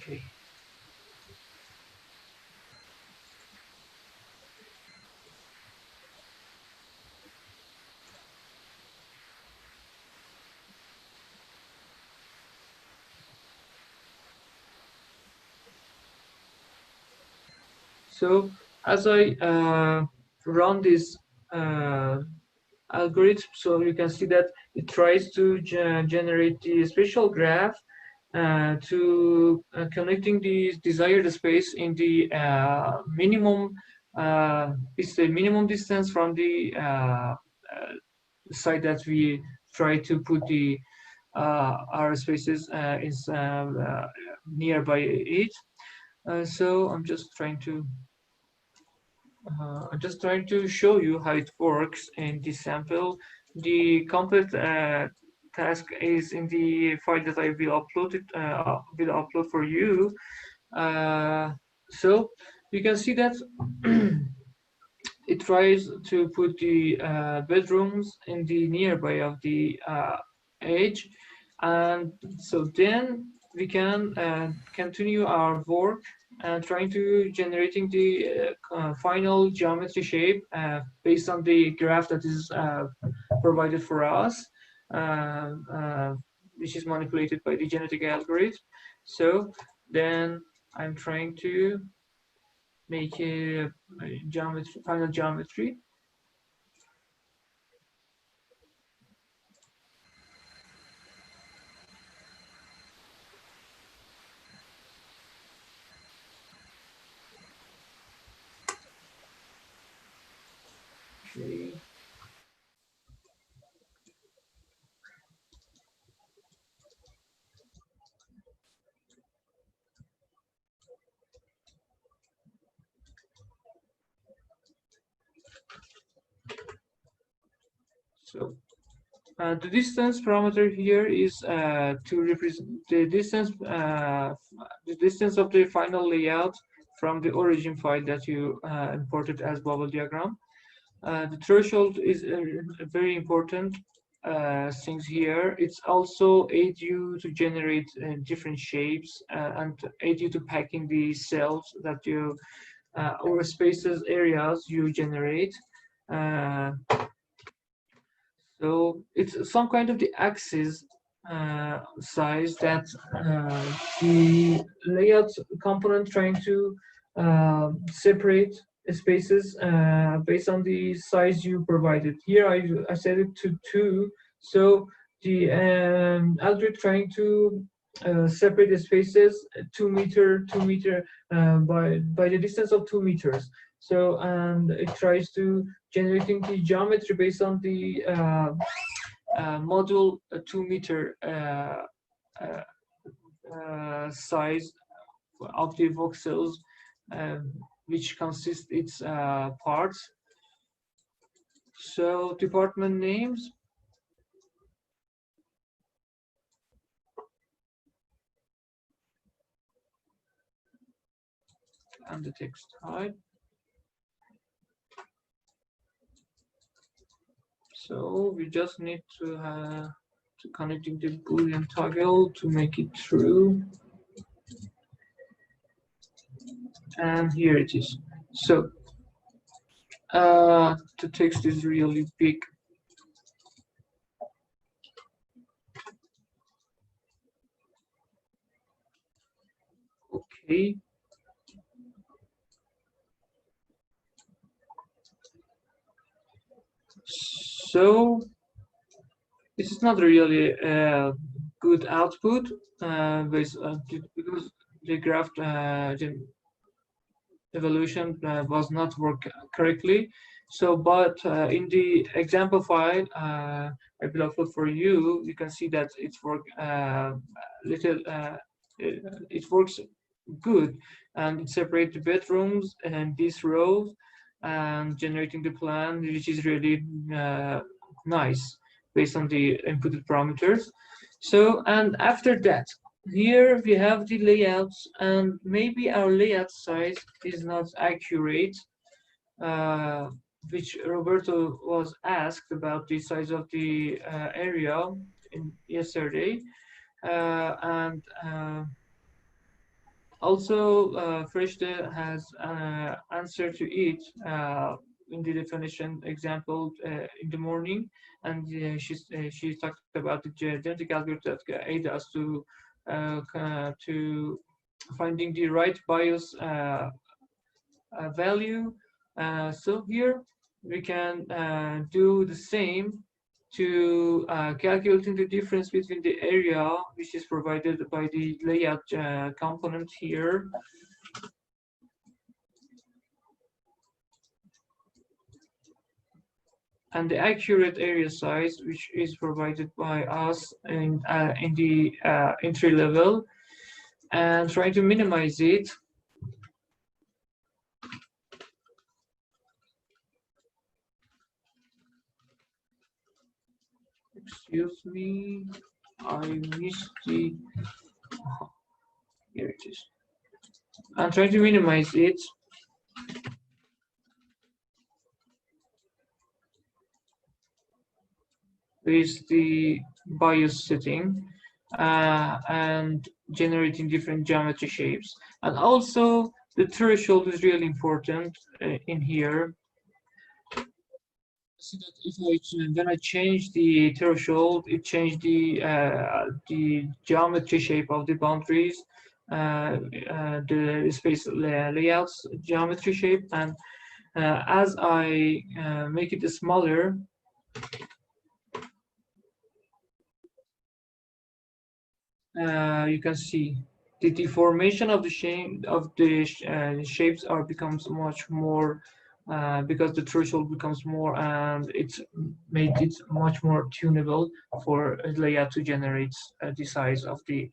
okay. So as I run this algorithm, so you can see that it tries to generate the spatial graph to connecting the desired space in the minimum it's the minimum distance from the site that we try to put the our spaces is nearby it. So I'm just trying to show you how it works in this sample. The complete task is in the file that I will upload for you. So you can see that it tries to put the bedrooms in the nearby of the edge, and so then we can continue our work trying to generating the final geometry shape based on the graph that is provided for us, which is manipulated by the genetic algorithm. So then I'm trying to make a geometry, final geometry. Okay. So the distance parameter here is to represent the distance of the final layout from the origin file that you imported as bubble diagram. The threshold is a very important things here. It's also aid you to generate different shapes and aid you to packing the cells that you or spaces areas you generate. So it's some kind of the axis size that the layout component trying to separate spaces based on the size you provided. Here I set it to 2, so the algorithm trying to separate the spaces 2 meter by the distance of 2 meters. So and it tries to generating the geometry based on the module 2 meter size of the voxels, which consists its parts. So department names. And the text type. So we just need to connecting the Boolean toggle to make it true. And here it is. So the text is really big. Okay. So this is not really a good output because the graph the evolution was not work correctly. So, but in the example file I will upload for you, you can see that it's work it works good, and it separates the bedrooms and these rows and generating the plan, which is really nice based on the inputted parameters. So, and after that, here we have the layouts, and maybe our layout size is not accurate, which Roberto was asked about the size of the area yesterday, and also Freshte has answered to it in the definition example in the morning, and she talked about the genetic algorithm that aid us to finding the right bias value. So here we can do the same to calculating the difference between the area which is provided by the layout component here. And the accurate area size, which is provided by us in the entry level, and try to minimize it. Excuse me, I missed the, here it is. And try to minimize it. With the bias setting. and generating different geometry shapes. And also the threshold is really important in here. See that if when I change the threshold, it changed the geometry shape of the boundaries, the space layouts geometry shape, and as I make it smaller, you can see the deformation of the shape of the shapes are becomes much more because the threshold becomes more, and it's made it much more tunable for a layout to generate the size of the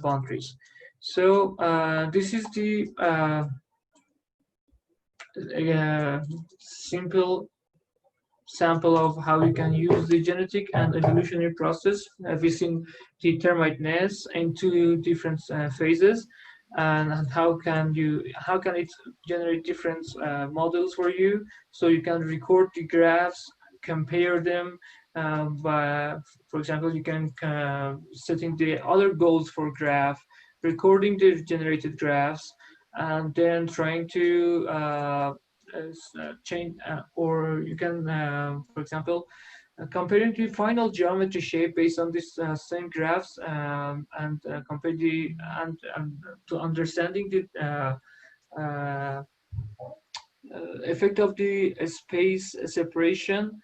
boundaries. So this is the simple sample of how you can use the genetic and evolutionary process within the Termite-Nest in two different phases, and how can it generate different models for you, so you can record the graphs, compare them by, for example, you can setting the other goals for graph, recording the generated graphs, and then trying to change, or you can, for example, comparing the final geometry shape based on this same graphs, and compare the and to understanding the effect of the space separation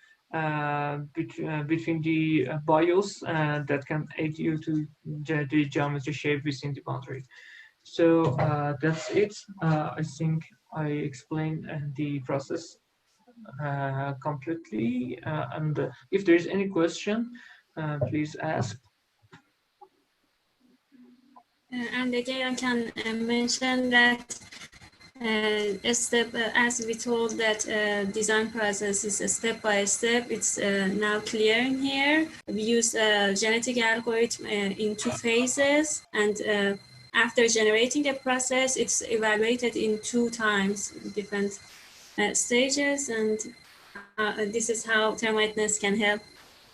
between the bios that can aid you to the geometry shape within the boundary. So that's it. I think I explained the process completely. And if there is any question, please ask. And again, I can mention that as we told that design process is a step by step. It's now clear in here. We use a genetic algorithm in two phases, and after generating a process, it's evaluated in 2 times, different stages, and this is how Termite-Nest can help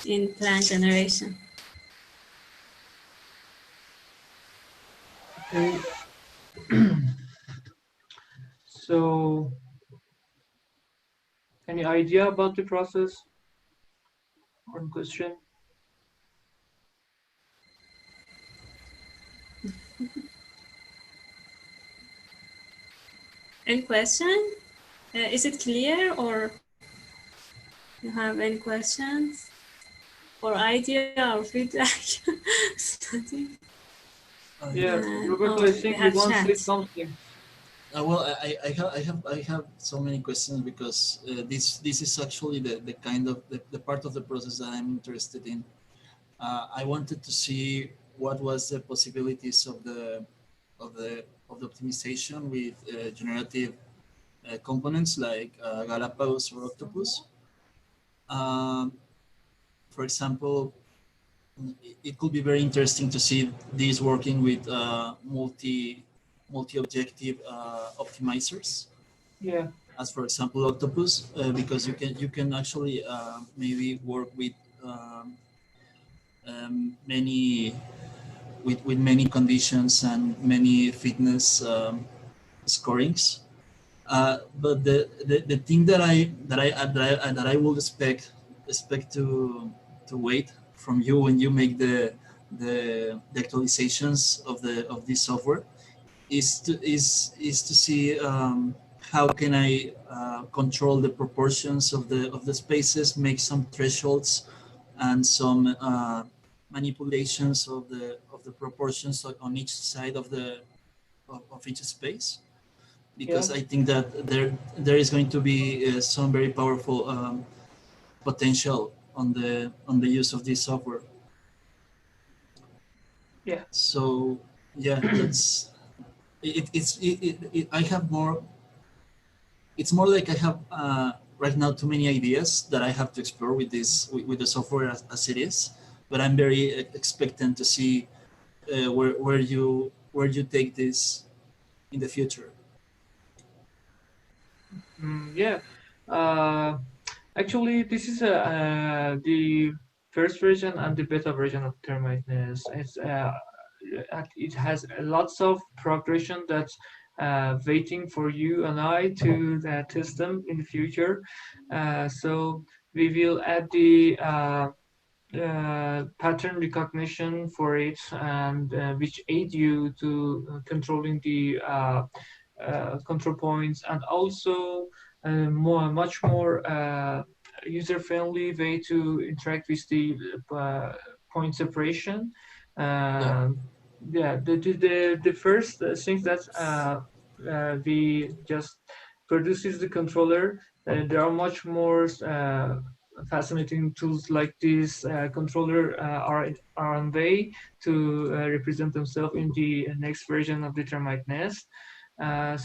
in plant generation. Okay. So, any idea about the process or question? Any question? Is it clear, or you have any questions or idea or feedback? Yeah, Roberto, I think you want to say something. Well, I have so many questions because this is actually the kind of the part of the process that I'm interested in. I wanted to see what was the possibilities of the optimization with generative components like Galapagos or Octopus. For example, it could be very interesting to see this working with multi-objective optimizers. Yeah. As for example, Octopus, because you can actually maybe work with many with many conditions and many fitness scorings. But the thing that I would expect to wait from you when you make the actualizations of this software is to see how can I control the proportions of the spaces, make some thresholds and some manipulations of the proportions on each side of of each space, because Yeah. I think that there is going to be some very powerful potential on the use of this software. Yeah. So yeah, that's I have more. It's more like I have right now too many ideas that I have to explore with this with the software as it is. But I'm very expectant to see where you take this in the future. Yeah. Actually, this is the first version and the beta version of Termite-Nest. It has lots of progression that's waiting for you and I to test them in the future. So we will add the pattern recognition for it, and which aid you to controlling the control points, and also much more user-friendly way to interact with the point separation. Yeah. Yeah, the first thing that we just produces the controller. There are much more fascinating tools like this controller are on way to represent themselves in the next version of the Termite-Nest. I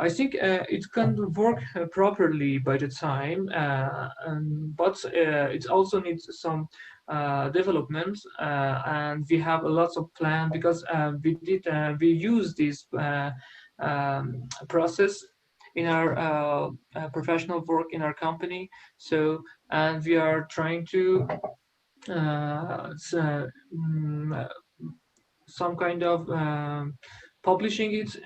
think it can work properly by the time, but it also needs some development, and we have a lot of plan because we use this process in our professional work in our company. So, and we are trying to some kind of publishing it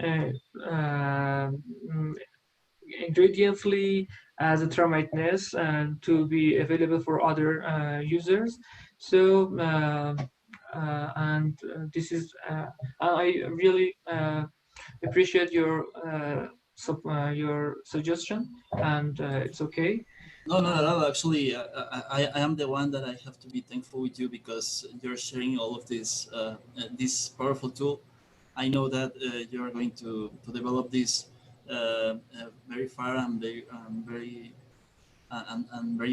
ingrediently as a Termite-Nest and to be available for other users. So this is I really appreciate your suggestion, and it's okay. No, not at all. Actually, I am the one that I have to be thankful with you because you're sharing all of this powerful tool. I know that you're going to develop this very far and very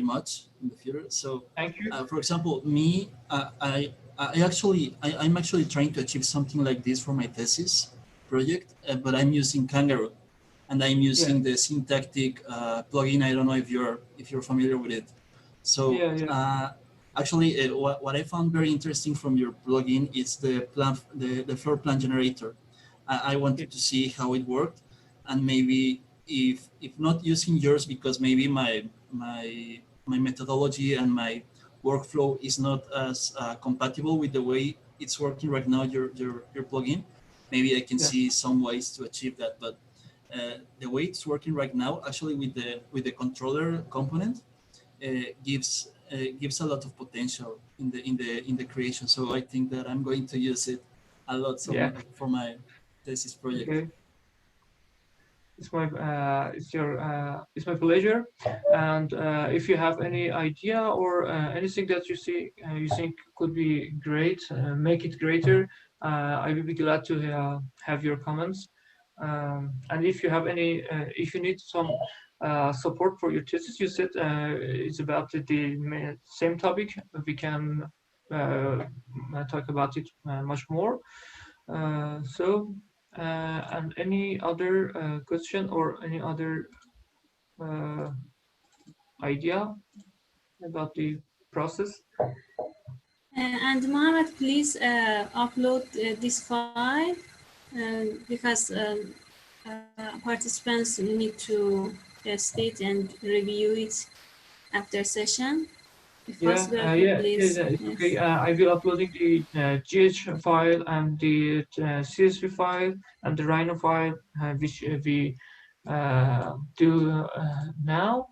much in the future. So, Thank you. for example, me, I'm actually trying to achieve something like this for my thesis project, but I'm using Kangaroo, and I'm using the syntactic plugin. I don't know if you're familiar with it. So actually, what I found very interesting from your plugin is the floor plan generator. I wanted to see how it worked, and maybe if not using yours because maybe my methodology and my workflow is not as compatible with the way it's working right now, your plugin. Maybe I can see some ways to achieve that, but the way it's working right now, actually with the controller component, gives a lot of potential in the creation. So I think that I'm going to use it a lot for my thesis project. Okay. It's my pleasure. And if you have any idea or anything that you think could be great, make it greater. I will be glad to have your comments. And if you have if you need some support for your thesis, you said it's about the same topic. We can talk about it much more. And any other question or any other idea about the process? And Mohammed, please upload this file because participants need to test it and review it after session. If possible, please. It's okay. I will uploading the GH file and the CSV file and the Rhino file, which we do now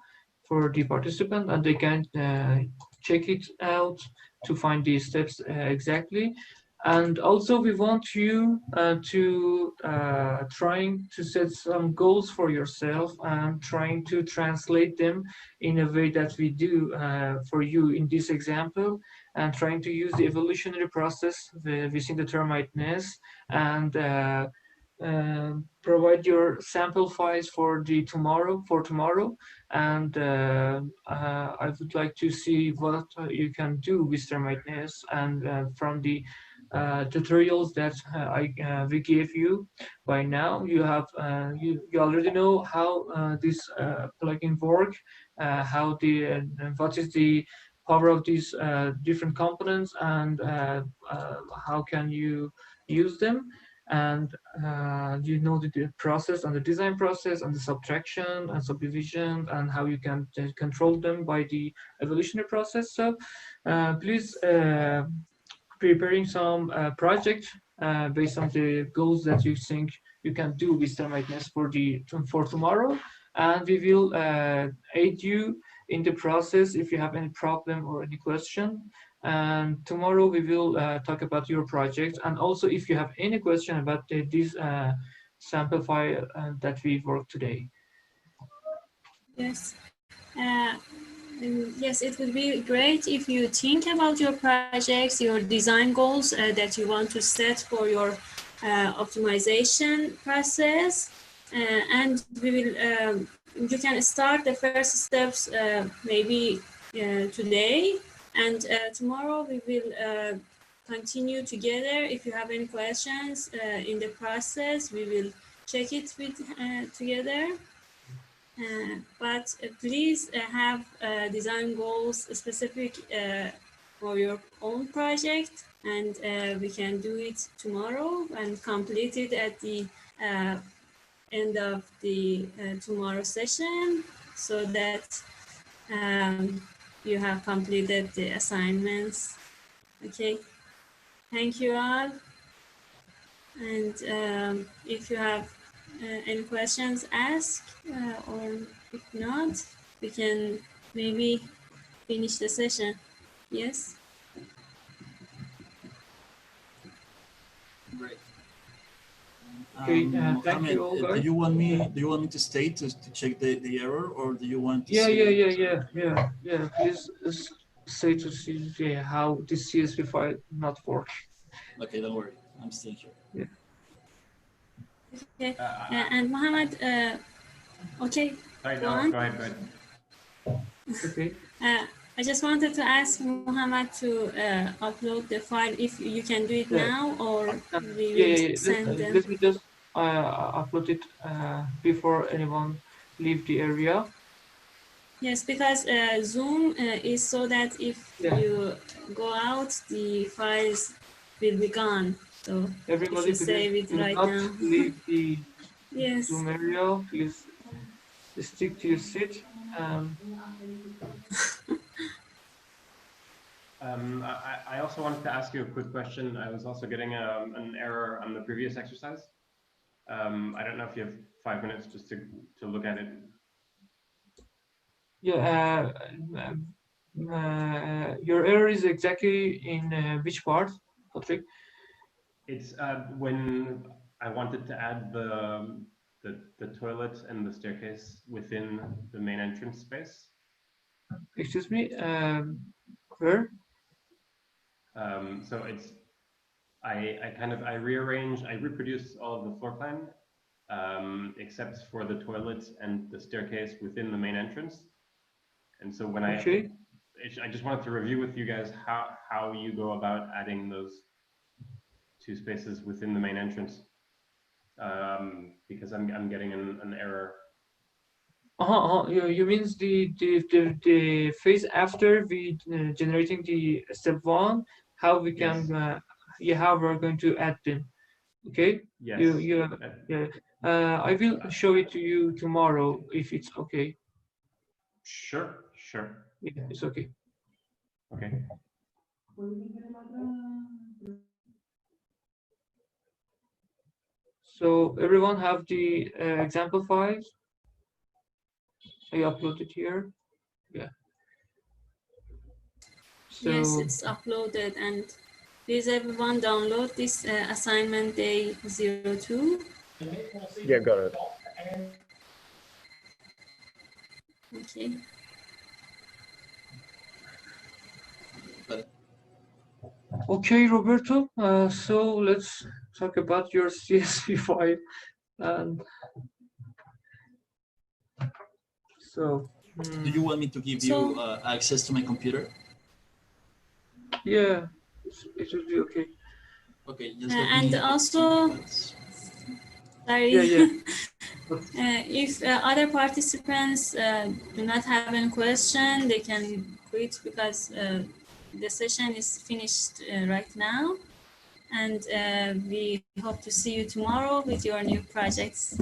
for the participant, and they can check it out to find the steps exactly. And also we want you to trying to set some goals for yourself and trying to translate them in a way that we do for you in this example, and trying to use the evolutionary process within the Termite-Nest, and provide your sample files for tomorrow, and I would like to see what you can do with Termite-Nest, and from the tutorials that we gave you by now, you have you already know how this plugin work, how the what is the power of these different components, and how can you use them. and you know the process and the design process and the subtraction and subdivision and how you can control them by the evolutionary process. So please preparing some project based on the goals that you think you can do with Termite-Nest for tomorrow, and we will aid you in the process if you have any problem or any question. And tomorrow we will talk about your project, and also if you have any question about this sample file that we worked today. Yes. Yes, it would be great if you think about your projects, your design goals that you want to set for your optimization process, and we will. You can start the first steps maybe today, and tomorrow we will continue together. If you have any questions in the process, we will check it with together. But please have design goals specific for your own project, and we can do it tomorrow and complete it at the end of the tomorrow session, so that you have completed the assignments. Okay, thank you all. And if you have any questions, ask, or if not, we can maybe finish the session. Yes? Great. Okay, thank you all, guys. Do you want me to stay to check the error, or do you want to Yeah, see Please say to see how this CSV file not work. Okay, don't worry. I'm still here. Yeah. Okay. And Mohammed, okay, Sorry, go no, on. go ahead. Okay. I just wanted to ask Mohammed to upload the file, if you can do it now, or we will send them. Let me just upload it before anyone leave the area. Yes, because Zoom is so that if you go out, the files will be gone. So Everybody, if you save it do right not now. leave the Yes. Zoom area. Please stick to your seat. I also wanted to ask you a quick question. I was also getting an error on the previous exercise. I don't know if you have 5 minutes just to look at it. Yeah, your error is exactly in which part, Patrick? It's when I wanted to add the toilet and the staircase within the main entrance space. Excuse me, where? So it's I rearranged, I reproduced all of the floor plan except for the toilets and the staircase within the main entrance. And so when I just wanted to review with you guys how you go about adding those two spaces within the main entrance, because I'm getting an error. You means the phase after we generating the step one, how we can how we're going to add them. Okay. Yes. Yeah. I will show it to you tomorrow if it's okay. Sure. Yeah, it's okay. Okay. So everyone have the example files. I uploaded here. Yeah. So, yes, it's uploaded, and please everyone download this assignment day 02. Yeah, got it. Okay. Okay, Roberto. So let's talk about your CSV file. And so, Do you want me to give you access to my computer? Yeah, it should be okay. Okay, just and also, sorry. Yeah. If other participants do not have any question, they can quit, because the session is finished right now. and we hope to see you tomorrow with your new projects.